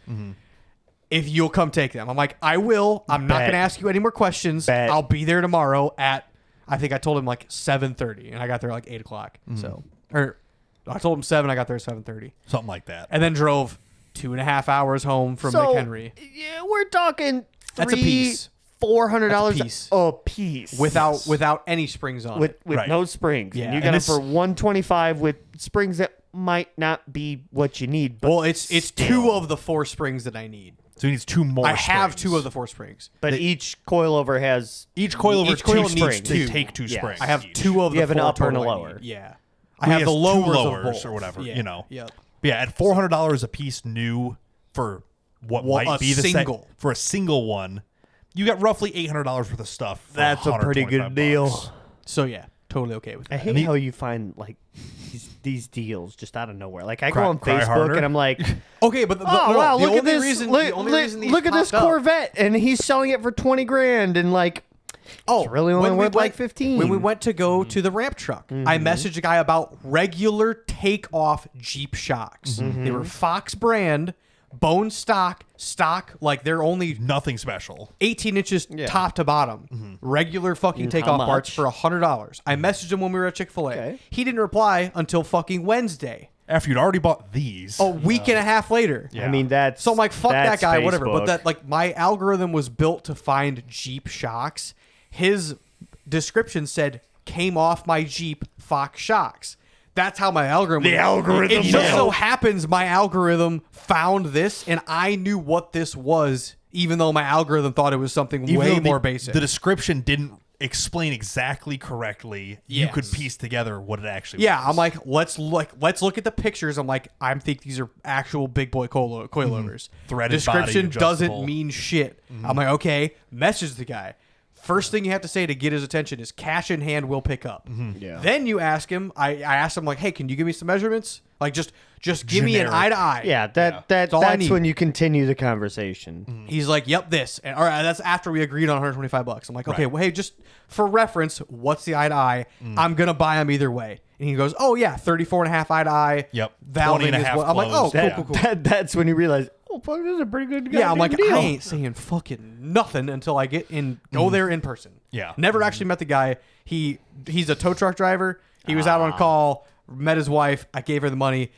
If you'll come take them, I'm like, I will. I'm not Bet. gonna ask you any more questions. Bet. I'll be there tomorrow at I think I told him like 7:30, and I got there like 8 o'clock. So or I told him 7. I got there at 7:30, Something like that. and then drove 2.5 hours home from So, McHenry yeah, we're talking That's a piece. $400 That's a piece. without any springs on it. with Right. no springs. Yeah, And you and got it this- for $125 with springs that might not be what you need. But Well, it's still. 2 of the 4 springs that I need. So he needs 2 more. I have springs. 2 of the 4 springs. But each coilover has Each coilover. Each coil two needs springs. They 2. take 2 Yes. springs. I have each. 2 of You the have an 4 upper and a total I lower. need. Yeah. He I have has the 2 lowers, lowers of both. or whatever. Yeah. You know. Yep. But yeah, at $400 a piece new for what Well, might a be the single. for a single one, you got roughly $800 worth of stuff. For That's a pretty good $125. deal. So yeah, totally okay with I that. hate And the- how you find like these deals just out of nowhere. Like I Cry- go on cry Facebook harder? and I'm like, Okay, but the, oh no, wow, the look at only this! Reason, look the only reason these look at this popped up- Corvette, and he's selling it for $20,000, and like, Oh, it's really only when we worth like went- 15. When we went to go to the ramp truck, I messaged a guy about regular takeoff Jeep shocks. They were Fox brand, bone stock, like they're only Nothing special. 18 inches top to bottom. Regular fucking And takeoff how parts much? for $100. I messaged him when we were at Chick-fil-A. Okay. He didn't reply until fucking Wednesday, After you'd already bought these. a week and a half later. Yeah. I mean that's So I'm like, fuck that that's guy, whatever. But Facebook. that like my algorithm was built to find Jeep shocks. His description said came off my Jeep Fox shocks. That's how my algorithm. The algorithm It just so will. happens my algorithm found this, and I knew what this was, even though my algorithm thought it was something Even way though more basic. The description didn't explain exactly correctly. You could Yes. piece together what it actually Yeah, was. I'm like, let's look at the pictures. I'm like, I think these are actual big boy coilovers. Threaded Description body, doesn't adjustable. mean shit. I'm like, okay, message the guy. First thing you have to say to get his attention is cash in hand will pick up. Yeah. Then you ask him. I asked him like, hey, can you give me some measurements? Like just give me an Generic. eye to eye. yeah, That's all I that's need. when you continue the conversation. He's like, yep, this. And all right, that's after we agreed on $125. I'm like, okay, well, hey, just for reference, what's the eye to eye? I'm going to buy them either way. And he goes, oh, yeah, 34 and a half eye to eye. Yep. Valving 20 and a is half what. I'm like, oh, closed. cool. That's when you realize, oh fuck, this is a pretty good. Yeah, I'm like, goddamn deal. I ain't saying fucking nothing until I go there in person. Yeah. Never actually met the guy. He's a tow truck driver. He was out on call, met his wife. I gave her the money.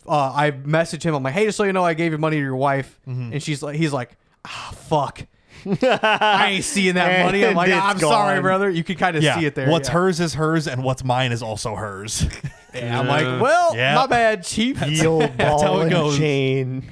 I messaged him. I'm like, hey, just so you know, I gave your money to your wife. And he's like, fuck. I ain't seeing that money. I'm like, And I'm it's sorry, gone. brother. You can kind of Yeah. see it there. What's yeah. hers is hers, and what's mine is also hers. Yeah, I'm like, well, Yeah. my bad, chief. The old That's how ball it and goes. chain.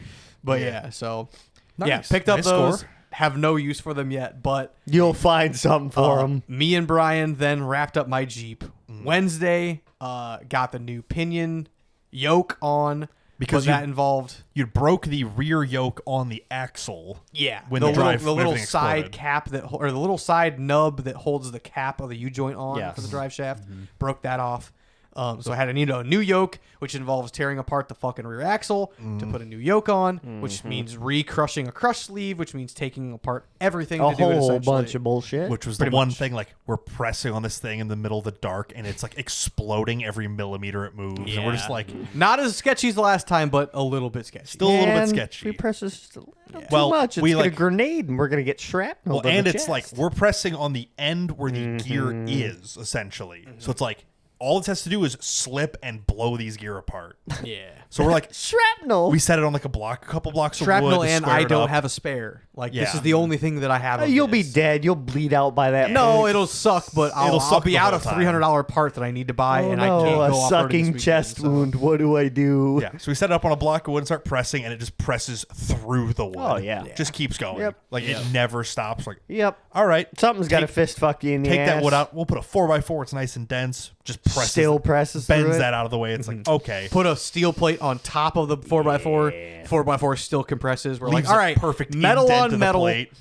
But yeah, so yeah, Nice. picked up Nice those. score. Have no use for them yet, but You'll find something for them. me and Brian then wrapped up my Jeep. Wednesday, got the new pinion yoke on Because because that involved You broke the rear yoke on the axle. the When the little, drive- the little everything side exploded. cap or the little side nub that holds the cap of the U joint on Yes. for the drive shaft. Broke that off. So I had to need a new yoke, which involves tearing apart the fucking rear axle to put a new yoke on, which means re-crushing a crush sleeve, which means taking apart everything A to do it whole essentially. bunch of bullshit. Which was the Pretty one much. thing, like, we're pressing on this thing in the middle of the dark, and it's, like, exploding every millimeter it moves. And we're just, Yeah. like, Not as sketchy as the last time, but a little bit sketchy. still a little bit And sketchy. We press this just a little Well, too much. It's we, gonna like- grenade, and we're gonna get shrapnel. Well, to the and it's like chest. we're pressing on the end where the gear is, essentially. So it's like all it has to do is slip and blow these gear apart. Yeah. So we're like, Shrapnel. we set it on like a couple blocks of Shrapnel, wood. to and square I it don't up. have a spare. Like, this Yeah. is the only thing that I have. of You'll be this. dead. You'll bleed out by that. No, point. it'll suck, but I'll suck be the out whole a time. $300 part that I need to buy, Oh and I can't no, go a off-roading sucking this chest weekend, so. wound. What do I do? Yeah, so we set it up on a block of wood and start pressing, and it just presses through the wood. Oh, yeah. Just keeps going. Yep. Like it never stops. Like, Yep. all right, Something's got to Take- fist fuck you in the take ass. that wood out. We'll put a 4x4. It's nice and dense. Just presses. Still presses through bends it. that out of the way. It's like okay. Put a steel plate on top of the 4x4. 4x4 still compresses. We're Leaves like, all a right, perfect metal indent on to the metal. plate.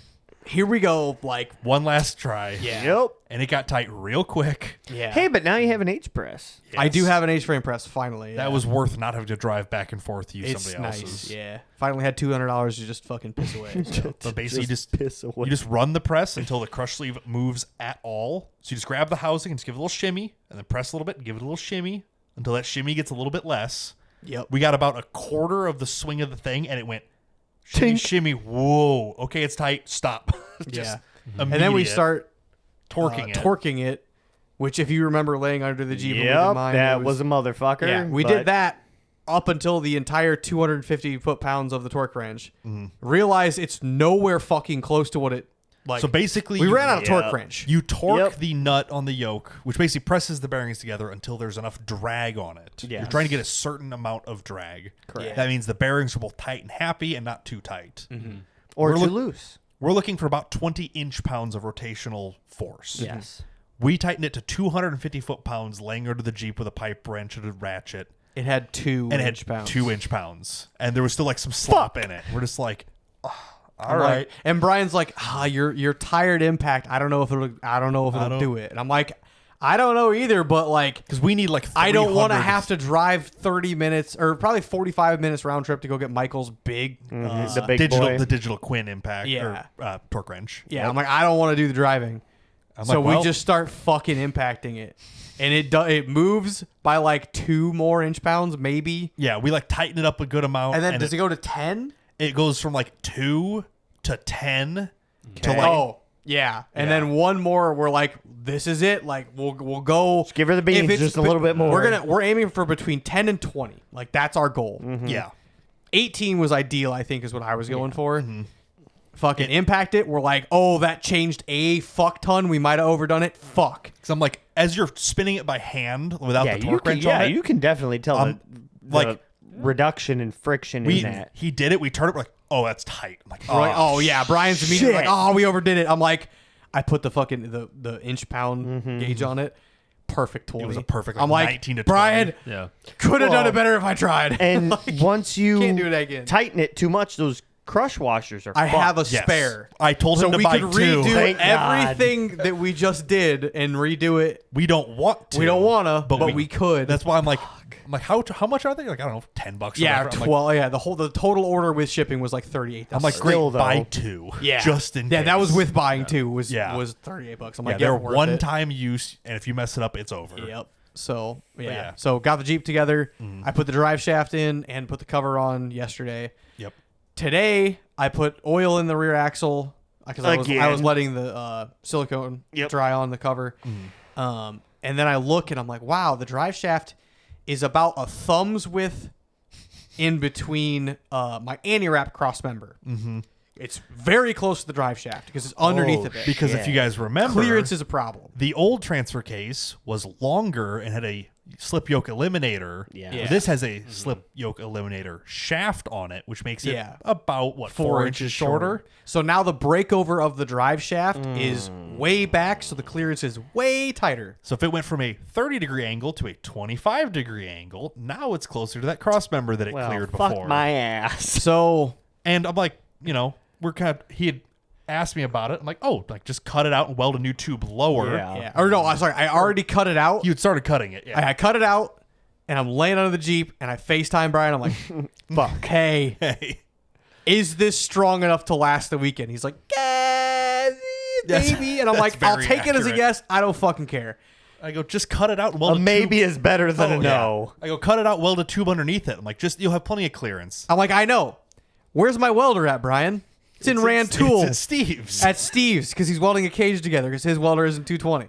Here we go. Like, One last try. yeah. Yep. And it got tight real quick. Yeah. Hey, but now you have an H press. I do Yes. have an H-frame press, finally. That was worth not having to drive back and forth to use It's somebody nice. else's. Yeah. Finally had $200 to just fucking piss away. So. But basically, piss away. you just run the press until the crush sleeve moves at all. So you just grab the housing and just give it a little shimmy, and then press a little bit and give it a little shimmy until that shimmy gets a little bit less. Yep. We got about a quarter of the swing of the thing, and it went shimmy, Tink. shimmy. Whoa. Okay, it's tight. Stop. Just And then we immediate. start torquing it. which if you remember laying under the Jeep, when we did Yep, mine, that it was a motherfucker. yeah. We but did that up until the entire 250 foot-pounds of the torque wrench. Mm-hmm. Realize it's nowhere fucking close to what it like. So basically, we you- ran out of torque Yep. wrench. You torque Yep. the nut on the yoke, which basically presses the bearings together until there's enough drag on it. You're Yes. trying to get a certain amount of drag. Correct. That means the bearings are both tight and happy and not too tight. or we're too look- loose. We're looking for about 20 inch-pounds of rotational force. Yes. We tightened it to 250 foot-pounds laying under the Jeep with a pipe wrench and a ratchet. It had 2 And it had inch pounds. 2 inch pounds. And there was still like some slop in it. We're just like, all I'm right. like- and Brian's like, your tired impact. I don't know if it'll don't- do it. And I'm like, I don't know either, but like, Because we need like I don't want to 300 have to drive 30 minutes or probably 45 minutes round trip to go get Michael's big. The big boy. the digital Quinn impact Yeah. or torque wrench. Yeah, I'm like, I don't want to do the driving. I'm So like, well, we just start fucking impacting it, and it moves by like 2 more inch pounds, maybe. yeah, we like tighten it up a good amount. And then does it go to 10? it goes from like 2 to 10 to Okay. like Oh, yeah. And Yeah. then one more, we're like, this is it. Like we'll go. Give her the beans if it's just a little bit more. We're aiming for between 10 and 20. Like that's our goal. yeah. 18 was ideal, I think, is what I was going for. Fucking impact it. We're like, oh, that changed a fuck ton. We might have overdone it. Fuck. Because I'm like, as you're spinning it by hand without yeah, the you torque can, wrench yeah, on it, you can definitely tell the like- reduction in friction in that. he did it. We turned it. We're like, oh, that's tight. I'm like, We're like, oh yeah. Brian's immediately like, shit. oh, we overdid it. I'm like, I put the fucking the inch pound gauge on it. Perfect 20. It was a perfect, like, I'm like, 19 to 20. Brian, Yeah. could have done Well, it better if I tried. And once you can't do that again. tighten it too much, those crush washers are I have a Yes. spare. I told So him to we buy could 2. redo Thank God. everything that we just did and redo it. We don't want to. We don't wanna, but we could. That's why I'm like how much are they? Like, I don't know, $10 or Yeah, whatever. I'm 12. Yeah, the total order with shipping was like 38. I'm like, Still, great, buy though. 2. yeah, Just in yeah, case. that was with buying too. Was Yeah. was $38. I'm Yeah, like, they're worth one it. time use, and if you mess it up, it's over. Yep. So yeah. yeah. So got the Jeep together. I put the drive shaft in and put the cover on yesterday. Yep. Today I put oil in the rear axle because I was Again. letting the silicone Yep. dry on the cover. And then I look and I'm like, wow, the drive shaft is about a thumb's width in between my anti-wrap cross member. It's very close to the drive shaft because it's underneath of it. Because if you guys remember, Clearance is a problem. the old transfer case was longer and had a slip yoke eliminator. Yeah. Yeah. This has a slip yoke eliminator shaft on it, which makes it Yeah. about, what, 4 inches shorter? So now the breakover of the drive shaft is way back, so the clearance is way tighter. So if it went from a 30-degree angle to a 25-degree angle, now it's closer to that cross member that it well, cleared fuck before. my ass. So And I'm like, we're kind of, he had asked me about it. I'm like, oh, like just cut it out and weld a new tube lower. Yeah. yeah, or no, I'm sorry, I already cut it out. You had started cutting it. Yeah. I cut it out, and I'm laying under the Jeep, and I FaceTime Brian. I'm like, Fuck. hey, Hey. is this strong enough to last the weekend? He's like, yeah, That's- maybe. And I'm that's like, I'll very take it as a accurate. yes. I don't fucking care. I go, just cut it out and A weld a maybe tube. is better than a Oh, no. yeah. I go, cut it out, weld a tube underneath it. I'm like, you'll have plenty of clearance. I'm like, I know. Where's my welder at, Brian? It's in Rantoul. It's in Steve's. At Steve's, because he's welding a cage together because his welder isn't 220.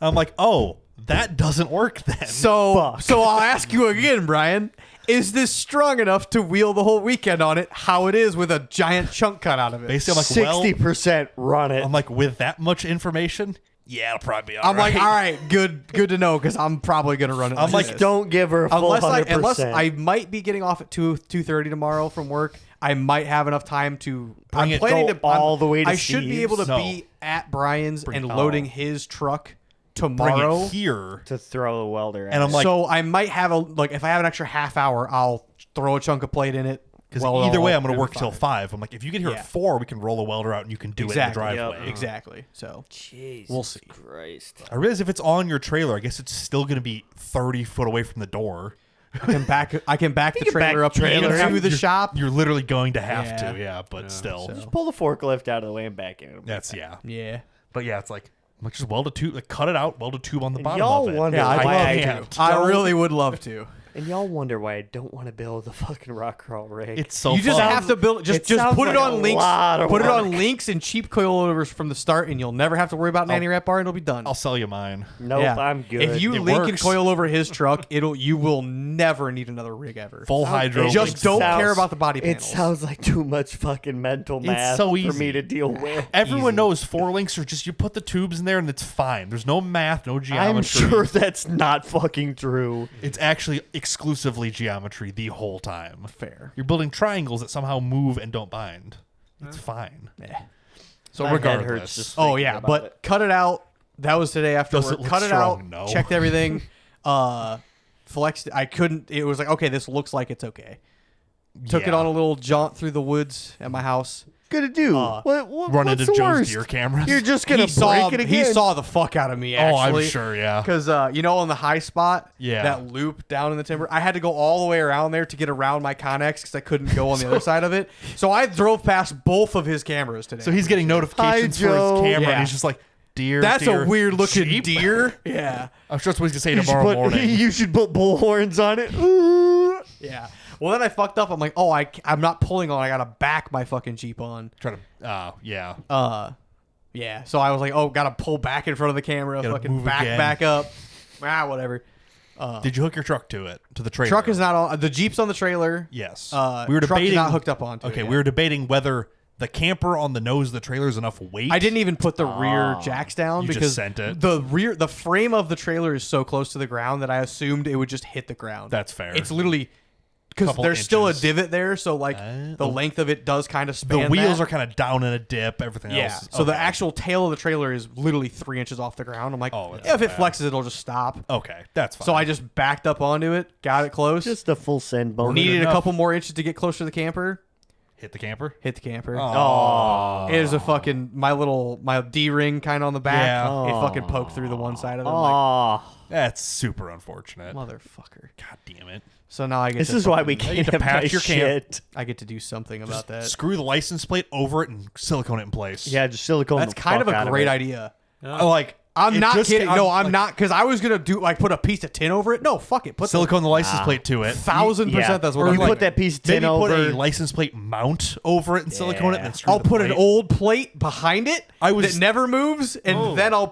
I'm like, oh, that doesn't work then. So I'll ask you again, Brian. Is this strong enough to wheel the whole weekend on it? How it is with a giant chunk cut out of it? Basically, I'm like, 60% run it. I'm like, with that much information, yeah, it'll probably be all I'm like, all right, good to know because I'm probably gonna run it. I'm like, this. don't give her a full unless 100%. I might be getting off at 2:30 tomorrow from work. I might have enough time to. Bring I'm it- planning go to all the way to I should be able to Steve's? No. be at Brian's Bring and it- loading his truck bring tomorrow. it here. to throw the welder at And I'm it. like, So I might have if I have an extra half hour, I'll throw a chunk of plate in it. because weld it either all way, up, I'm going to and work till 5. I'm like, if you get here Yeah. at 4, we can roll a welder out and you can do exactly. it in the driveway. Exactly. So Jesus We'll see. Christ. I realize if it's on your trailer, I guess it's still going to be 30 foot away from the door. I can back the trailer back up the trailer into the You're- shop. You're literally going to have Yeah. to, yeah, but still. so- Just pull the forklift out of the way and back in. That's, yeah. Yeah. But yeah, it's like, just weld a tube, like cut it out, weld a tube on the bottom y'all of it. wonder Yeah, why I I love to. I really would love to. And y'all wonder why I don't want to build the fucking rock crawl rig. It's so You just fun. have to build. Just sounds put it like on a links. lot of Put it on work. links and cheap coilovers from the start, and you'll never have to worry about an anti-wrap bar, and it'll be done. I'll sell you mine. Nope, Yeah. I'm good. If you It link and works. coil over his truck, you will never need another rig ever. Full hydro. Just don't sounds- care about the body It panels. sounds like too much fucking mental math so for easy. me to deal with. Everyone Easy. knows 4 links are just, you put the tubes in there and it's fine. There's no math, no geometry. I'm sure that's not fucking true. It's actually exclusively geometry the whole time. Fair. You're building triangles that somehow move and don't bind. It's fine. So My head regardless, hurts just Oh thinking yeah, about but it. cut it out. That was today after Does work. it look Cut it strong? out. No. Checked everything. Flexed. I couldn't. It was like, okay, this looks like it's okay. Took it Yeah. on a little jaunt through the woods at my house. Gonna do what run what's into the Joe's worst? deer cameras. You're just gonna He break it again. He saw the fuck out of me. oh, Actually. I'm sure. Yeah. Because on the high spot, Yeah. that loop down in the timber, I had to go all the way around there to get around my Connex because I couldn't go on the other side of it. So I drove past both of his cameras today. So he's getting notifications for his Joe. camera, Yeah. and he's just like, "Deer." That's deer, a weird looking sheep." deer. Yeah, I'm sure that's what he's gonna say You should tomorrow put- morning. You should put bull horns on it. Ooh. yeah. Well, then I fucked up. I'm like, oh, I'm not pulling on. I gotta back my fucking Jeep on. Try to. Yeah. Yeah. So I was like, oh, gotta pull back in front of the camera. Gotta Fucking move back again. up. Whatever. Did you hook your truck to it, to the trailer? Truck is not on. The Jeep's on the trailer. Yes. We were truck is not hooked up onto it Okay, yet. we were debating whether the camper on the nose of the trailer is enough weight. I didn't even put the rear jacks down You just because sent it. the frame of the trailer is so close to the ground that I assumed it would just hit the ground. That's fair. It's literally because Couple there's still a inches. divot there, so like the length of it does kind of The span. wheels that. are kind of down in a dip. Everything yeah. else. So the okay. actual tail of the trailer is literally 3 inches off the ground. I'm like, Oh, that's if it bad. flexes, it'll just stop. Okay, that's fine. So I just backed up onto it, got it close. Just a full send bone. Needed a enough. couple more inches to get closer to the camper. hit the camper. Hit the camper. Oh. It was a fucking my D ring kind of on the back. Yeah. It fucking poked through the one side of it. I'm like, Oh, That's super unfortunate. motherfucker. God damn it. So now I get this to is why we fucking- can't get to have patch nice your camp. shit. I get to do something about that. Screw the license plate over it and silicone it in place. Yeah, just silicone. That's the kind of fuck a out great it. idea. Like I'm it not just- kidding. No, I'm like, not because I was gonna do like put a piece of tin over it. No, fuck it. Put silicone the license plate to it. 1,000% Yeah. that's what Or I'm you like. put that piece of tin Maybe put over. a license plate mount over it and silicone it. And then screw I'll the put an plate. old plate behind it that never moves, and Oh. then that'll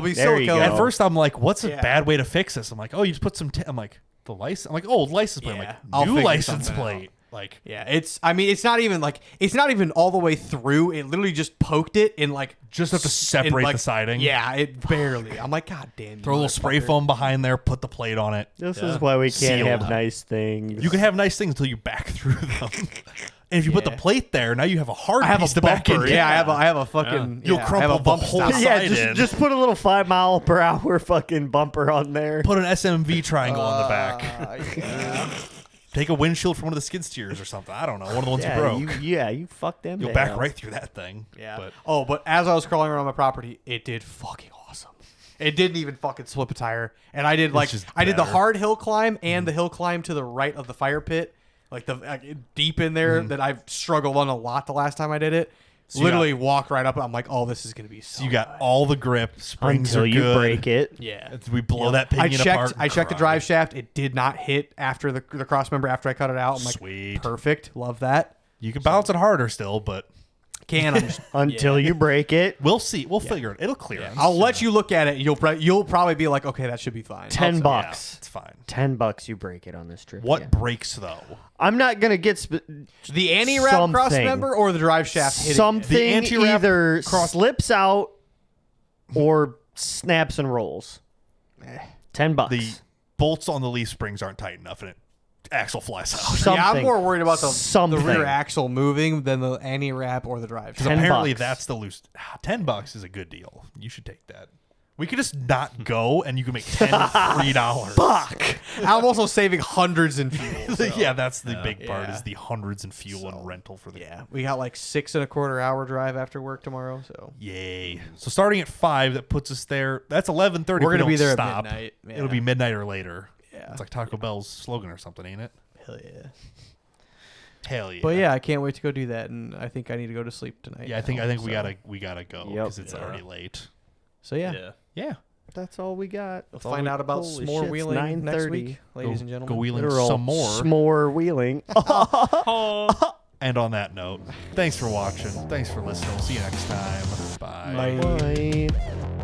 be There you silicone. go. At first, I'm like, "What's a Yeah. bad way to fix this?" I'm like, "Oh, you just put some." I'm like, "The license." I'm like, "Old license plate." Yeah, I'm I'll like, "New figure license something plate." Like, Yeah, it's not even all the way through. It literally just poked it in like just have to separate like, the siding. Yeah, it barely. I'm like, God damn you. Throw a little spray motherfucker." foam behind there. Put the plate on it. This is why we can't Sealed. have nice things. You can have nice things until you back through them. And if you put the Yeah. plate there, now you have a hard I have piece a to back bumper. in. Yeah, I have a fucking. You'll yeah, I have crumple a the bump whole stop. side. yeah, in. just put a little 5 mile per hour fucking bumper on there. Put an SMV triangle on the back. Take a windshield from one of the skid steers or something. I don't know. One of the ones you broke. You fuck them. You'll down. back right through that thing. Yeah. But But as I was crawling around my property, it did fucking awesome. It didn't even fucking slip a tire, and I did just I did the better. hard hill climb and the hill climb to the right of the fire pit, like deep in there that I've struggled on a lot the last time I did it. you Literally walk right up. I'm like, oh, this is gonna be so. you got all the grip. Springs Until are you good. break it. yeah. We blow that pinion apart. I checked the cry. drive shaft. It did not hit after the cross member after I cut it out. I'm like, Sweet. perfect. Love that. You can bounce it harder still, but can. I'm just, until you break it. We'll see. We'll figure it. It'll clear. I'll let you look at it. You'll probably be like, okay, that should be fine. $10. Yeah, it's fine. $10 you break it on this trip. What yeah. breaks though? I'm not gonna get The anti-wrap cross something. member or the drive shaft hitting it? something The anti-wrap either cross- slips out or snaps and rolls. $10. The bolts on the leaf springs aren't tight enough, and it axle flies out. Something. Yeah, I'm more worried about the Something. rear axle moving than the anti-wrap or the drive shaft. $10. Apparently, that's the loose. $10 is a good deal. You should take that. We could just not go, and you can make $3. Fuck. I'm also saving hundreds in fuel. so- Yeah, that's the big part Yeah. is the hundreds in fuel and rental for the Yeah, we got like 6.25 hour drive after work tomorrow, so Yay. So starting at 5, that puts us there. That's 11:30. We're if we gonna be don't there stop. at midnight. Yeah. It'll be midnight or later. Yeah. It's like Taco Bell's slogan or something, ain't it? hell yeah. Hell yeah. But yeah, I can't wait to go do that, and I think I need to go to sleep tonight. Yeah, I think now, we so- gotta go Yep. because it's Yeah. already late. So yeah, Yeah. That's all we got. we'll find out about Holy s'more shit, it's wheeling next 9:30. week, ladies and gentlemen. Go wheeling Literal some more. S'more wheeling. And on that note, thanks for watching. Thanks for listening. We'll see you next time. Bye. Bye. Bye.